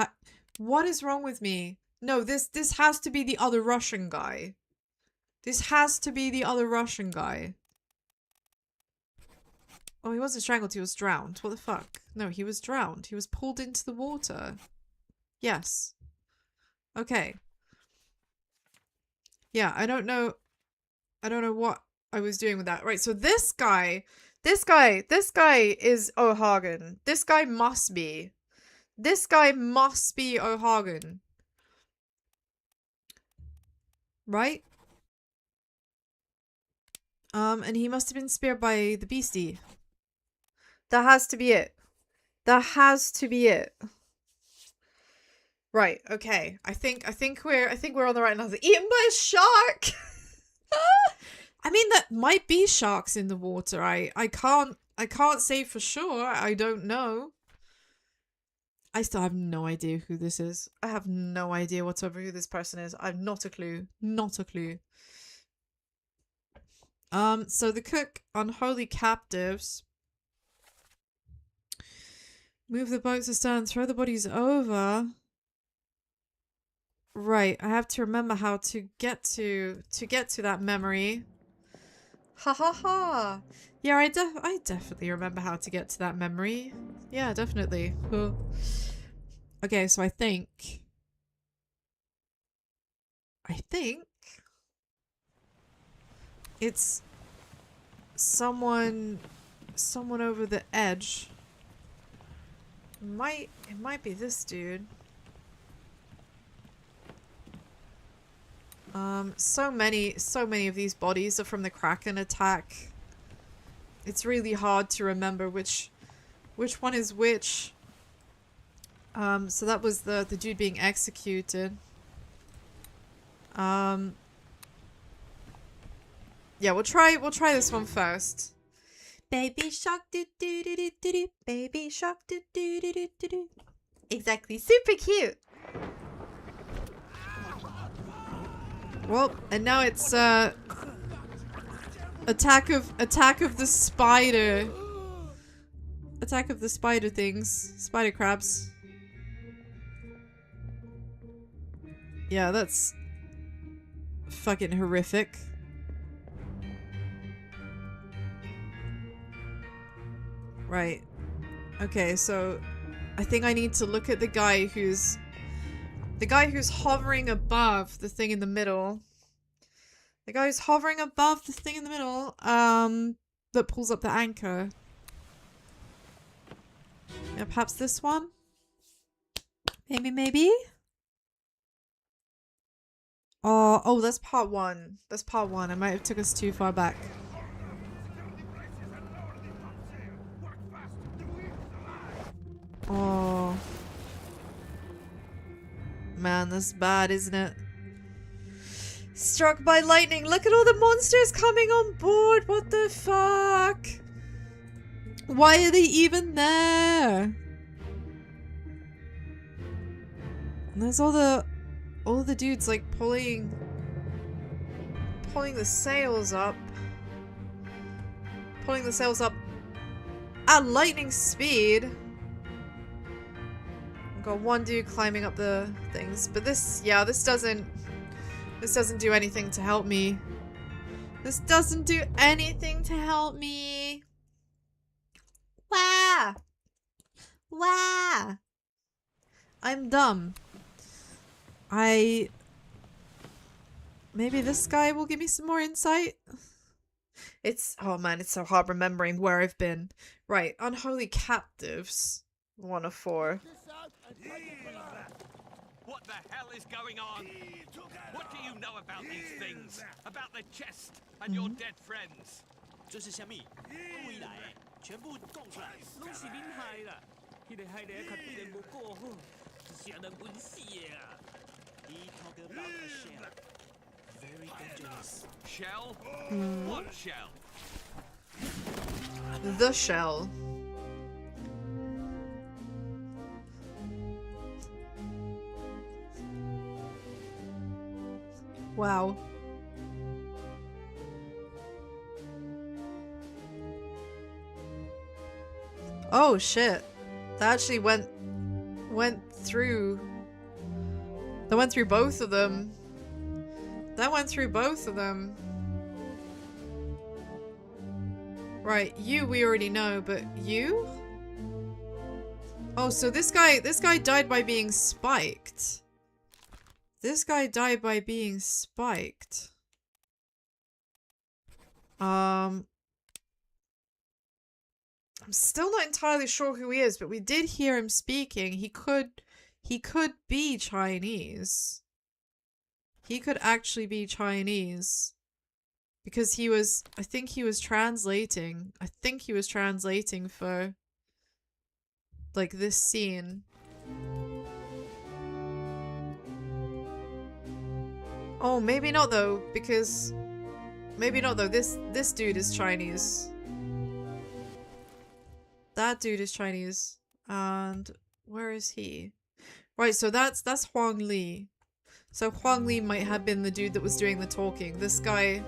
What is wrong with me? No, this has to be the other Russian guy. This has to be the other Russian guy. Oh, he wasn't strangled, he was drowned. What the fuck? No, he was drowned. He was pulled into the water. Yes. Okay. Yeah, I don't know what I was doing with that. Right, so this guy is O'Hagan. This guy must be O'Hagan. Right? And he must have been speared by the beastie. That has to be it. That has to be it. Right, okay. I think we're on the right line. Eaten by a shark! I mean, that might be sharks in the water. I can't say for sure. I don't know. I still have no idea who this is. I have no idea whatsoever who this person is. I have not a clue. Not a clue. So the cook, unholy captives. Move the boats astern, throw the bodies over. Right, I have to remember how to get to that memory. Ha ha ha. Yeah, I definitely remember how to get to that memory. Yeah, definitely. Okay, so I think it's someone over the edge. It might be this dude. So many of these bodies are from the Kraken attack. It's really hard to remember which one is which. So that was the dude being executed. Yeah, we'll try this one first. Baby shark do do do do do do. Baby shark do do do do do do. Exactly, super cute. Well, and now it's attack of the spider. Attack of the spider things. Spider crabs. Yeah, that's fucking horrific. Right. Okay, so I think I need to look at the guy who's hovering above the thing in the middle. The guy who's hovering above the thing in the middle, that pulls up the anchor. Yeah, perhaps this one? Maybe? Oh, that's part one. That's part one. I might have took us too far back. Oh. Man, that's bad, isn't it? Struck by lightning. Look at all the monsters coming on board. What the fuck? Why are they even there? And there's all the dudes like pulling the sails up. Pulling the sails up at lightning speed. I've got one dude climbing up the things, but this doesn't do anything to help me. This doesn't do anything to help me. Wah! Wah! I'm dumb. Maybe this guy will give me some more insight. Oh man, it's so hard remembering where I've been. Right, unholy captives. 1 of 4. What the hell is going on? What do you know about these things? About the chest and your dead friends? 这是什么？未来全部供出来，拢是恁害啦！迄个害人较对人无过好，是让人滚死的啊！He talk about a shell, very dangerous. Shell? What shell? The shell. Wow. Oh shit. That actually went through. That went through both of them. That went through both of them. Right, you we already know, but you? Oh, so this guy died by being spiked. This guy died by being spiked. I'm still not entirely sure who he is, but we did hear him speaking. He could be Chinese. He could actually be Chinese. Because he was, I think he was translating. I think he was translating for, like, this scene. Oh, maybe not though, because... Maybe not though, this dude is Chinese. That dude is Chinese. And where is he? Right, so that's Huang Li. So Huang Li might have been the dude that was doing the talking. This guy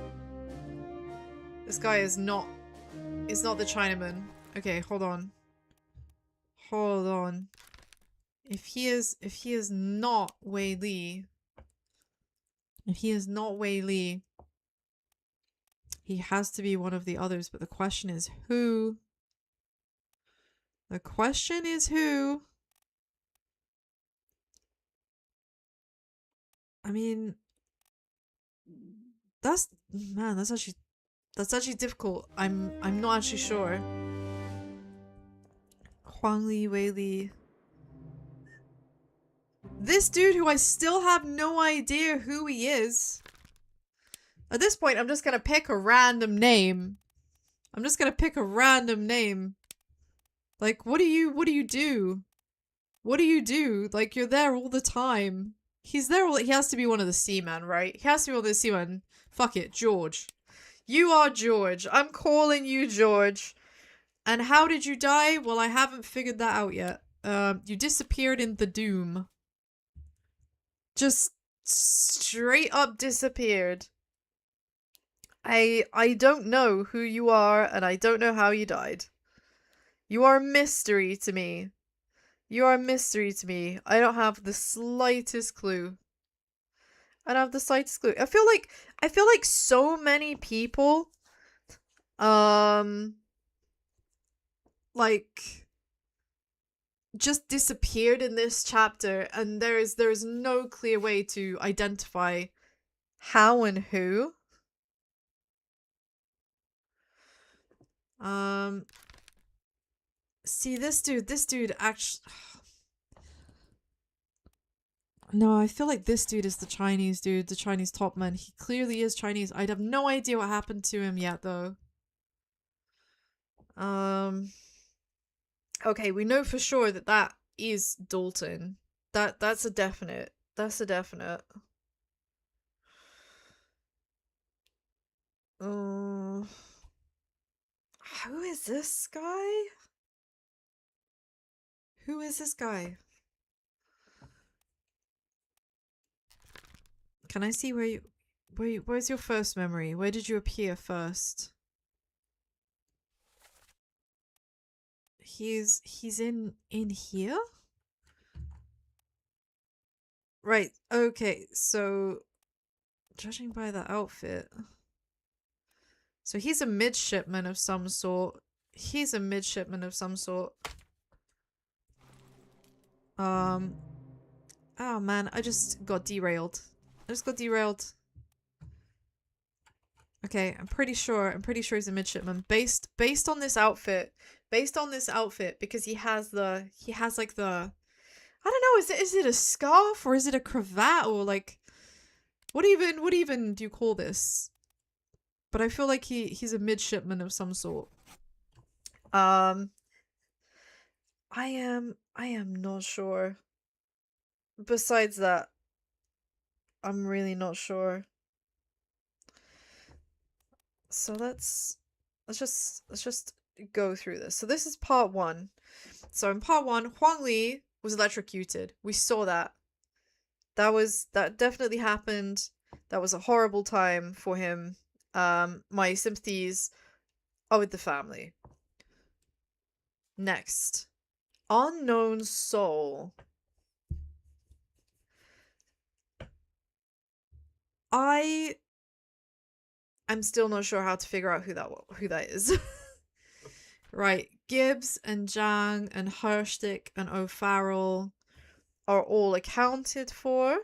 is not the Chinaman. Okay, hold on. Hold on. If he is not Wei Li, he has to be one of the others, but the question is who? The question is who? I mean, that's actually difficult. I'm not actually sure. Huang Li, Wei Li. This dude who I still have no idea who he is. At this point, I'm just gonna pick a random name. I'm just gonna pick a random name. Like, what do you do? What do you do? Like, you're there all the time. He's there all- he has to be one of the seamen, right? He has to be one of the seamen. Fuck it, George. You are George. I'm calling you George. And how did you die? Well, I haven't figured that out yet. You disappeared in the Doom. Just straight up disappeared. I don't know who you are, and I don't know how you died. You are a mystery to me. You are a mystery to me. I don't have the slightest clue. I don't have the slightest clue. I feel like so many people like just disappeared in this chapter, and there is no clear way to identify how and who. See, this dude actually... No, I feel like this dude is the Chinese dude, the Chinese top man. He clearly is Chinese. I'd have no idea what happened to him yet, though. Okay, we know for sure that that is Dalton. That's a definite. That's a definite. Who is this guy? Who is this guy? Can I see where's your first memory? Where did you appear first? He's in here? Right, okay, so judging by the outfit. So he's a midshipman of some sort. He's a midshipman of some sort. Oh man, I just got derailed. Okay, I'm pretty sure he's a midshipman. Based on this outfit, because he has like the, I don't know, is it a scarf or is it a cravat or like, what even do you call this? But I feel like he's a midshipman of some sort. I am not sure. Besides that, I'm really not sure. So let's just go through this. So this is part 1. So in part 1, Huang Li was electrocuted. We saw that. That definitely happened. That was a horrible time for him. My sympathies are with the family. Next. Unknown soul. I'm still not sure how to figure out who that is. Right, Gibbs and Zhang and Hershtick and O'Farrell are all accounted for,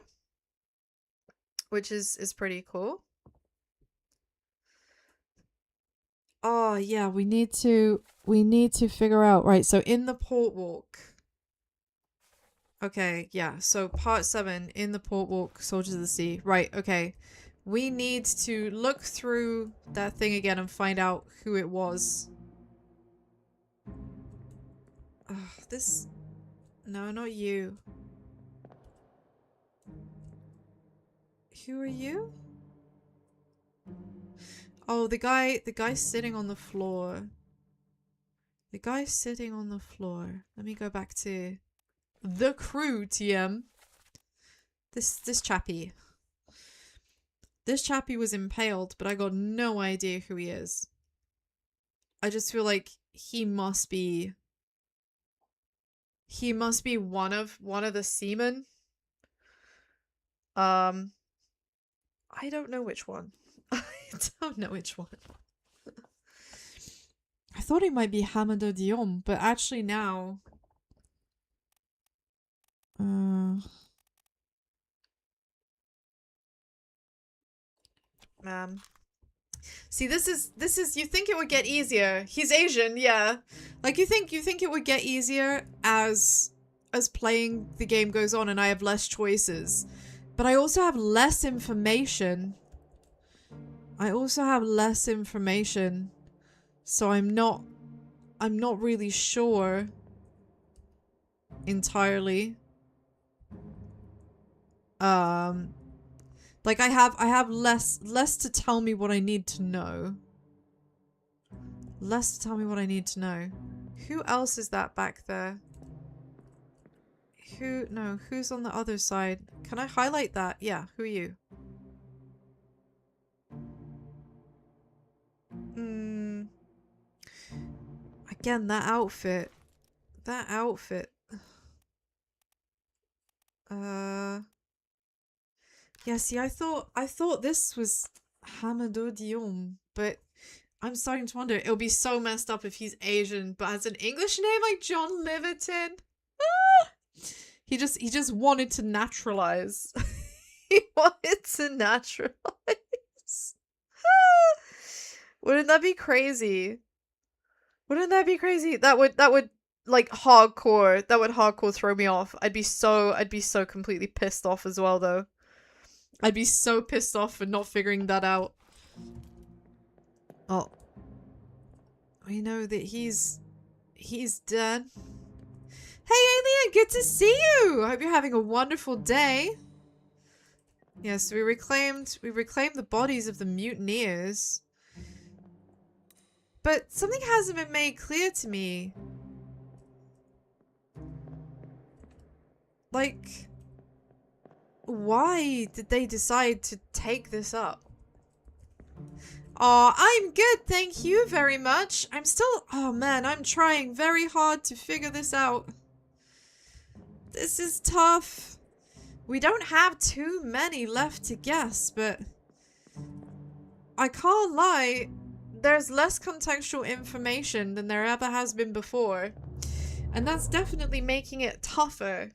which is pretty cool. Oh yeah, we need to figure out, right, so in the port walk. Okay, yeah, so part 7 in the port walk, Soldiers of the Sea. Right, okay. We need to look through that thing again and find out who it was. Ugh, this... No, not you. Who are you? Oh, the guy sitting on the floor. The guy sitting on the floor. Let me go back to the crew, TM. This chappie. This chappie was impaled, but I got no idea who he is. I just feel like he must be one of the seamen. I don't know which one. I don't know which one. I thought it might be Hamado Diom, but actually now... See, this is you think it would get easier. He's Asian, yeah. Like you think it would get easier as playing the game goes on and I have less choices. But I also have less information. So I'm not really sure entirely. Like I have less to tell me what I need to know. Less to tell me what I need to know. Who else is that back there? Who's on the other side? Can I highlight that? Yeah, who are you? Again, that outfit. Yeah, see, I thought this was Hamado Diom, but I'm starting to wonder, it'll be so messed up if he's Asian, but has an English name like John Liverton. Ah! He just wanted to naturalize. He wanted to naturalize. Wouldn't that be crazy? That would like hardcore. That would hardcore throw me off. I'd be so completely pissed off as well though. I'd be so pissed off for not figuring that out. Oh. We know that he's dead. Hey Alien, good to see you! I hope you're having a wonderful day. Yes, we reclaimed the bodies of the mutineers. But something hasn't been made clear to me. Like, why did they decide to take this up? Aw, I'm good, thank you very much. Oh man, I'm trying very hard to figure this out. This is tough. We don't have too many left to guess, but I can't lie. There's less contextual information than there ever has been before. And that's definitely making it tougher.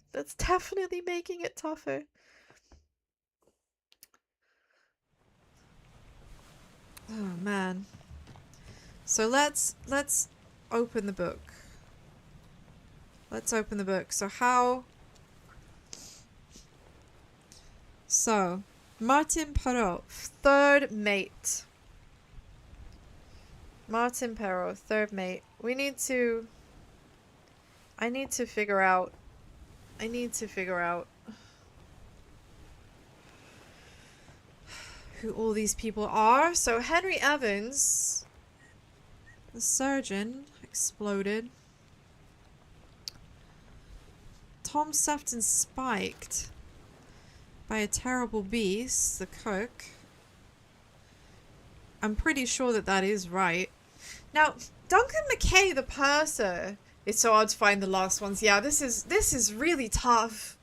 Oh man. So let's open the book. So Martin Perrault, third mate. Martin Perrault, third mate. I need to figure out who all these people are. So Henry Evans, the surgeon, exploded. Tom Sefton spiked. by a terrible beast, the cook. I'm pretty sure that that is right. Now, Duncan McKay, the purser. It's so hard to find the last ones. Yeah, this is really tough.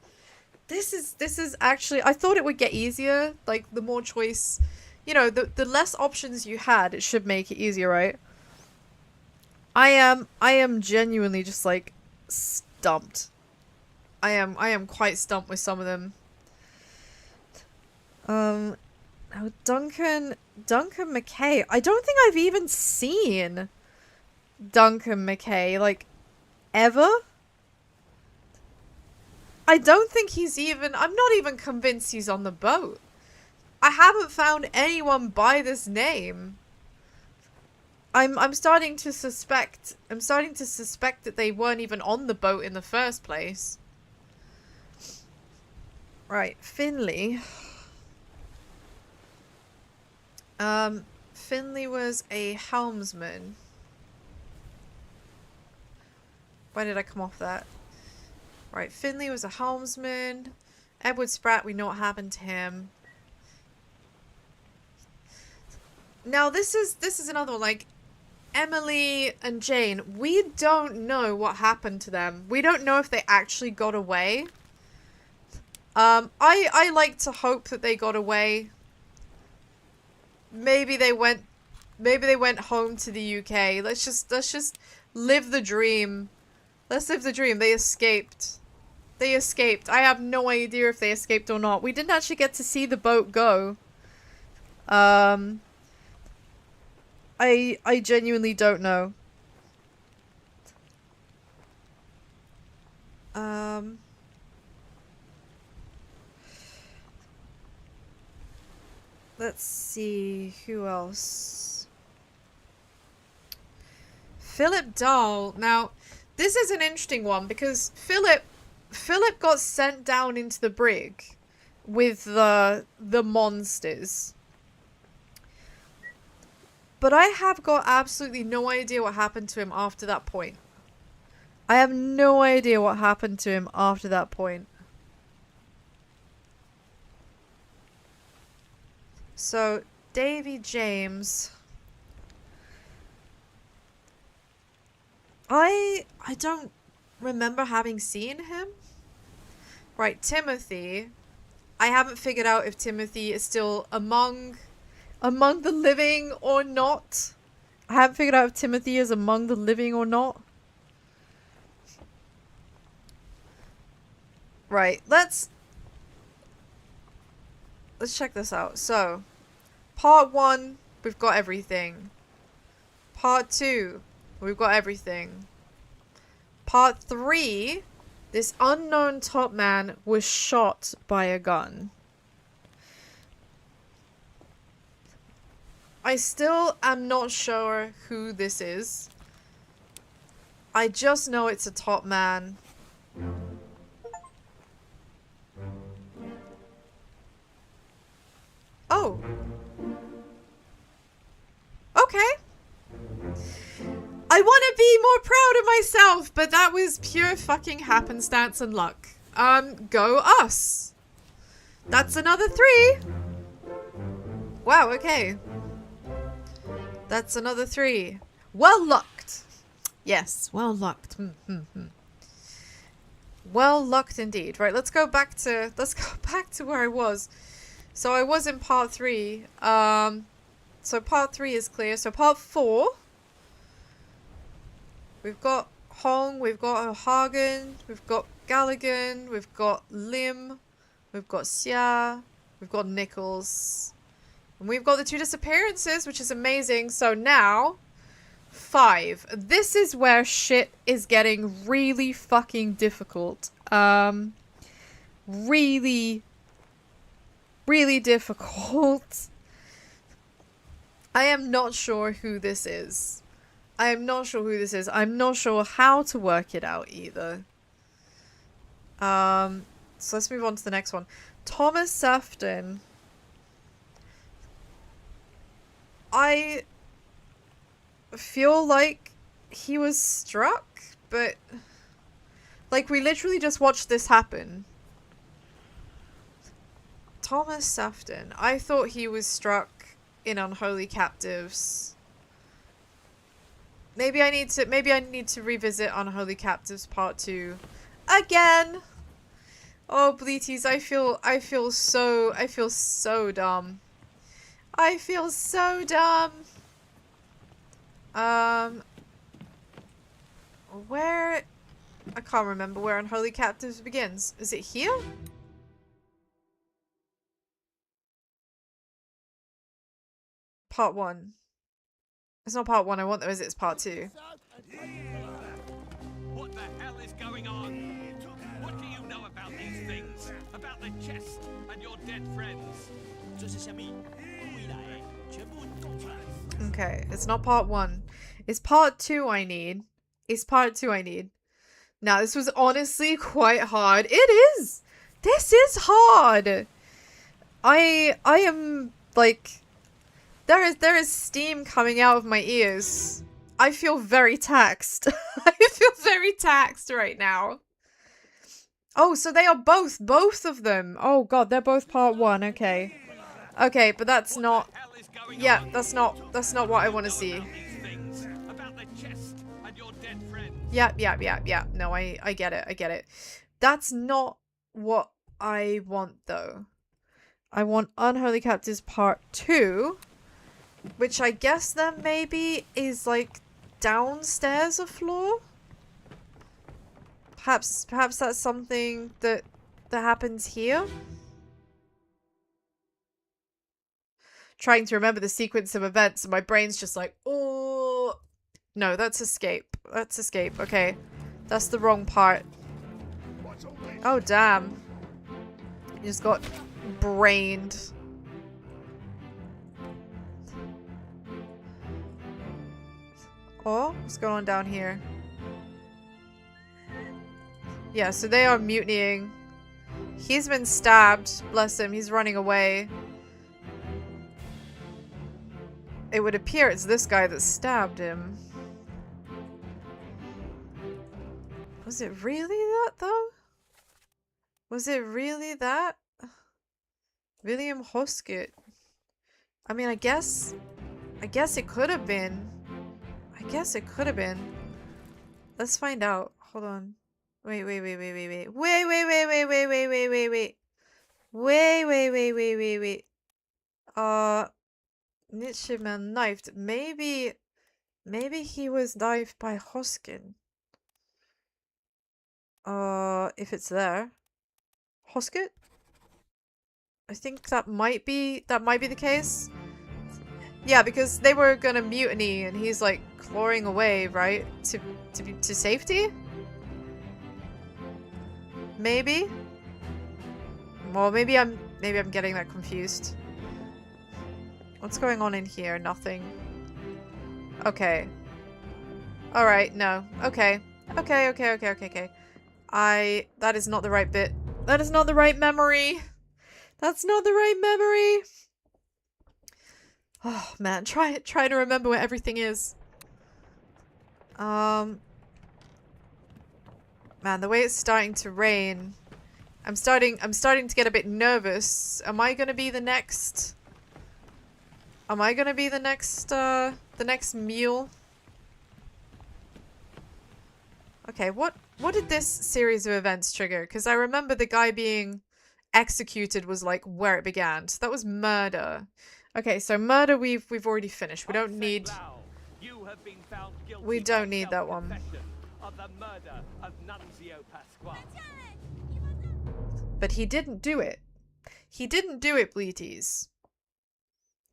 This is actually, I thought it would get easier. Like, the more choice, you know, the less options you had, it should make it easier, right? I am genuinely just like stumped. I am quite stumped with some of them. Now Duncan McKay. I don't think I've even seen Duncan McKay, like, ever. I don't think he's even, I'm not even convinced he's on the boat. I haven't found anyone by this name. I'm starting to suspect that they weren't even on the boat in the first place. Right, Finley. Finley was a helmsman. Why did I come off that? Right, Finley was a helmsman. Edward Spratt, we know what happened to him. Now this is another one, like, Emily and Jane, we don't know what happened to them. We don't know if they actually got away. I like to hope that they got away. Maybe they went home to the UK. Let's just live the dream. Let's live the dream. They escaped. They escaped. I have no idea if they escaped or not. We didn't actually get to see the boat go. I genuinely don't know. Let's see who else. Philip Dahl. Now, this is an interesting one because Philip got sent down into the brig with the monsters. But I have got absolutely no idea what happened to him after that point. I have no idea what happened to him after that point. So, Davy James. I don't remember having seen him. Right, Timothy. I haven't figured out if Timothy is still among the living or not. I haven't figured out if Timothy is among the living or not. Right, let's check this out. So, part 1, we've got everything. Part 2, we've got everything. Part 3, this unknown top man was shot by a gun. I still am not sure who this is. I just know it's a top man. Oh. Okay. I want to be more proud of myself, but that was pure fucking happenstance and luck. Go us. That's another 3. Wow, okay. That's another 3. Well lucked. Yes, well lucked. Well lucked indeed. Right, let's go back to where I was. So I was in part 3. So part 3 is clear. So part 4. We've got Hong, we've got O'Hagan, we've got Galligan, we've got Lim, we've got Xia, we've got Nichols. And we've got the 2 disappearances, which is amazing. So now, 5. This is where shit is getting really fucking difficult. Really difficult. I am not sure who this is. I'm not sure how to work it out either. So let's move on to the next one. Thomas Sefton. I feel like he was struck, but like we literally just watched this happen. Thomas Sefton. I thought he was struck in Unholy Captives. Maybe I need to revisit Unholy Captives Part 2 again. Oh, Bleaties, I feel so dumb. I feel so dumb. Where? I can't remember where Unholy Captives begins. Is it here? Part 1. It's not part 1 I want though, is it? It's part 2. What the hell is going on? What do you know about these things? About the chest and your dead friends? 这是虾米？未来全部供出来。 Okay, it's not part 1. It's part 2 I need. It's part 2 I need. Now, this was honestly quite hard. It is! This is hard! I am, like... There is steam coming out of my ears. I feel very taxed. I feel very taxed right now. Oh, so they are both of them. Oh god, they're both part 1, okay. Okay, but that's not... Yeah, that's not what I want to see. Yeah. No, I get it. That's not what I want, though. I want Unholy Captives Part 2, which I guess then maybe is, like, downstairs a floor? Perhaps that's something that happens here? Trying to remember the sequence of events and my brain's just like, oh... No, that's escape. That's escape. Okay. That's the wrong part. Oh, damn. You just got brained. Oh, what's going on down here? Yeah, so they are mutinying. He's been stabbed. Bless him. He's running away. It would appear it's this guy that stabbed him. Was it really that, though? Was it really that? William Hoskett. I mean, I guess it could have been. I guess it could have been. Let's find out. Hold on. Wait. Nietzscheman knifed. Maybe he was knifed by Hoskin. If it's there. Hoskett? I think that might be the case. Yeah, because they were gonna mutiny and he's like clawing away, right? To safety? Maybe? Well, maybe I'm getting that confused. What's going on in here? Nothing. Okay. Alright, no. Okay. Okay. That is not the right bit. That is not the right memory. That's not the right memory. Oh, man. Try to remember where everything is. Man, the way it's starting to rain. I'm starting to get a bit nervous. Am I gonna be the next... Am I gonna be the next mule? Okay, what did this series of events trigger? Because I remember the guy being executed was like where it began. So that was murder. Okay, so murder we've already finished. We don't need that one. But he didn't do it. He didn't do it, Bleaties.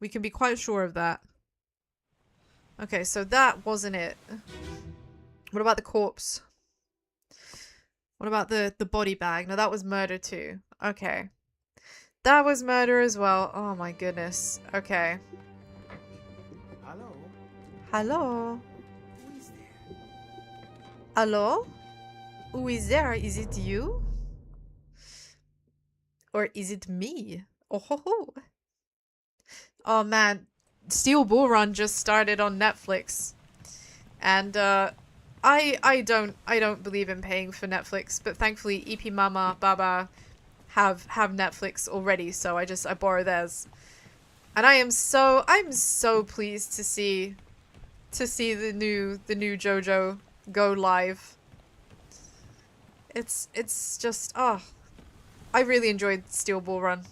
We can be quite sure of that. Okay, so that wasn't it. What about the corpse? What about the body bag? No, that was murder too. Okay. That was murder as well. Oh my goodness. Okay. Hello? Hello? Who is there? Hello? Who is there? Is it you? Or is it me? Oh ho ho. Oh man, Steel Bull Run just started on Netflix. And I don't believe in paying for Netflix, but thankfully EP Mama Baba have Netflix already, so I borrow theirs. And I'm so pleased to see the new JoJo go live. It's just, oh, I really enjoyed Steel Ball Run.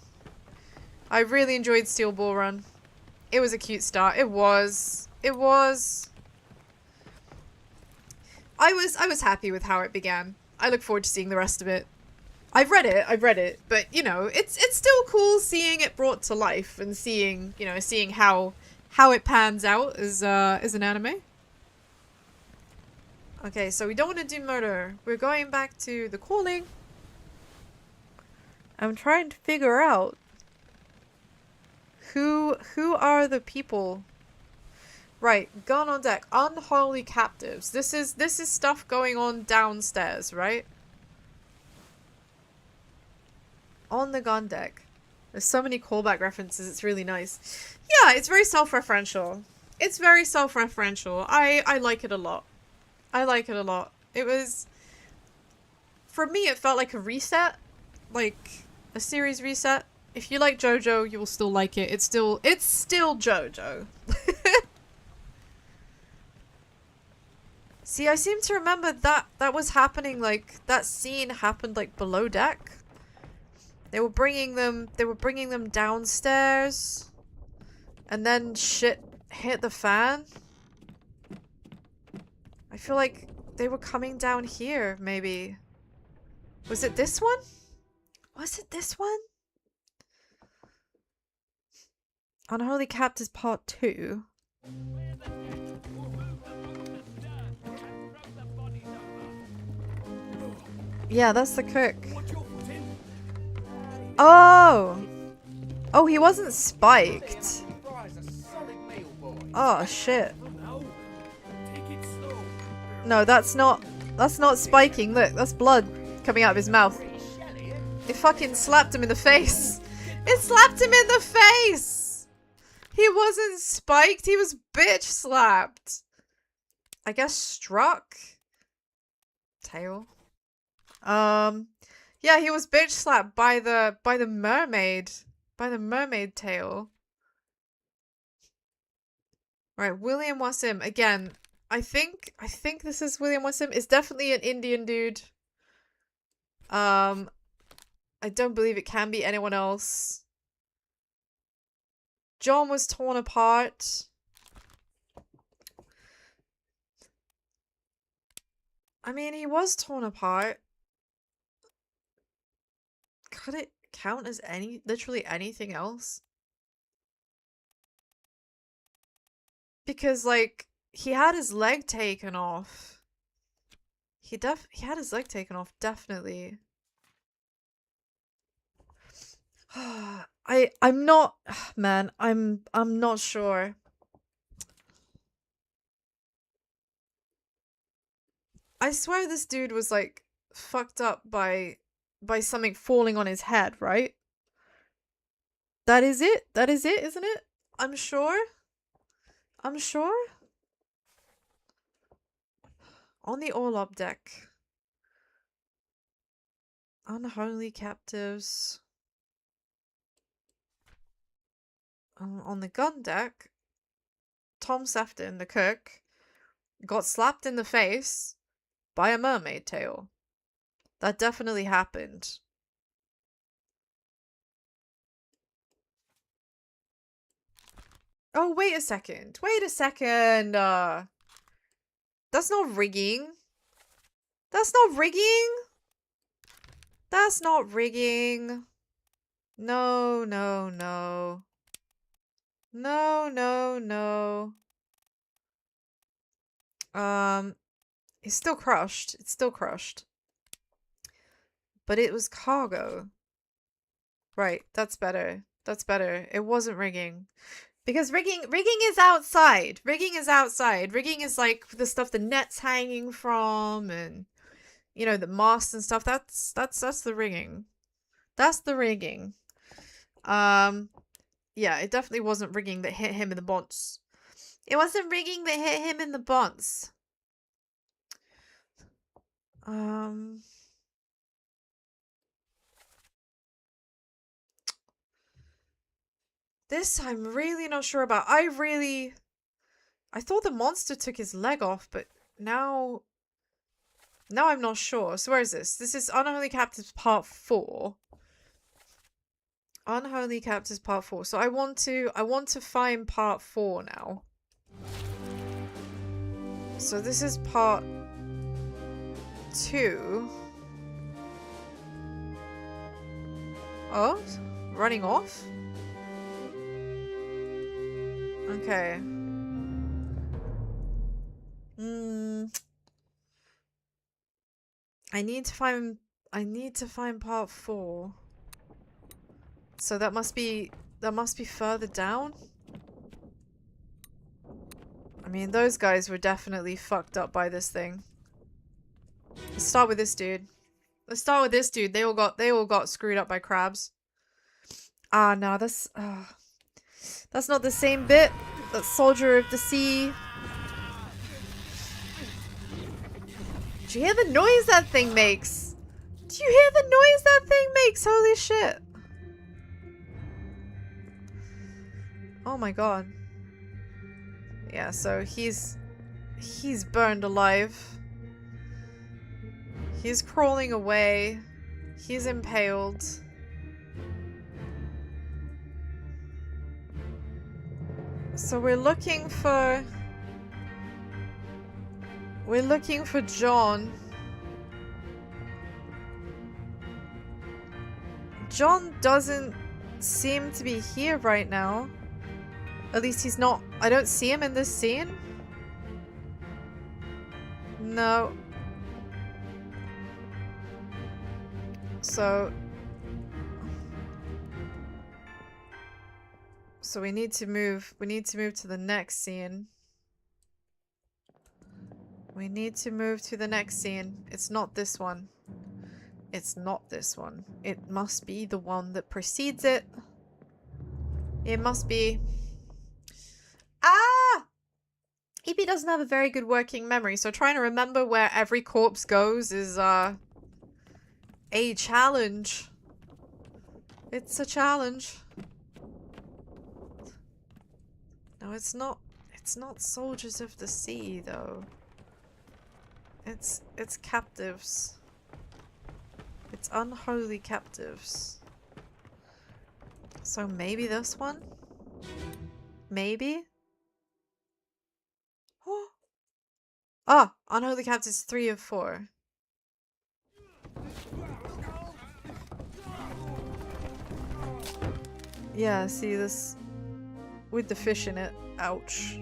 I really enjoyed Steel Ball Run. It was a cute start. It was. I was happy with how it began. I look forward to seeing the rest of it. I've read it, but you know, it's still cool seeing it brought to life and seeing, you know, seeing how it pans out as an anime. Okay, so we don't want to do murder. We're going back to the calling. I'm trying to figure out who are the people. Right, gun on deck. Unholy captives. This is stuff going on downstairs, right? On the gun deck. There's so many callback references, it's really nice. Yeah, it's very self-referential. It's very self-referential. I like it a lot. I like it a lot. It was... For me, it felt like a reset. Like, a series reset. If you like JoJo, you will still like it. It's still JoJo. See, I seem to remember that was happening, like, that scene happened, like, below deck. They were bringing them downstairs. And then shit hit the fan. I feel like they were coming down here, maybe. Was it this one? Was it this one? Unholy Captors Part 2. Yeah, that's the cook. Oh! Oh, he wasn't spiked. Oh, shit. No, that's not spiking. Look, that's blood coming out of his mouth. It fucking slapped him in the face. It slapped him in the face! He wasn't spiked, he was bitch slapped. I guess struck? Tail? Yeah, he was bitch slapped by the mermaid. By the mermaid tail. Right, William Wasim. Again, I think this is William Wasim. It's definitely an Indian dude. I don't believe it can be anyone else. John was torn apart. I mean, he was torn apart. Could it count as literally anything else? Because, like, he had his leg taken off. He had his leg taken off, definitely. I'm not, man, I'm not sure. I swear this dude was, like, fucked up by something falling on his head, right? That is it? That is it, isn't it? I'm sure. I'm sure. On the Orlop deck. Unholy captives. On the gun deck, Tom Sefton, the cook, got slapped in the face by a mermaid tail. That definitely happened. Oh, wait a second. Wait a second. That's not rigging. That's not rigging. That's not rigging. No, no, no. No, no, no. It's still crushed. It's still crushed. But it was cargo. Right, that's better. That's better. It wasn't rigging. Because rigging is outside. Rigging is outside. Rigging is like the stuff the net's hanging from and, you know, the mast and stuff. That's the rigging. That's the rigging. Yeah, it definitely wasn't rigging that hit him in the bonds. It wasn't rigging that hit him in the bonds. This I'm really not sure about. I thought the monster took his leg off, but now I'm not sure. So where is this? This is Unholy Captives Part 4. Unholy Captives Part 4. So I want to find Part 4 now. So this is Part 2. Oh, running off? Okay. I need to find Part 4. So that must be further down. I mean, those guys were definitely fucked up by this thing. Let's start with this dude. They all got screwed up by crabs. Ah, no, that's not the same bit. That's Soldier of the Sea. Do you hear the noise that thing makes? Do you hear the noise that thing makes? Holy shit. Oh my god. Yeah, so he's burned alive. He's crawling away. He's impaled. So we're looking for John. John doesn't seem to be here right now. At least he's not. I don't see him in this scene. No. So we need to move. We need to move to the next scene. We need to move to the next scene. It's not this one. It's not this one. It must be the one that precedes it. It must be. Ah! EP doesn't have a very good working memory, so trying to remember where every corpse goes is a challenge. It's a challenge. No, it's not. It's not Soldiers of the Sea, though. It's captives. It's unholy captives. So maybe this one? Maybe? Ah! Unholy captives 3 of 4. Yeah, see this with the fish in it. Ouch.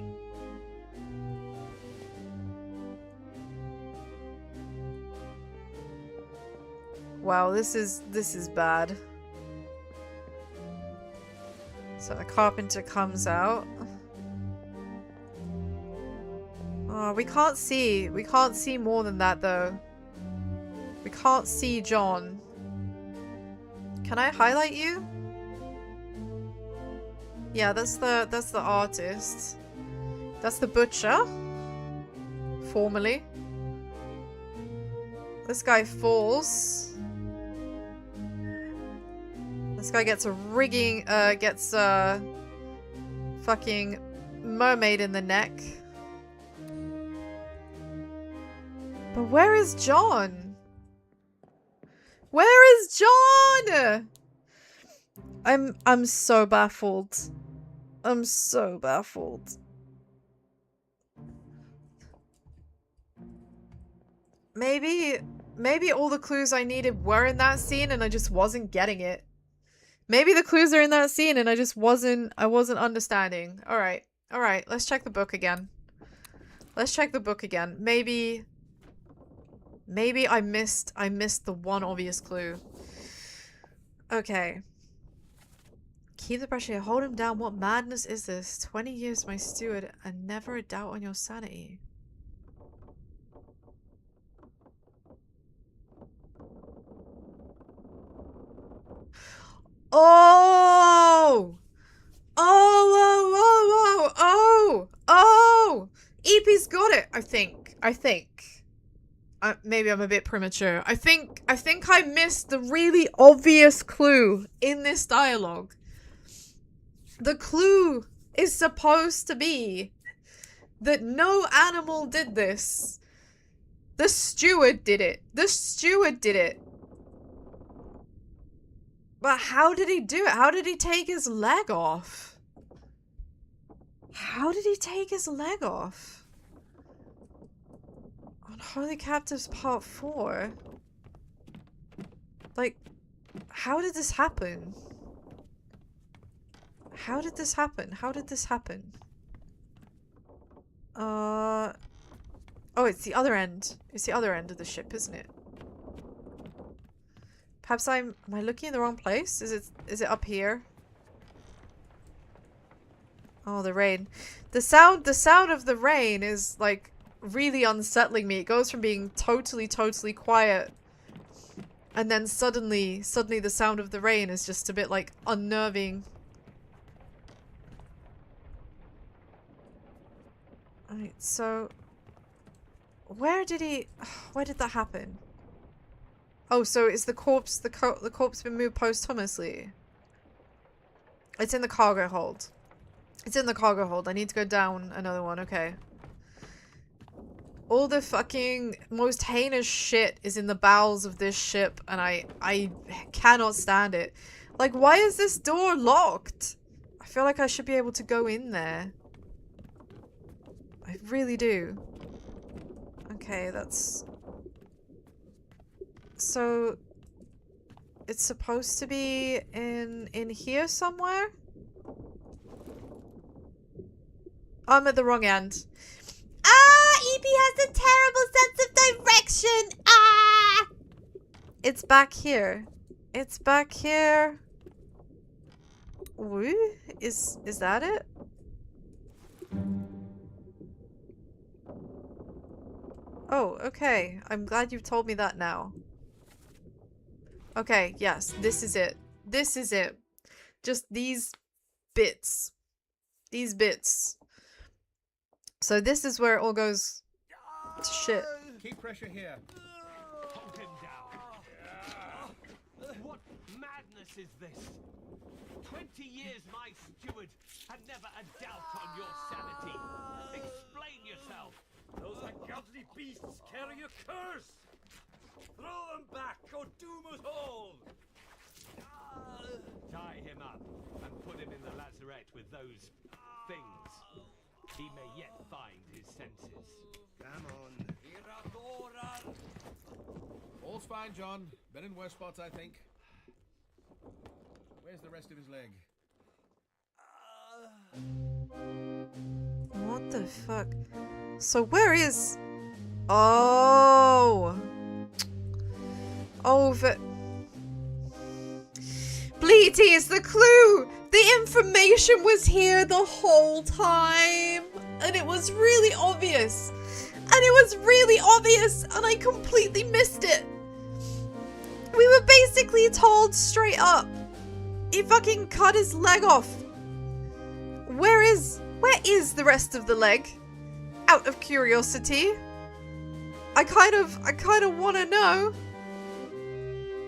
Wow, this is bad. So the carpenter comes out. Oh, we can't see more than that though. We can't see John. Can I highlight you? Yeah, that's the artist. That's the butcher. Formerly. This guy falls. This guy gets a rigging, gets a fucking mermaid in the neck. But where is John? Where is John? I'm so baffled. I'm so baffled. Maybe all the clues I needed were in that scene and I just wasn't getting it. Maybe the clues are in that scene and I wasn't understanding. Alright, let's check the book again. Let's check the book again. Maybe I missed the one obvious clue. Okay. Keep the pressure, hold him down. What madness is this? 20 years my steward and never a doubt on your sanity. Oh! Oh! EP's got it, I think. Maybe I'm a bit premature. I think I missed the really obvious clue in this dialogue. The clue is supposed to be that no animal did this. The steward did it. The steward did it. But how did he do it? How did he take his leg off? How did he take his leg off? Unholy Captives Part 4? Like, how did this happen? How did this happen? How did this happen? Oh, it's the other end. It's the other end of the ship, isn't it? Perhaps am I looking in the wrong place? Is it up here? Oh, the rain. The sound of the rain is like really unsettling me. It goes from being totally quiet, and then suddenly the sound of the rain is just a bit like unnerving. Alright, so where did that happen? Oh, so is the corpse been moved posthumously? It's in the cargo hold. It's in the cargo hold. I need to go down another one. Okay. All the fucking most heinous shit is in the bowels of this ship, and I cannot stand it. Like, why is this door locked? I feel like I should be able to go in there. I really do. Okay, that's... So... It's supposed to be in here somewhere? I'm at the wrong end. Ah! EP has a terrible sense of direction! Ah! It's back here. It's back here. Ooh, is that it? Oh, okay. I'm glad you've told me that now. Okay, yes, this is it. This is it. Just these bits. These bits. So this is where it all goes to shit. Keep pressure here. Hold him down. What madness is this? 20 years my steward had never a doubt on your sanity. Explain yourself. Those ungodly beasts carry a curse! Throw them back or doom us all! Tie him up and put him in the lazarette with those things. He may yet find his senses. Come on. All's fine, John. Been in worse spots, I think. Where's the rest of his leg? What the fuck? So where is... Oh! Over... Bleety is the clue! The information was here the whole time! And it was really obvious! And it was really obvious! And I completely missed it! We were basically told straight up. He fucking cut his leg off. Where is the rest of the leg? Out of curiosity. I kind of want to know.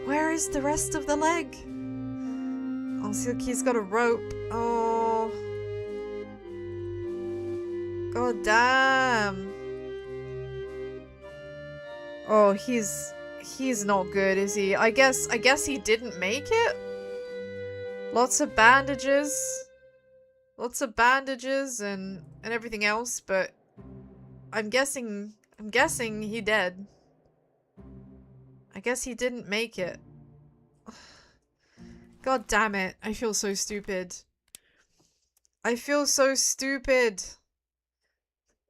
Where is the rest of the leg? Oh, see, look, he's got a rope. Oh. God damn. Oh, he's not good, is he? I guess he didn't make it. Lots of bandages. Lots of bandages and everything else, but I'm guessing he dead. I guess he didn't make it. God damn it. I feel so stupid. I feel so stupid.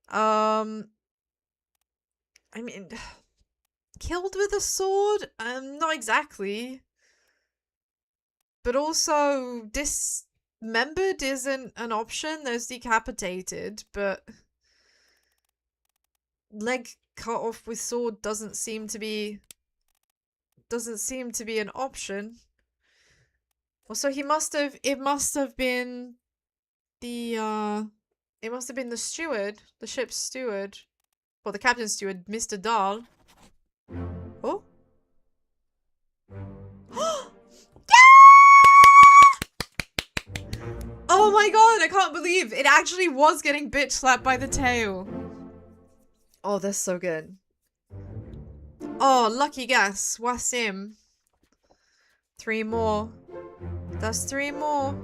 I mean, killed with a sword? Not exactly. But also, dismembered isn't an option. There's decapitated, but leg cut off with sword doesn't seem to be an option. Also, it must have been the steward, the ship's steward, or the captain's steward, Mr. Dahl. Oh. Oh my god, I can't believe it actually was getting bitch slapped by the tail. Oh, that's so good. Oh, lucky guess. Wasim. 3 more. That's 3 more.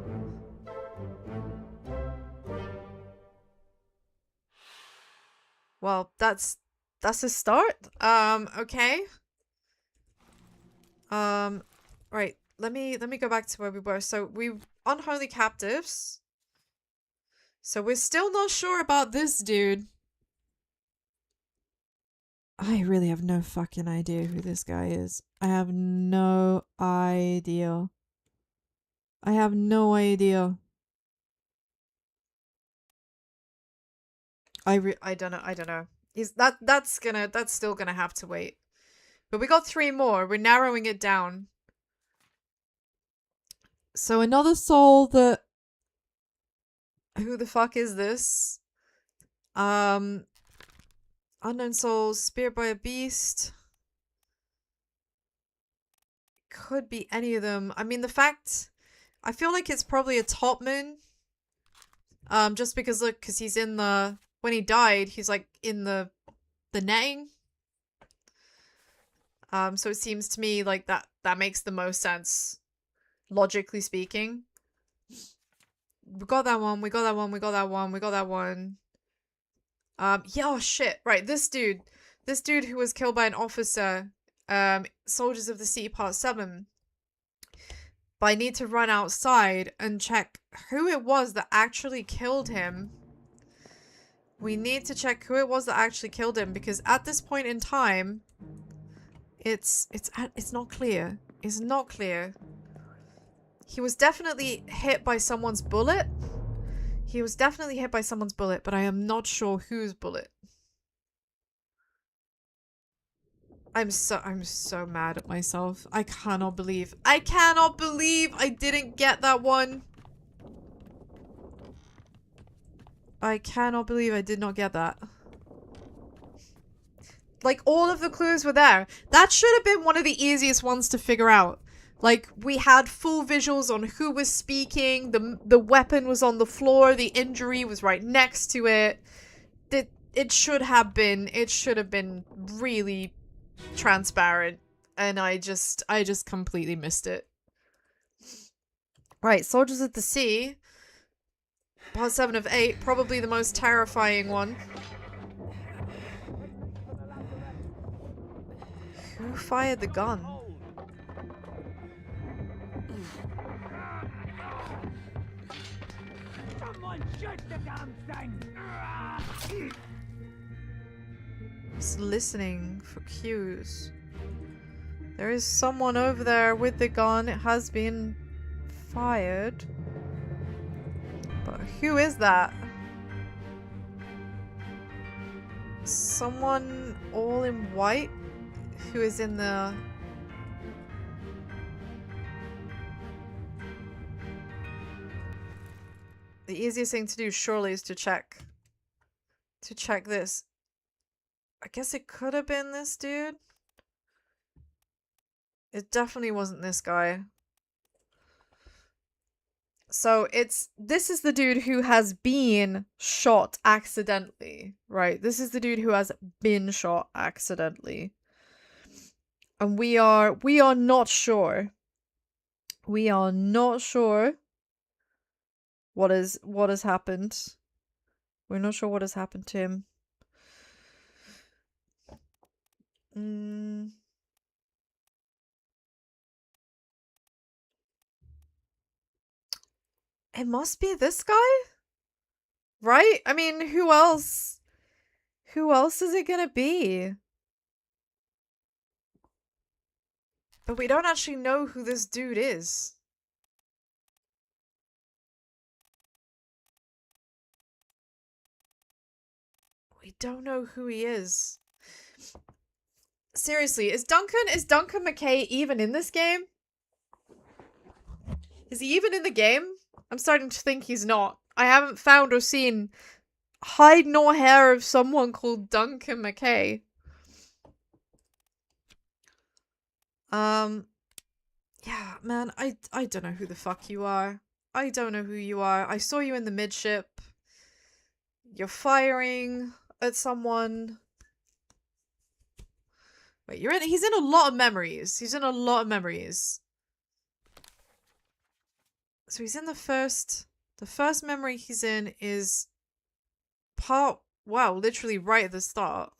Well, that's a start. Okay. Right. Let me go back to where we were. So we unholy captives. So we're still not sure about this dude. I really have no fucking idea who this guy is. I have no idea. I have no idea. I don't know. I don't know. That's still gonna have to wait. But we got 3 more. We're narrowing it down. So another soul that... Who the fuck is this? Unknown soul, spirit by a beast. Could be any of them. I mean, the fact... I feel like it's probably a top moon. Just because, look, because he's in the... When he died, he's, like, in the netting. So it seems to me like that makes the most sense, logically speaking. We got that one, we got that one, we got that one, we got that one. Yeah, oh shit, right, this dude who was killed by an officer, Soldiers of the Sea Part 7. But I need to run outside and check who it was that actually killed him. We need to check who it was that actually killed him, because at this point in time, it's not clear. It's not clear. He was definitely hit by someone's bullet. He was definitely hit by someone's bullet, but I am not sure whose bullet. I'm so mad at myself. I cannot believe I didn't get that one. I cannot believe I did not get that. Like, all of the clues were there. That should have been one of the easiest ones to figure out. Like, we had full visuals on who was speaking, the weapon was on the floor, the injury was right next to it. It should have been really transparent, and I just completely missed it. Right, Soldiers of the Sea. Part 7 of 8, probably the most terrifying one. Who fired the gun? Someone shoot the damn thing! Just listening for cues. There is someone over there with the gun. It has been fired. But who is that? Someone all in white who is in the... The easiest thing to do surely is to check this. I guess it could have been this dude. It definitely wasn't this guy. So this is the dude who has been shot accidentally, right? This is the dude who has been shot accidentally. And we are not sure. We are not sure what has happened. We're not sure what has happened to him. It must be this guy? Right? I mean, who else? Who else is it gonna be? But we don't actually know who this dude is. We don't know who he is. Seriously, is Duncan McKay even in this game? Is he even in the game? I'm starting to think he's not. I haven't found or seen hide nor hair of someone called Duncan McKay. Yeah, man, I don't know who the fuck you are. I don't know who you are. I saw you in the midship. You're firing at someone. Wait, he's in a lot of memories. He's in a lot of memories. So he's in the first memory he's in is wow, literally right at the start.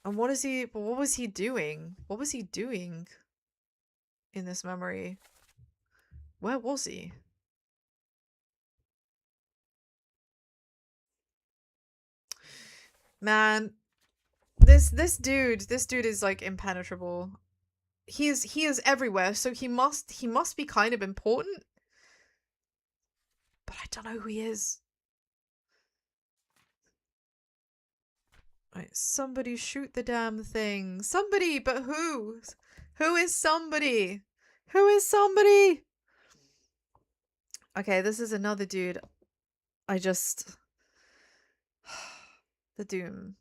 And what was he doing? What was he doing in this memory? Where was he? Man, this dude is like impenetrable. He is everywhere, so he must be kind of important. But I don't know who he is. Right, somebody shoot the damn thing. Somebody, but who? Who is somebody? Who is somebody? Okay, this is another dude. The Doom.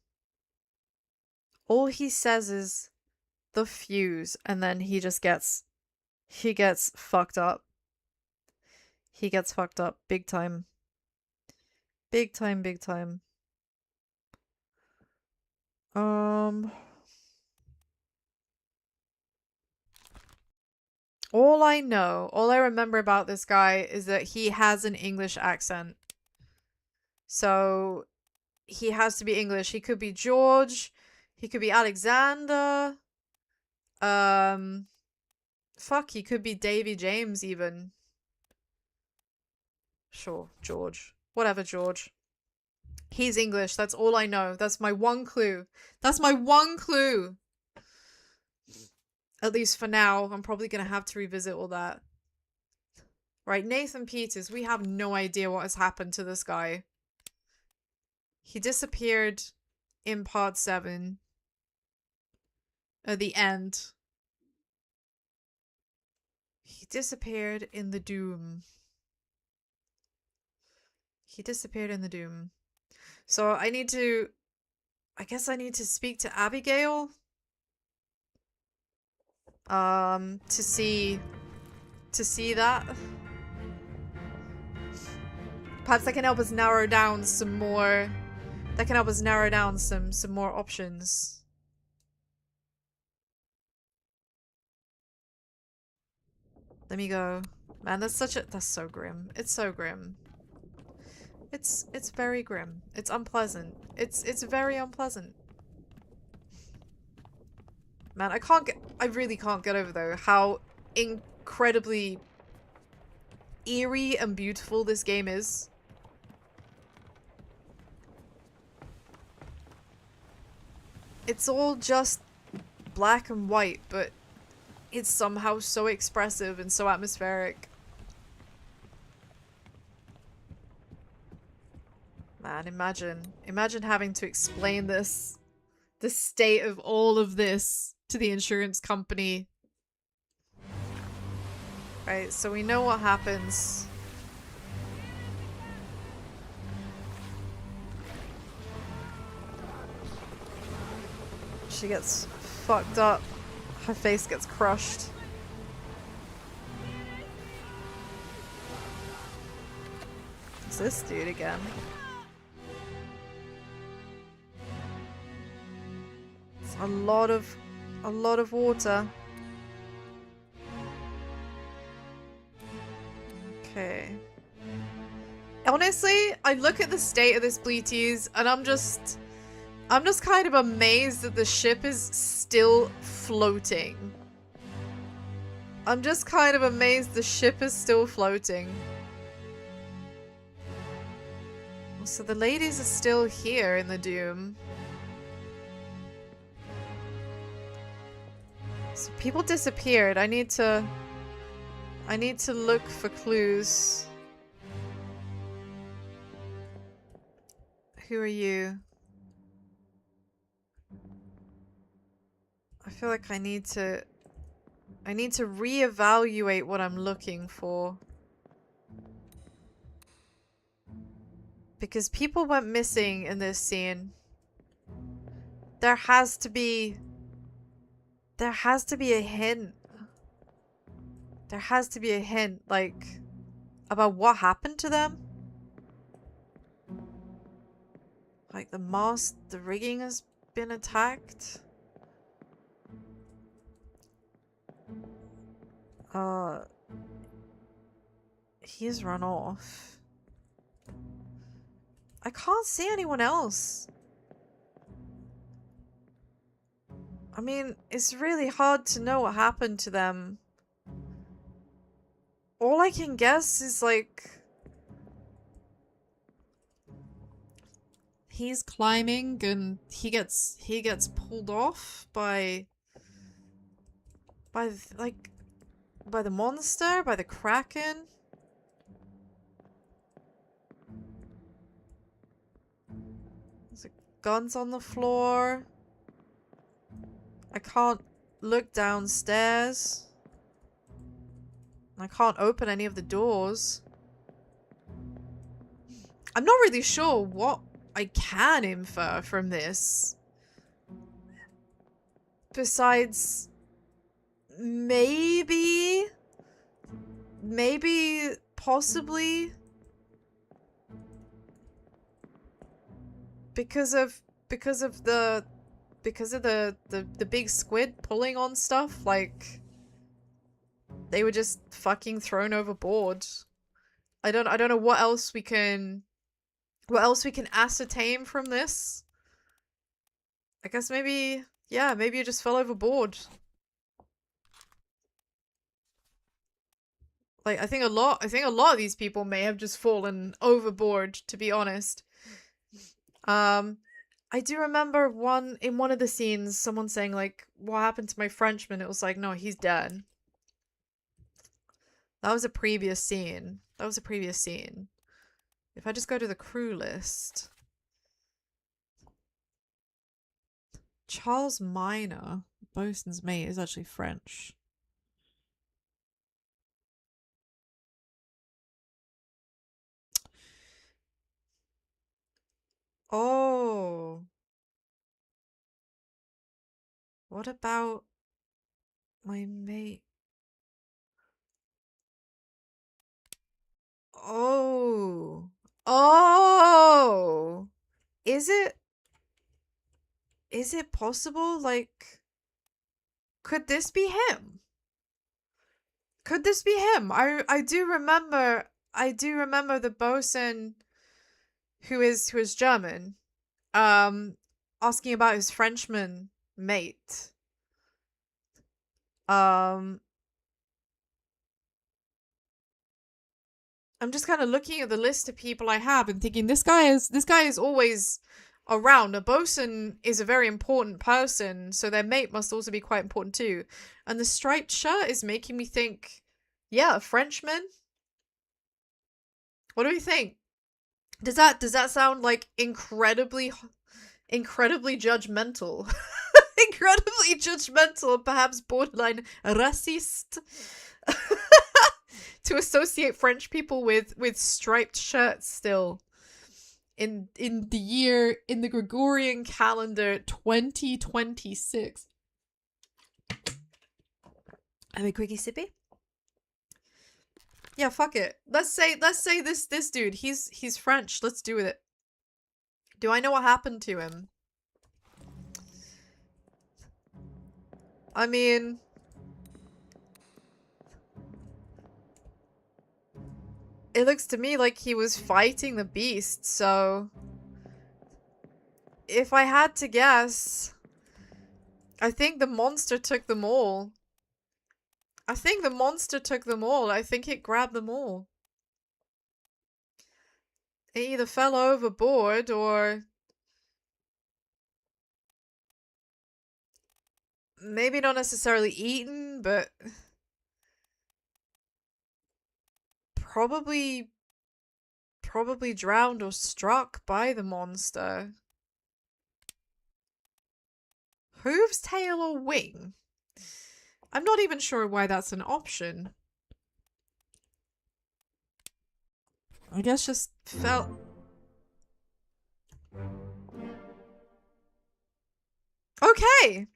All he says is the fuse, and then he gets fucked up. He gets fucked up big time. Big time, big time. All I remember about this guy is that he has an English accent. So he has to be English. He could be George. He could be Alexander. Fuck, he could be Davy James even. Sure, George. Whatever, George. He's English. That's all I know. That's my one clue. That's my one clue. At least for now. I'm probably going to have to revisit all that. Right, Nathan Peters. We have no idea what has happened to this guy. He disappeared in part 7. At the end. He disappeared in the Doom. He disappeared in the Doom. So I guess I need to speak to Abigail. To see that. Perhaps that can help us narrow down some more. That can help us narrow down some more options. Let me go. Man, that's so grim. It's so grim. It's very grim. It's unpleasant. It's very unpleasant. Man, I really can't get over though how incredibly eerie and beautiful this game is. It's all just black and white, but it's somehow so expressive and so atmospheric. Man, imagine having to explain the state of all of this to the insurance company. Right, so we know what happens. She gets fucked up. Her face gets crushed. It's this dude again. It's a lot of water. Okay. Honestly, I look at the state of this Bleaties and I'm just kind of amazed that the ship is still floating. I'm just kind of amazed the ship is still floating. So the ladies are still here in the Doom. So people disappeared. I need to look for clues. Who are you? I feel like I need to reevaluate what I'm looking for. Because people went missing in this scene. There has to be a hint. There has to be a hint, like, about what happened to them. Like, the mast, the rigging has been attacked. He's run off. I can't see anyone else. I mean, it's really hard to know what happened to them. All I can guess is, like, he's climbing and he gets pulled off by the monster, by the Kraken. There's guns on the floor. I can't look downstairs. I can't open any of the doors. I'm not really sure what I can infer from this. Besides, maybe, possibly, because of the big squid pulling on stuff, like they were just fucking thrown overboard. I don't know what else we can ascertain from this. I guess maybe, yeah, maybe you just fell overboard. Like, I think a lot of these people may have just fallen overboard, to be honest. I do remember in one of the scenes, someone saying, like, what happened to my Frenchman? It was like, no, he's dead. That was a previous scene. If I just go to the crew list. Charles Minor, bosun's mate, is actually French. Oh. What about my mate? Oh. Oh. Is it possible? Like, could this be him? Could this be him? I do remember the bosun who is German, asking about his Frenchman mate. I'm just kind of looking at the list of people I have and thinking this guy is always around. A bosun is a very important person, so their mate must also be quite important too. And the striped shirt is making me think, yeah, a Frenchman. What do we think? Does that sound like incredibly judgmental? Incredibly judgmental, perhaps borderline racist. To associate French people with striped shirts still. In the Gregorian calendar 2026. Have a quickie sippy? Yeah, fuck it. Let's say this dude, he's French. Let's do with it. Do I know what happened to him? I mean, it looks to me like he was fighting the beast, so if I had to guess, I think the monster took them all. I think it grabbed them all. It either fell overboard or maybe not necessarily eaten, but probably drowned or struck by the monster. Hooves, tail, or wing? I'm not even sure why that's an option. I guess just fell. Okay.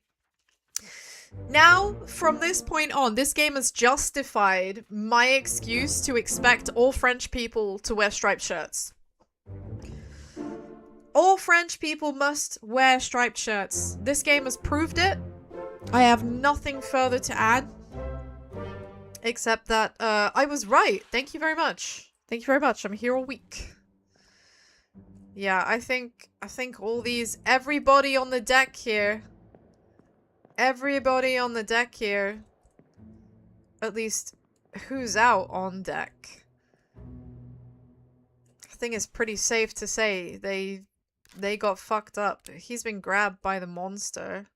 Now, from this point on, this game has justified my excuse to expect all French people to wear striped shirts. All French people must wear striped shirts. This game has proved it. I have nothing further to add. Except that, I was right. Thank you very much. Thank you very much. I'm here all week. Yeah, I think all these, everybody on the deck here, at least who's out on deck, I think it's pretty safe to say they got fucked up. He's been grabbed by the monster.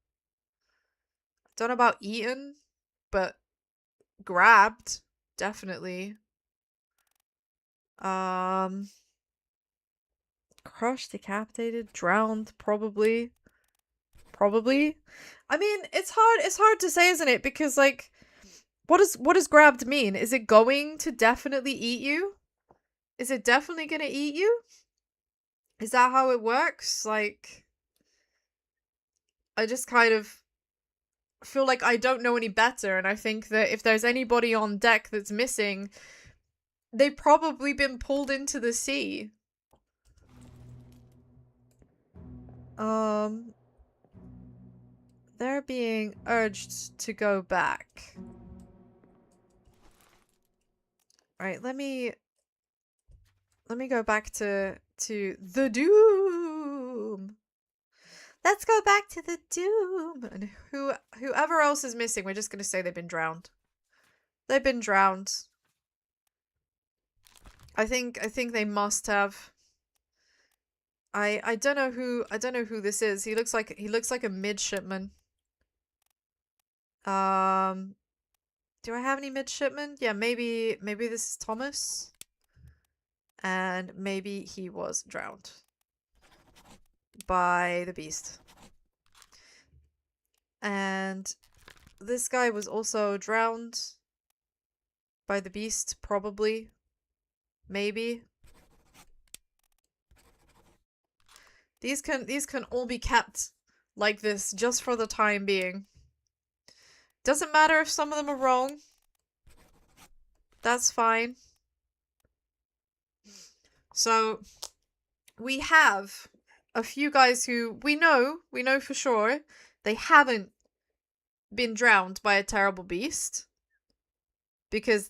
Don't know about eaten, but grabbed, definitely. Crushed, decapitated, drowned, probably. I mean, it's hard to say, isn't it? Because, like, what does grabbed mean? Is it going to definitely eat you? Is it definitely gonna eat you? Is that how it works? Like, I just kind of feel like I don't know any better, and I think that if there's anybody on deck that's missing, they've probably been pulled into the sea. They're being urged to go back. Alright, let me go back to the Doom. Let's go back to the Doom. And whoever else is missing, we're just gonna say they've been drowned. They've been drowned. I think they must have. I don't know who this is. He looks like a midshipman. Do I have any midshipmen? Yeah, maybe this is Thomas. And maybe he was drowned by the beast. And this guy was also drowned by the beast, probably. Maybe. These can all be kept like this just for the time being. Doesn't matter if some of them are wrong. That's fine. So, we have a few guys who we know for sure they haven't been drowned by a terrible beast. Because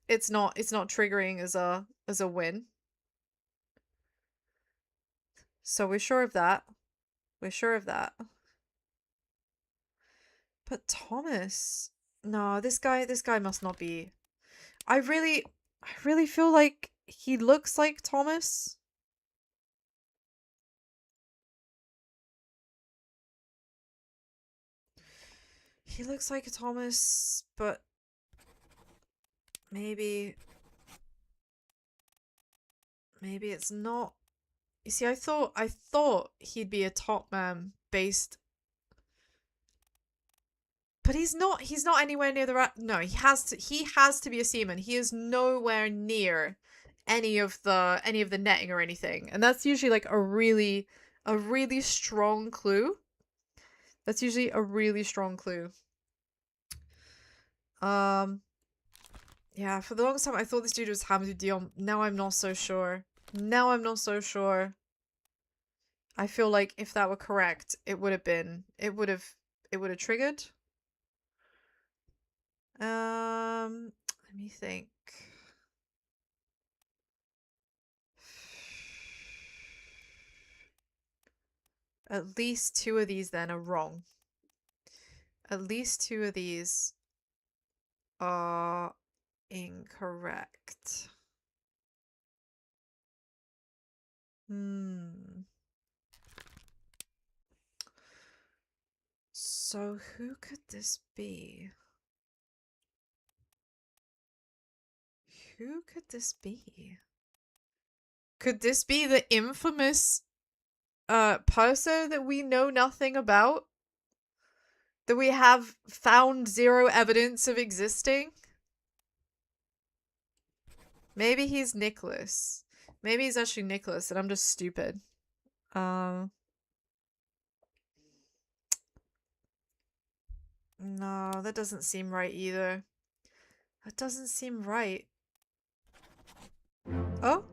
it's not triggering as a win. So we're sure of that. But Thomas, no, this guy must not be. I really feel like he looks like Thomas. He looks like a Thomas, but maybe it's not. You see, I thought he'd be a top man based, but he's not anywhere near the no, he has to be a seaman. He is nowhere near any of the netting or anything. And that's usually like a really strong clue. That's usually a really strong clue. Yeah, for the longest time I thought this dude was Hamidou Dion. Now I'm not so sure. I feel like if that were correct, it would have triggered. Let me think. At least two of these then are wrong. At least two of these are incorrect. So who could this be? Who could this be? Could this be the infamous purser that we know nothing about? That we have found zero evidence of existing? Maybe he's Nicholas. Maybe he's actually Nicholas and I'm just stupid. No, that doesn't seem right either. That doesn't seem right. Oh?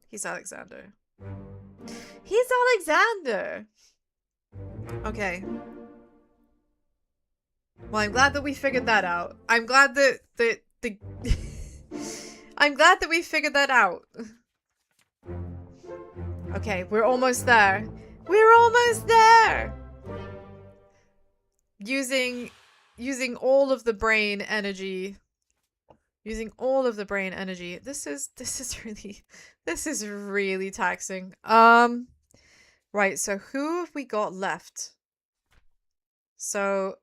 He's Alexander. He's Alexander! Okay. Well, I'm glad that we figured that out. I'm glad that the I'm glad that we figured that out. Okay, we're almost there. We're almost there! Using all of the brain energy. Using all of the brain energy. This is really taxing. Right, so who have we got left? So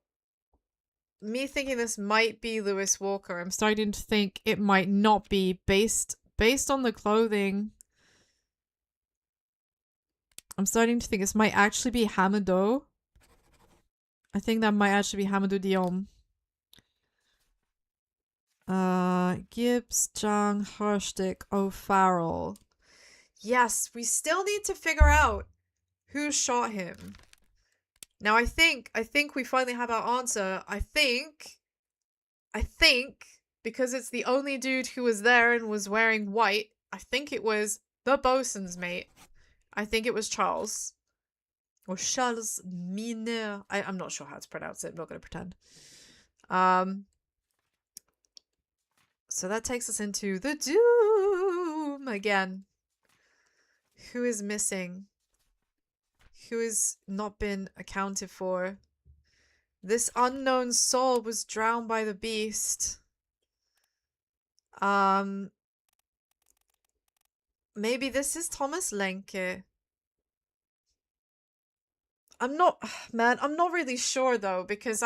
me thinking this might be Lewis Walker. I'm starting to think it might not be based on the clothing. I'm starting to think this might actually be Hamado. I think that might actually be Hamado Diom. Gibbs, Jung, Herstick, O'Farrell. Yes, we still need to figure out who shot him. Now I think we finally have our answer. I think because it's the only dude who was there and was wearing white, I think it was the bosun's mate. I think it was Charles. Or Charles Miner. I'm not sure how to pronounce it. I'm not going to pretend. So that takes us into the doom again. Who is missing? Who has not been accounted for? This unknown soul was drowned by the beast. Maybe this is Thomas Lenke. I'm not really sure though, because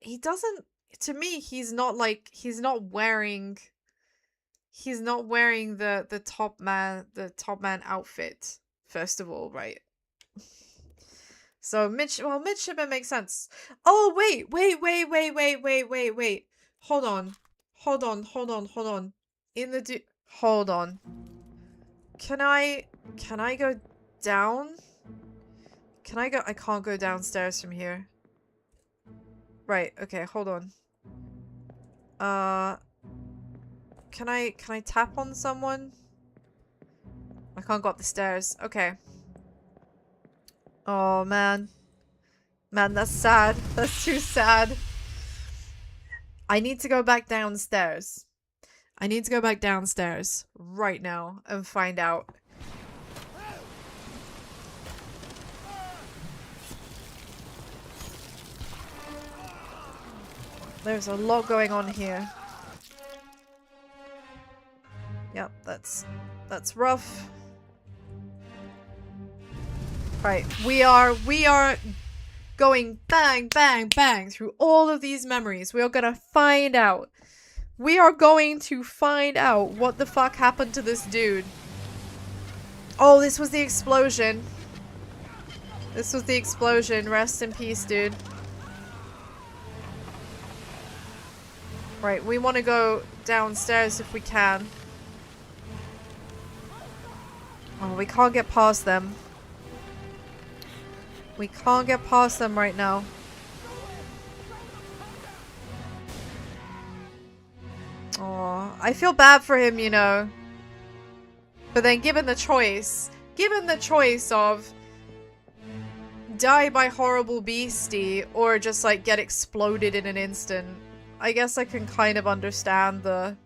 he doesn't, to me, he's not wearing the top man outfit, first of all, right? So midshipman makes sense. Oh wait. Hold on. Hold on. Can I go down? I can't go downstairs from here. Right, okay, hold on. Can I tap on someone? I can't go up the stairs. Okay. Oh, man. Man, that's sad. That's too sad. I need to go back downstairs. I need to go back downstairs right now and find out. There's a lot going on here. Yep, that's rough. Right, we are going bang through all of these memories. We are gonna find out. We are going to find out what the fuck happened to this dude. Oh, this was the explosion. This was the explosion. Rest in peace, dude. Right, we want to go downstairs if we can. Oh, we can't get past them. We can't get past them right now. Oh, I feel bad for him, you know. But then given the choice of die by horrible beastie or just like get exploded in an instant, I guess I can kind of understand the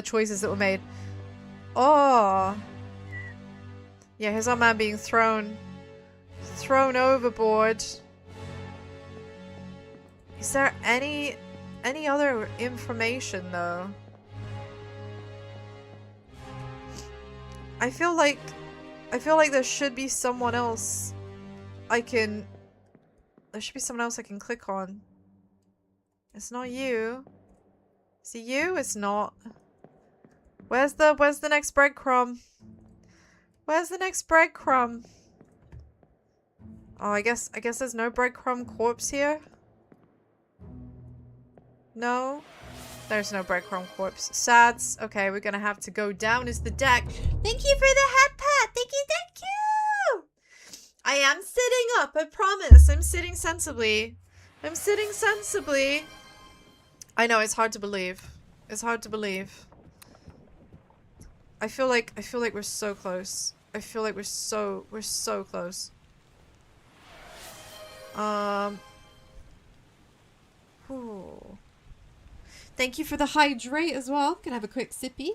choices that were made. Oh. Yeah, here's our man being thrown overboard. Is there any other information though? I feel like there should be someone else I can click on. It's not you. Is it you? It's not. Where's the next breadcrumb? Where's the next breadcrumb? Oh, I guess there's no breadcrumb corpse here. No? There's no breadcrumb corpse. Sads. Okay, we're gonna have to go down as the deck. Thank you for the hat pat. Thank you. I am sitting up, I promise. I'm sitting sensibly. I'm sitting sensibly. I know, it's hard to believe. It's hard to believe. I feel like we're so close. I feel like we're so close. Ooh. Thank you for the hydrate as well. Can I have a quick sippy?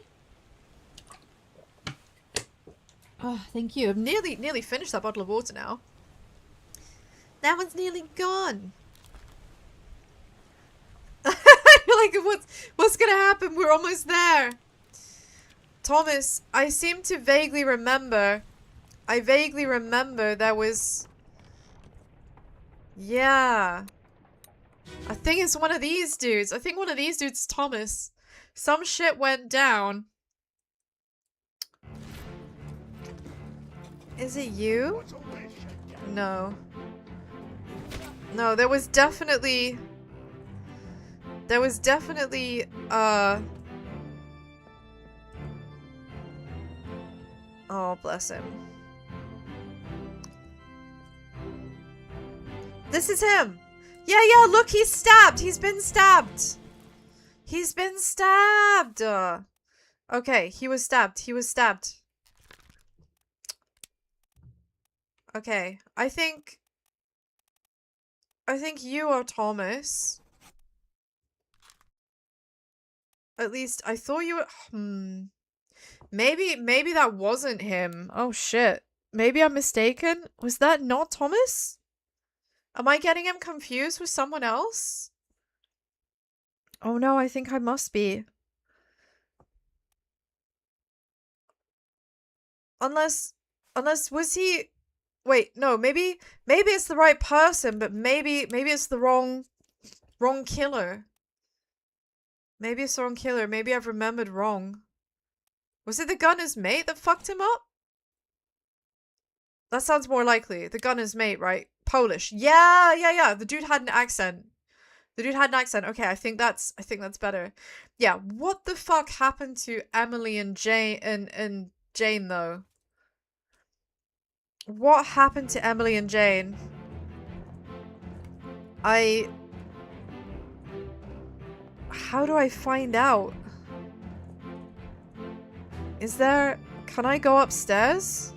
Oh, thank you. I've nearly finished that bottle of water now. That one's nearly gone. I feel like what's gonna happen? We're almost there. Thomas, I seem to vaguely remember. I vaguely remember there was... Yeah. I think it's one of these dudes. I think one of these dudes is Thomas. Some shit went down. Is it you? No. No, there was definitely... Oh, bless him. This is him! Yeah, look, he's stabbed! He's been stabbed! He's been stabbed! Okay, he was stabbed. He was stabbed. Okay, I think you are Thomas. At least, I thought you were... Maybe that wasn't him. Oh, shit. Maybe I'm mistaken? Was that not Thomas? Am I getting him confused with someone else? Oh no, I think I must be. Unless was he... Wait, no, maybe it's the right person, but maybe it's the wrong killer. Maybe it's the wrong killer. Maybe I've remembered wrong. Was it the gunner's mate that fucked him up? That sounds more likely. The gunner's mate, right? Polish. Yeah. The dude had an accent. Okay, I think that's better. Yeah, what the fuck happened to Emily and Jane though? What happened to Emily and Jane? How do I find out? Can I go upstairs?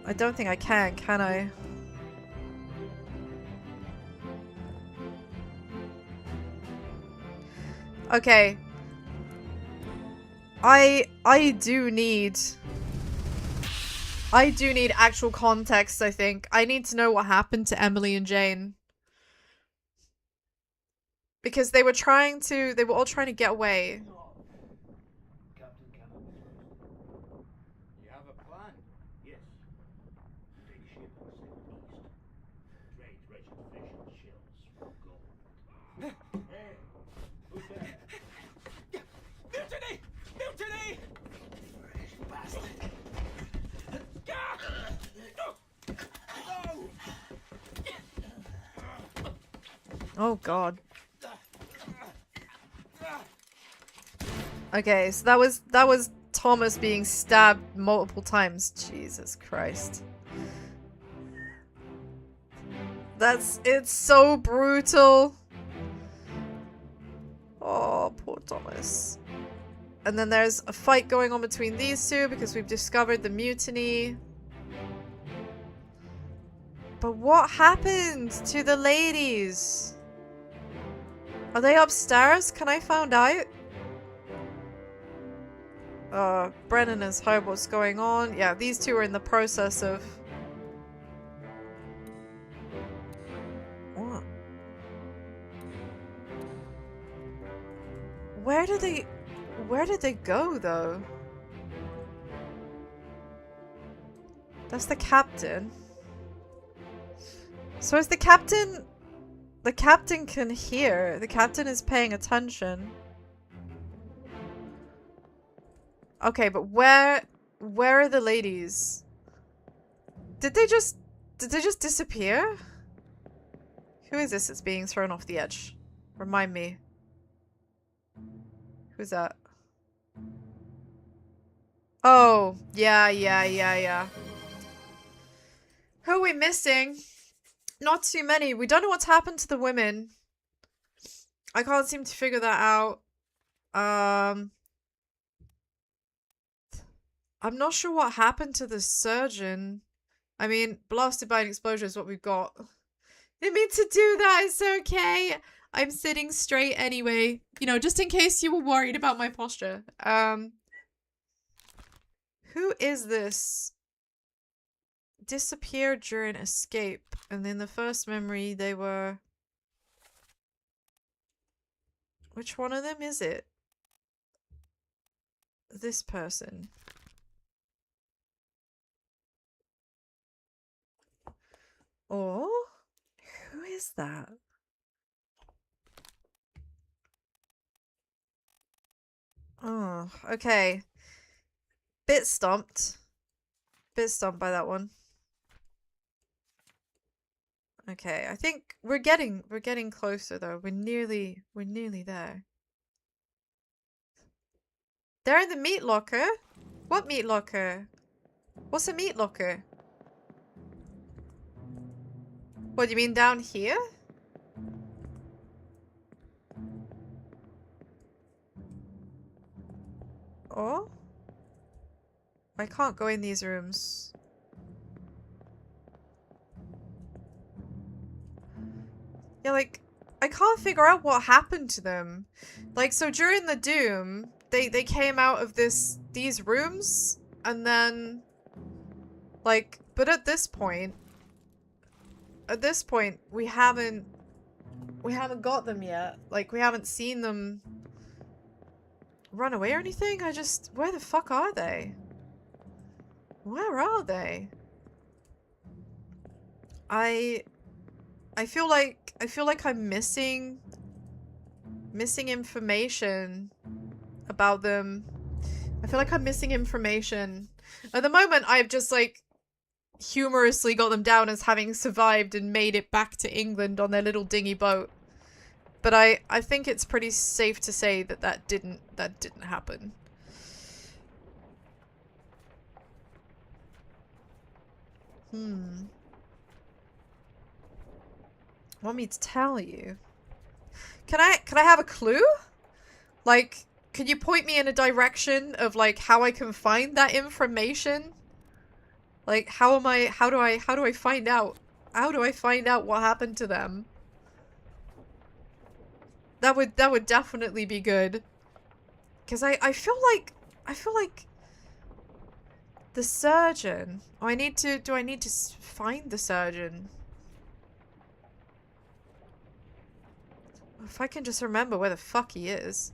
I don't think I can I? Okay. I do need actual context, I think. I need to know what happened to Emily and Jane. Because they were all trying to get away. You have a plan? Yes. Take ship and sail east. Trade wretched fish and shells for gold. Hey, who's there? Mutiny! Mutiny! Bastard. Oh god. Okay, so that was Thomas being stabbed multiple times. Jesus Christ. It's so brutal. Oh, poor Thomas. And then there's a fight going on between these two because we've discovered the mutiny. But what happened to the ladies? Are they upstairs? Can I find out? Brennan has heard what's going on. Yeah, these two are in the process of... What? Where did they go, though? That's the captain. So is the captain... The captain can hear. The captain is paying attention. Okay, but where are the ladies? Did they just disappear? Who is this that's being thrown off the edge? Remind me. Who's that? Oh, yeah. Who are we missing? Not too many. We don't know what's happened to the women. I can't seem to figure that out. I'm not sure what happened to the surgeon. I mean, blasted by an explosion is what we've got. Didn't mean to do that. It's okay. I'm sitting straight anyway. You know, just in case you were worried about my posture. Who is this? Disappeared during escape. And in the first memory, they were... Which one of them is it? This person. Or... Who is that? Oh, okay. Bit stumped. Bit stumped by that one. Okay, I think we're getting closer though. We're nearly there. They're in the meat locker? What meat locker? What's a meat locker? What do you mean down here? Oh? I can't go in these rooms. Yeah, like, I can't figure out what happened to them. Like, so during the Doom, they came out of these rooms, and then, like, but at this point, we haven't got them yet. Like, we haven't seen them run away or anything. Where the fuck are they? Where are they? I feel like I'm missing information about them. I feel like I'm missing information. At the moment, I've just like humorously got them down as having survived and made it back to England on their little dinghy boat. But I think it's pretty safe to say that didn't happen. Want me to tell you? Can I have a clue? Like, can you point me in a direction of like how I can find that information? Like, how do I find out? How do I find out what happened to them? That would definitely be good. Cause I feel like the surgeon. Oh, do I need to find the surgeon? If I can just remember where the fuck he is.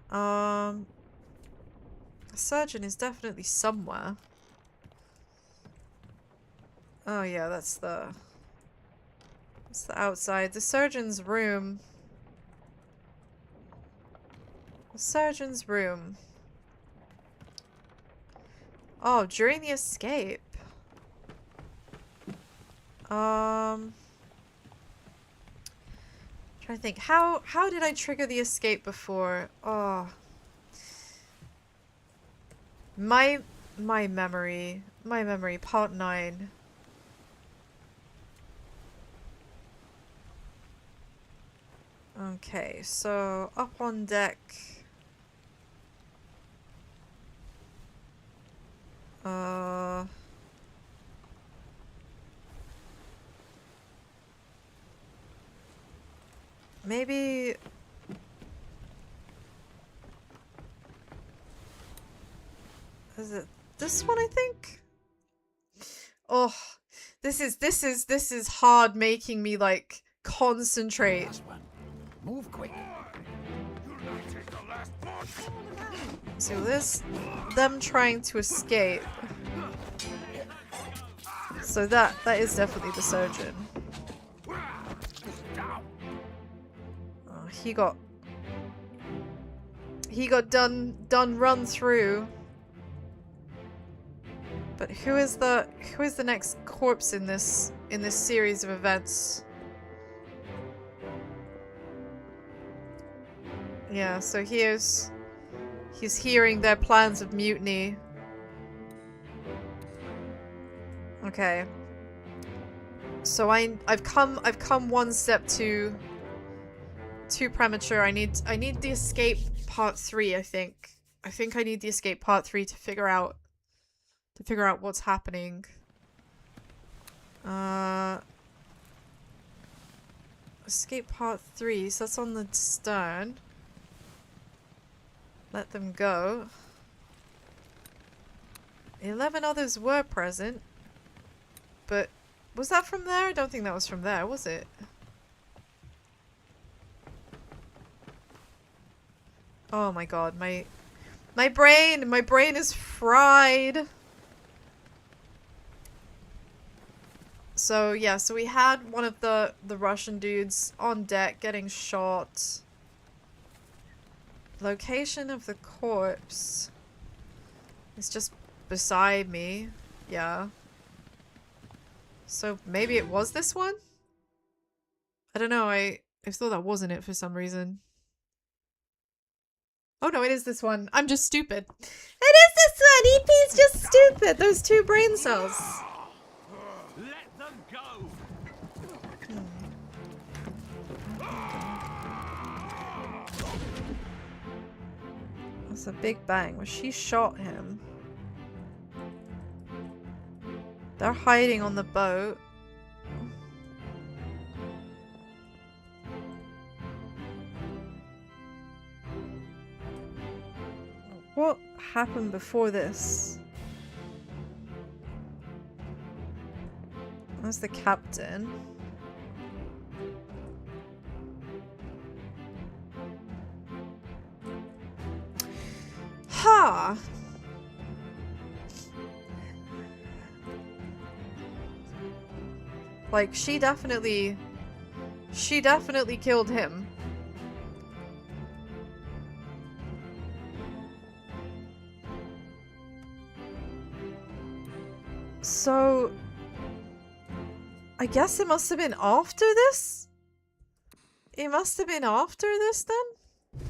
The surgeon is definitely somewhere. Oh yeah, that's the outside. The surgeon's room. The surgeon's room. Oh, during the escape. Trying to think. How did I trigger the escape before? Oh. My memory, part 9. Okay, so up on deck. Maybe... Is it this one, I think? Oh, this is hard making me like concentrate. Move quick. So this, them trying to escape. So that is definitely the surgeon. Oh, he got done run through. But who is the next corpse in this series of events? Yeah, so here's He's hearing their plans of mutiny. Okay. So I've come one step too premature. I need the escape part 3, I think. I think I need the escape part 3 to figure out what's happening. Escape part 3, so that's on the stern. Let them go. 11 others were present. But was that from there? I don't think that was from there, was it? Oh my god, my brain is fried. So yeah, so we had one of the Russian dudes on deck getting shot. Location of the corpse is just beside me. Yeah. So maybe it was this one? I don't know, I thought that wasn't it for some reason. Oh no, it is this one. I'm just stupid. It is this one! EP's just stupid! Those 2 brain cells. Let them go. That's a big bang. Well, she shot him. They're hiding on the boat. What happened before this? That's the captain. Ha! Like, she definitely killed him. So, I guess it must have been after this? It must have been after this then?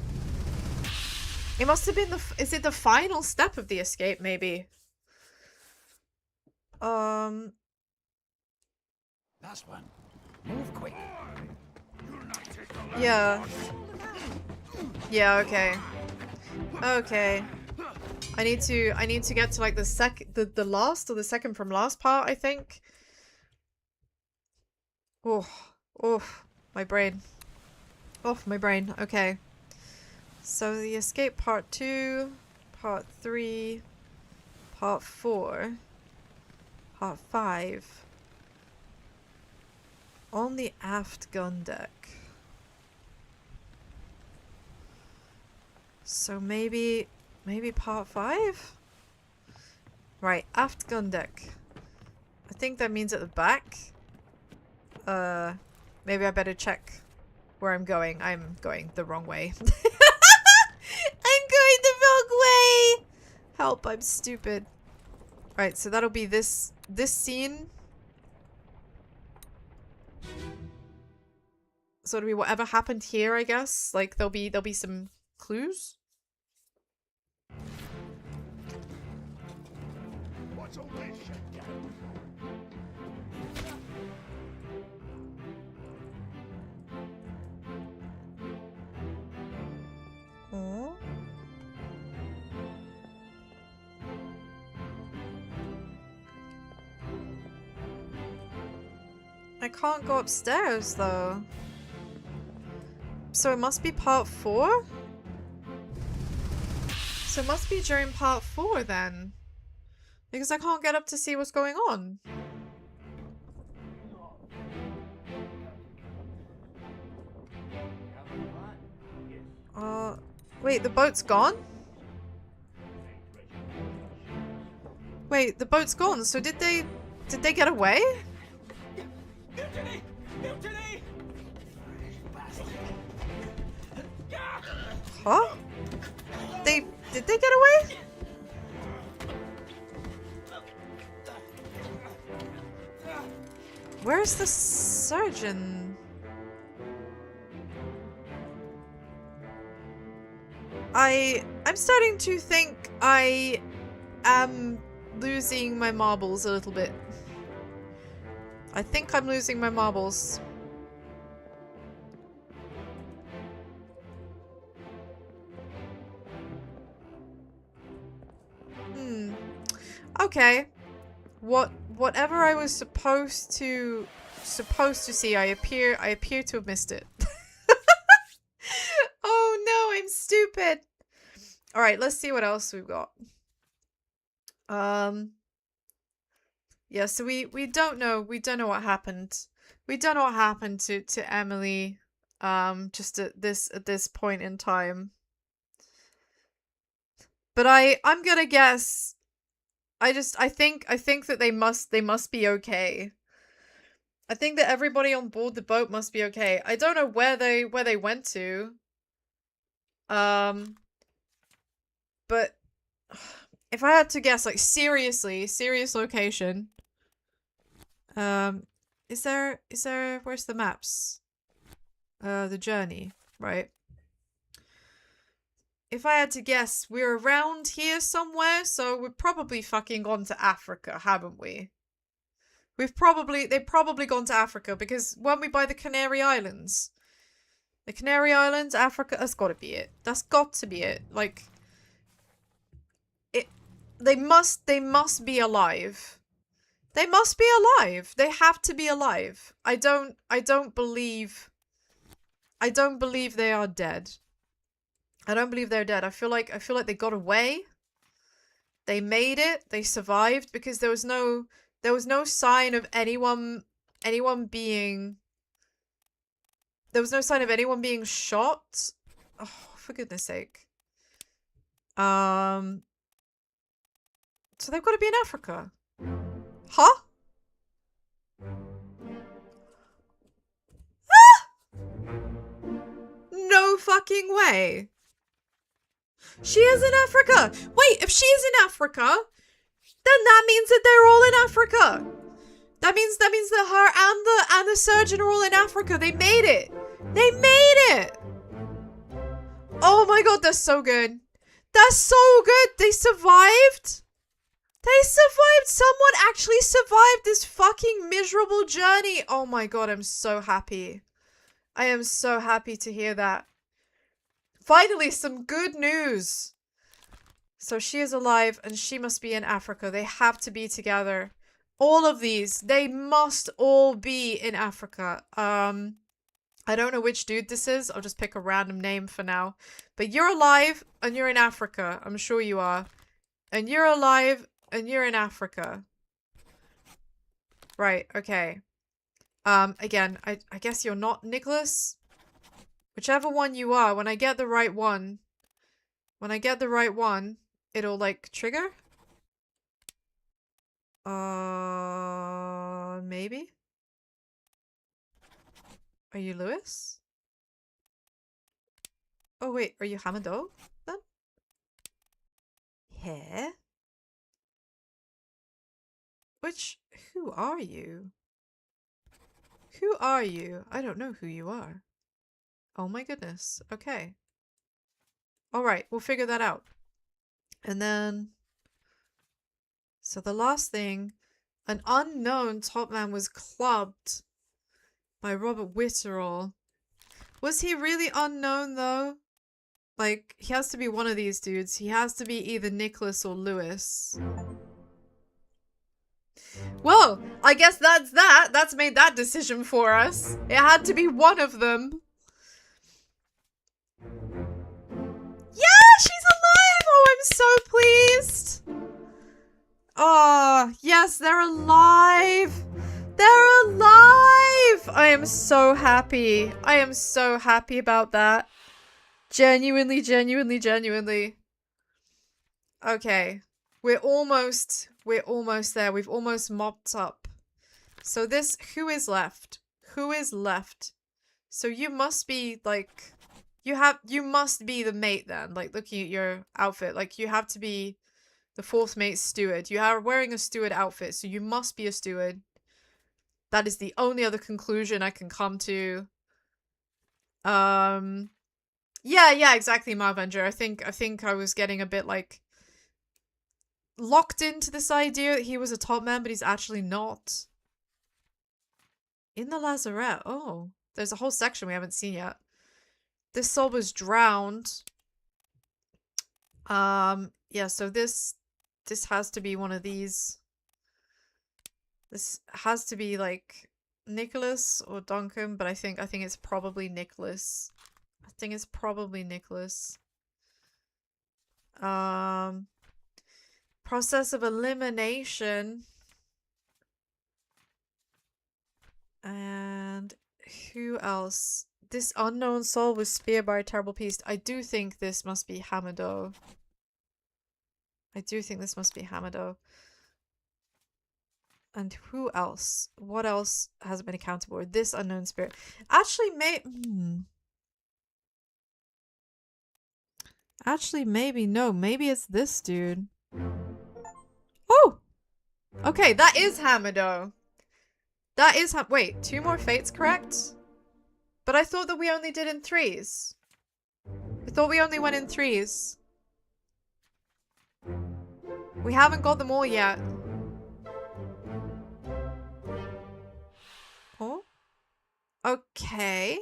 It must have been is it the final step of the escape, maybe? Last one. Move quick. Yeah. Yeah, okay. Okay. I need to get to like the last or the second from last part, I think. Oh, my brain. Oh, my brain. Okay. So the escape part 2, part 3, part 4, part 5. On the aft gun deck. So maybe part 5? Right, aft gun deck. I think that means at the back. Maybe I better check where I'm going. I'm going the wrong way. I'm going the wrong way! Help, I'm stupid. Right, so that'll be this scene. So it'll be whatever happened here, I guess. Like there'll be some clues. What's all this shit, Dad? Oh. I can't go upstairs though. So it must be part 4? So it must be during part 4 then. Because I can't get up to see what's going on. Wait, the boat's gone? Wait, the boat's gone, so did they get away? Mutiny! Mutiny! Huh? Did they get away? Where's the surgeon? I'm starting to think I am losing my marbles a little bit. I think I'm losing my marbles. Okay. Whatever I was supposed to see, I appear to have missed it. Oh no, I'm stupid. All right, let's see what else we've got. Yeah, so we don't know what happened. We don't know what happened to Emily just at this point in time. But I'm gonna guess I think that they must be okay. I think that everybody on board the boat must be okay. I don't know where they went to. But if I had to guess, like seriously, serious location. Is there where's the maps? The journey, right? If I had to guess, we're around here somewhere, so we've probably fucking gone to Africa, haven't we? They've probably gone to Africa, because when we buy the Canary Islands, Africa, that's gotta be it. That's got to be it. Like, they must be alive. They must be alive. They have to be alive. I don't believe they are dead. I don't believe they're dead. I feel like they got away. They made it. They survived because there was no sign of anyone being shot. Oh, for goodness sake. So they've got to be in Africa. Huh? Ah! No fucking way. She is in Africa. Wait, if she is in Africa, then that means that they're all in Africa. That means that her and the surgeon are all in Africa. They made it. They made it. Oh my god, that's so good. That's so good. They survived. They survived. Someone actually survived this fucking miserable journey. Oh my god, I'm so happy. I am so happy to hear that. Finally, some good news. So she is alive and she must be in Africa. They have to be together. All of these, they must all be in Africa. I don't know which dude this is. I'll just pick a random name for now. But you're alive and you're in Africa. I'm sure you are. And you're alive and you're in Africa. Right, okay. Again, I guess you're not Nicholas. Whichever one you are, when I get the right one, it'll like trigger? Maybe? Are you Lewis? Oh wait, are you Hamado then? Yeah? Who are you? Who are you? I don't know who you are. Oh my goodness. Okay. Alright, we'll figure that out. And then... So the last thing... An unknown top man was clubbed by Robert Witterall. Was he really unknown though? Like, he has to be one of these dudes. He has to be either Nicholas or Lewis. Well, I guess that's that. That's made that decision for us. It had to be one of them. Yeah, she's alive! Oh, I'm so pleased. Oh, yes, they're alive. They're alive! I am so happy. I am so happy about that. Genuinely, genuinely, genuinely. Okay. We're almost there. We've almost mopped up. So this, who is left? Who is left? So you must be, like, you must be the mate then. Like, looking at your outfit. Like, you have to be the fourth mate's steward. You are wearing a steward outfit, so you must be a steward. That is the only other conclusion I can come to. Yeah, exactly, Marvenger. I think I was getting a bit like locked into this idea that he was a top man, but he's actually not. In the lazarette. Oh, there's a whole section we haven't seen yet. This soul was drowned. Yeah, so this has to be one of these. This has to be like Nicholas or Duncan, but I think it's probably Nicholas. I think it's probably Nicholas. Process of elimination. And who else? This unknown soul was speared by a terrible beast. I do think this must be Hamado. I do think this must be Hamado. And who else? What else has been accounted for? This unknown spirit. Actually, Actually, maybe no. Maybe it's this dude. Oh! Okay, that is Hamado. That is wait, 2 more fates, correct? But I thought that we only did in 3s. I thought we only went in 3s. We haven't got them all yet. Oh? Okay.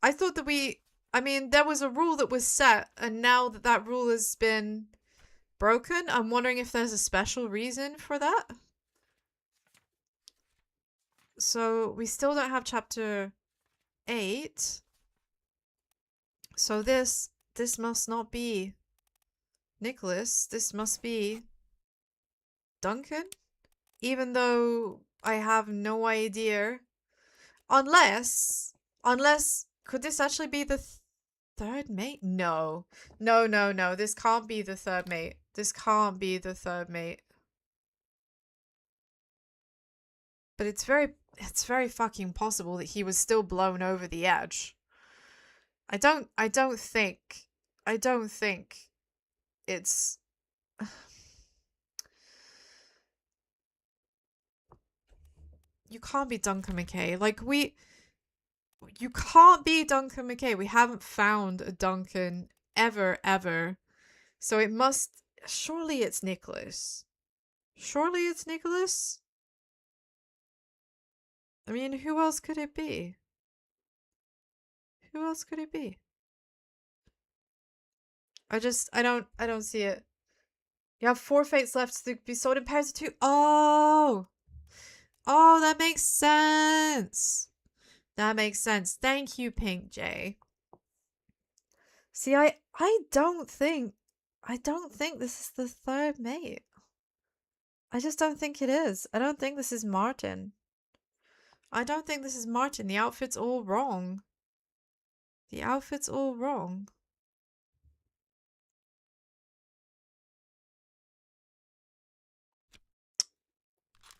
I thought that I mean, there was a rule that was set, and now that that rule has been broken, I'm wondering if there's a special reason for that. So, we still don't have chapter 8. So this must not be Nicholas. This must be Duncan. Even though I have no idea. Unless, could this actually be the third mate? No. No. This can't be the third mate. This can't be the third mate. But it's very fucking possible that he was still blown over the edge. I don't think it's you can't be Duncan McKay. Like you can't be Duncan McKay. We haven't found a Duncan ever. So it must surely it's Nicholas. Surely it's Nicholas? I mean, who else could it be? Who else could it be? I don't see it. You have 4 fates left to be sold in pairs of 2. Oh, that makes sense. That makes sense. Thank you, Pink J. See, I don't think this is the third mate. I just don't think it is. I don't think this is Martin. The outfit's all wrong.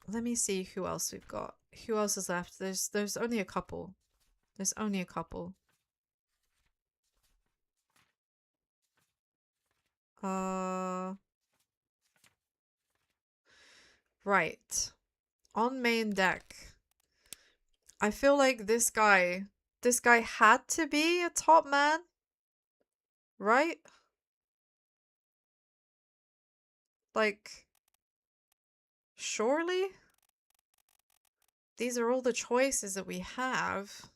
Let me see who else we've got. Who else is left? There's only a couple. Right. On main deck. I feel like this guy had to be a top man. Right? Like, surely? These are all the choices that we have.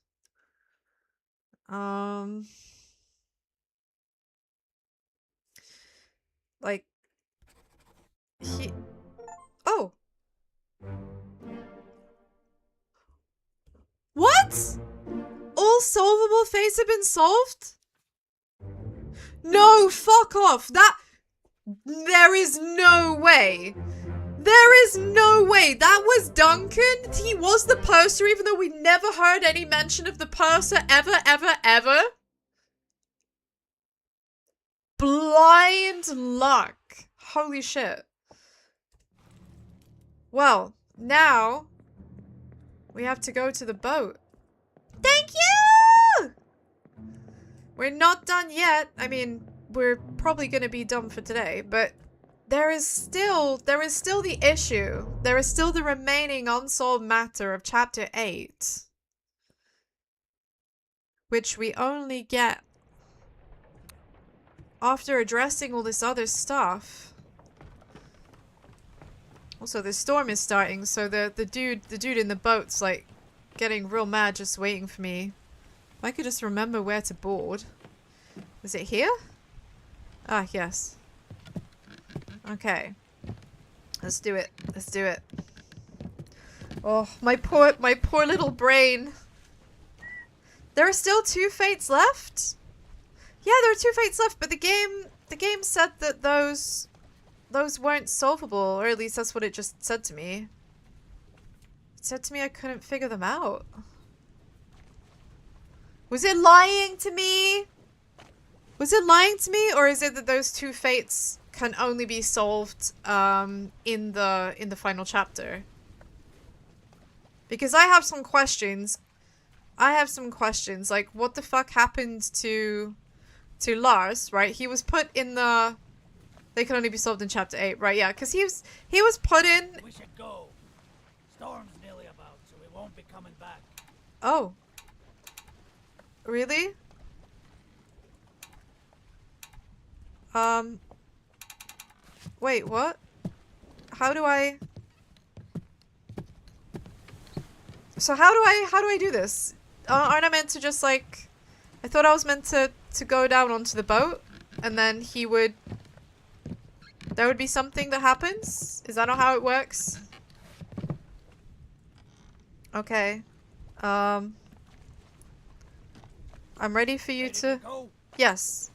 Like, oh! What? All solvable fates have been solved? No, fuck off! There is no way! That was Duncan? He was the purser even though we never heard any mention of the purser ever? Blind luck. Holy shit. Well, now we have to go to the boat. Thank you! We're not done yet. I mean, we're probably gonna be done for today, but there is still the issue. There is still the remaining unsolved matter of chapter 8. Which we only get after addressing all this other stuff. Also, the storm is starting, so the dude in the boat's like getting real mad just waiting for me. If I could just remember where to board. Is it here? Ah, yes. Okay. Let's do it. Let's do it. Oh, my poor little brain. There are still 2 fates left? Yeah, there are 2 fates left, but the game said that those weren't solvable, or at least that's what it just said to me. It said to me I couldn't figure them out. Was it lying to me? Was it lying to me, or is it that those 2 fates can only be solved in the final chapter? Because I have some questions. Like, what the fuck happened to Lars, right? He was put in the... They can only be solved in chapter 8, right? Yeah, because he was put in... We should go. Storm's nearly about, so we won't be coming back. Oh. Really? Wait, what? How do I... So how do I do this? Aren't I meant to just like... I thought I was meant to go down onto the boat, and then he would... There would be something that happens? Is that not how it works? Okay. I'm ready for you to... Yes.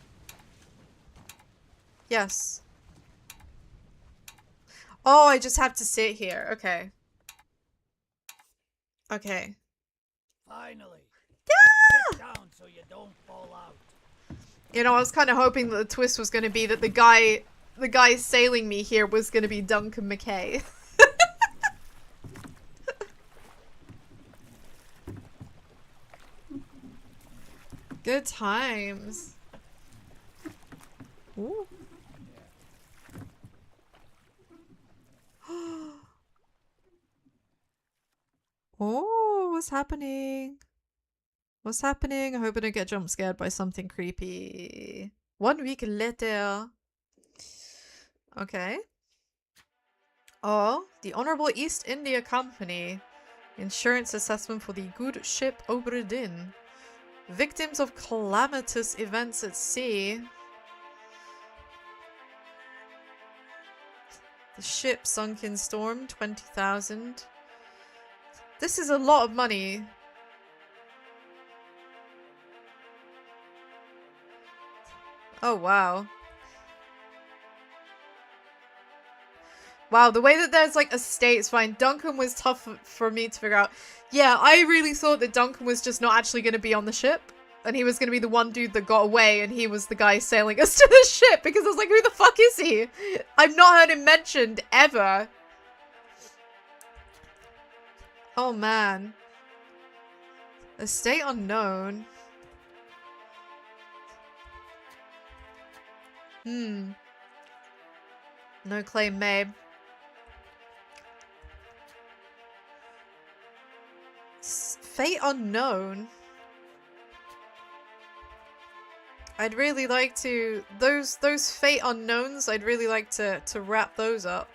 Yes. Oh, I just have to sit here. Okay. Okay. Finally. Yeah! Sit down so you don't fall out. You know, I was kind of hoping that the twist was going to be that the guy sailing me here was going to be Duncan McKay. Good times. Ooh. Oh, what's happening? What's happening? I hope I don't get jump scared by something creepy. 1 week later. Okay. Oh, the Honorable East India Company. Insurance assessment for the good ship Obra Dinn. Victims of calamitous events at sea. The ship sunk in storm, 20,000. This is a lot of money. Oh, wow. Wow, the way that there's like estates, fine. Duncan was tough for me to figure out. Yeah, I really thought that Duncan was just not actually going to be on the ship. And he was going to be the one dude that got away, and he was the guy sailing us to the ship, because I was like, who the fuck is he? I've not heard him mentioned ever. Oh man. Estate unknown. No claim made. Fate unknown. I'd really like to... Those fate unknowns, I'd really like to wrap those up.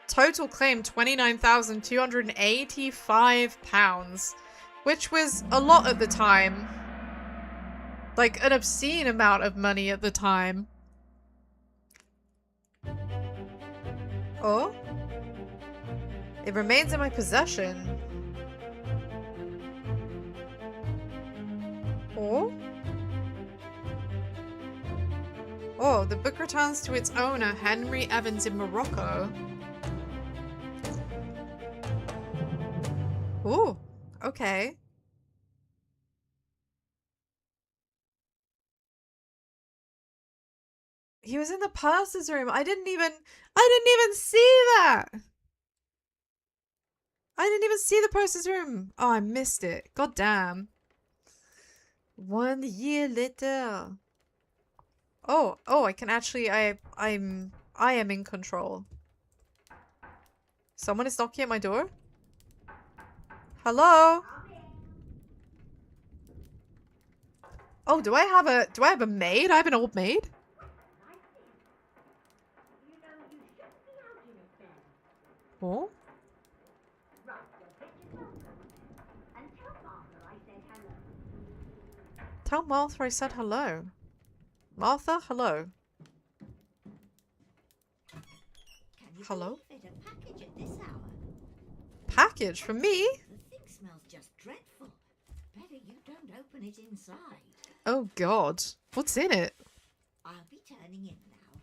Total claim, £29,285. Which was a lot at the time. Like, an obscene amount of money at the time. Oh? It remains in my possession. Oh? Oh, the book returns to its owner, Henry Evans in Morocco. Oh, okay. He was in the purser's room. I didn't even see that. I didn't even see the purser's room. Oh, I missed it. God damn. 1 year later. Oh, I can actually, I am in control. Someone is knocking at my door? Hello? Oh, do I have a maid? I have an old maid? Oh? Tell Martha I said hello. Martha, hello. Hello? Package at this hour. Package for me? The thing smells just dreadful. Better you don't open it inside. Oh god. What's in it? I'll be turning in now.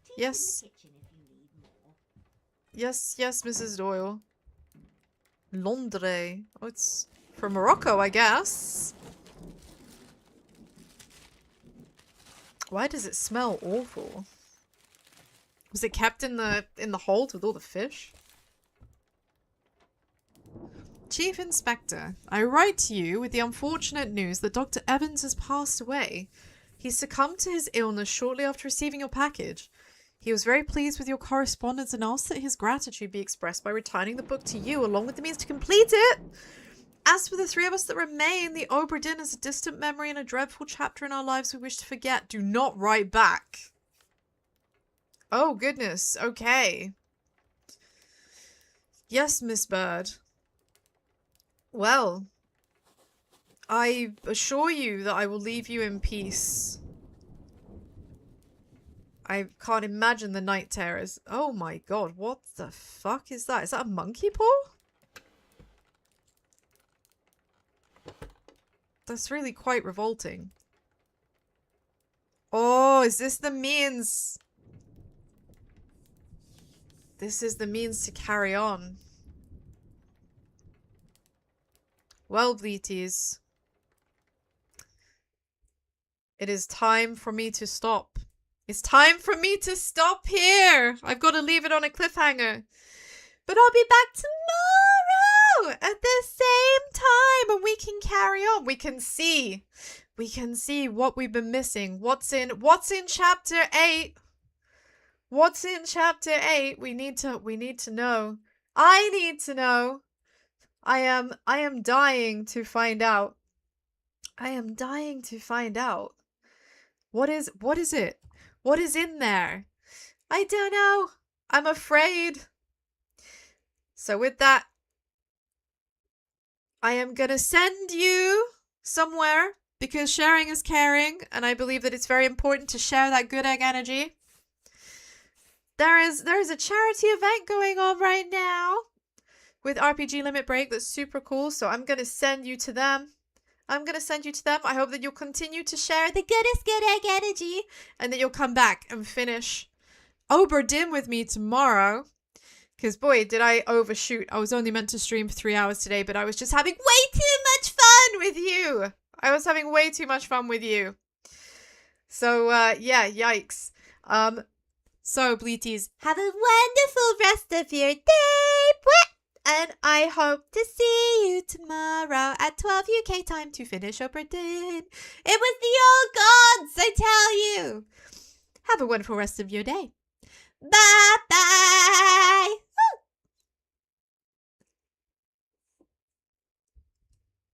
Tea's Yes. in the kitchen if you need more. Yes, yes, Mrs. Doyle. Londres. Oh, it's from Morocco, I guess. Why does it smell awful? Was it kept in the hold with all the fish? Chief Inspector, I write to you with the unfortunate news that Dr. Evans has passed away. He succumbed to his illness shortly after receiving your package. He was very pleased with your correspondence and asked that his gratitude be expressed by returning the book to you along with the means to complete it. As for the three of us that remain, the Obra Dinn is a distant memory and a dreadful chapter in our lives we wish to forget. Do not write back. Oh, goodness. Okay. Yes, Miss Bird. Well, I assure you that I will leave you in peace. I can't imagine the night terrors. Oh my god, what the fuck is that? Is that a monkey paw? That's really quite revolting. Oh, is this the means? This is the means to carry on. Well, Bleaties. It is time for me to stop. It's time for me to stop here. I've got to leave it on a cliffhanger. But I'll be back tomorrow at the same time and we can carry on. We can see what we've been missing. What's in chapter 8? What's in chapter 8? We need to know. I need to know. I am dying to find out. I am dying to find out. What is it? What is in there? I don't know. I'm afraid. So with that, I am gonna send you somewhere because sharing is caring, and I believe that it's very important to share that good egg energy. There is a charity event going on right now with RPG Limit Break that's super cool, so I'm gonna send you to them. I hope that you'll continue to share the goodest good egg energy and that you'll come back and finish Obra Dinn with me tomorrow. Because boy, did I overshoot. I was only meant to stream for 3 hours today, but I was just having way too much fun with you. So, yeah, yikes. So, Bleaties, have a wonderful rest of your day. And I hope to see you tomorrow at 12 UK time to finish Obra Dinn. It was the old gods, I tell you. Have a wonderful rest of your day. Bye-bye.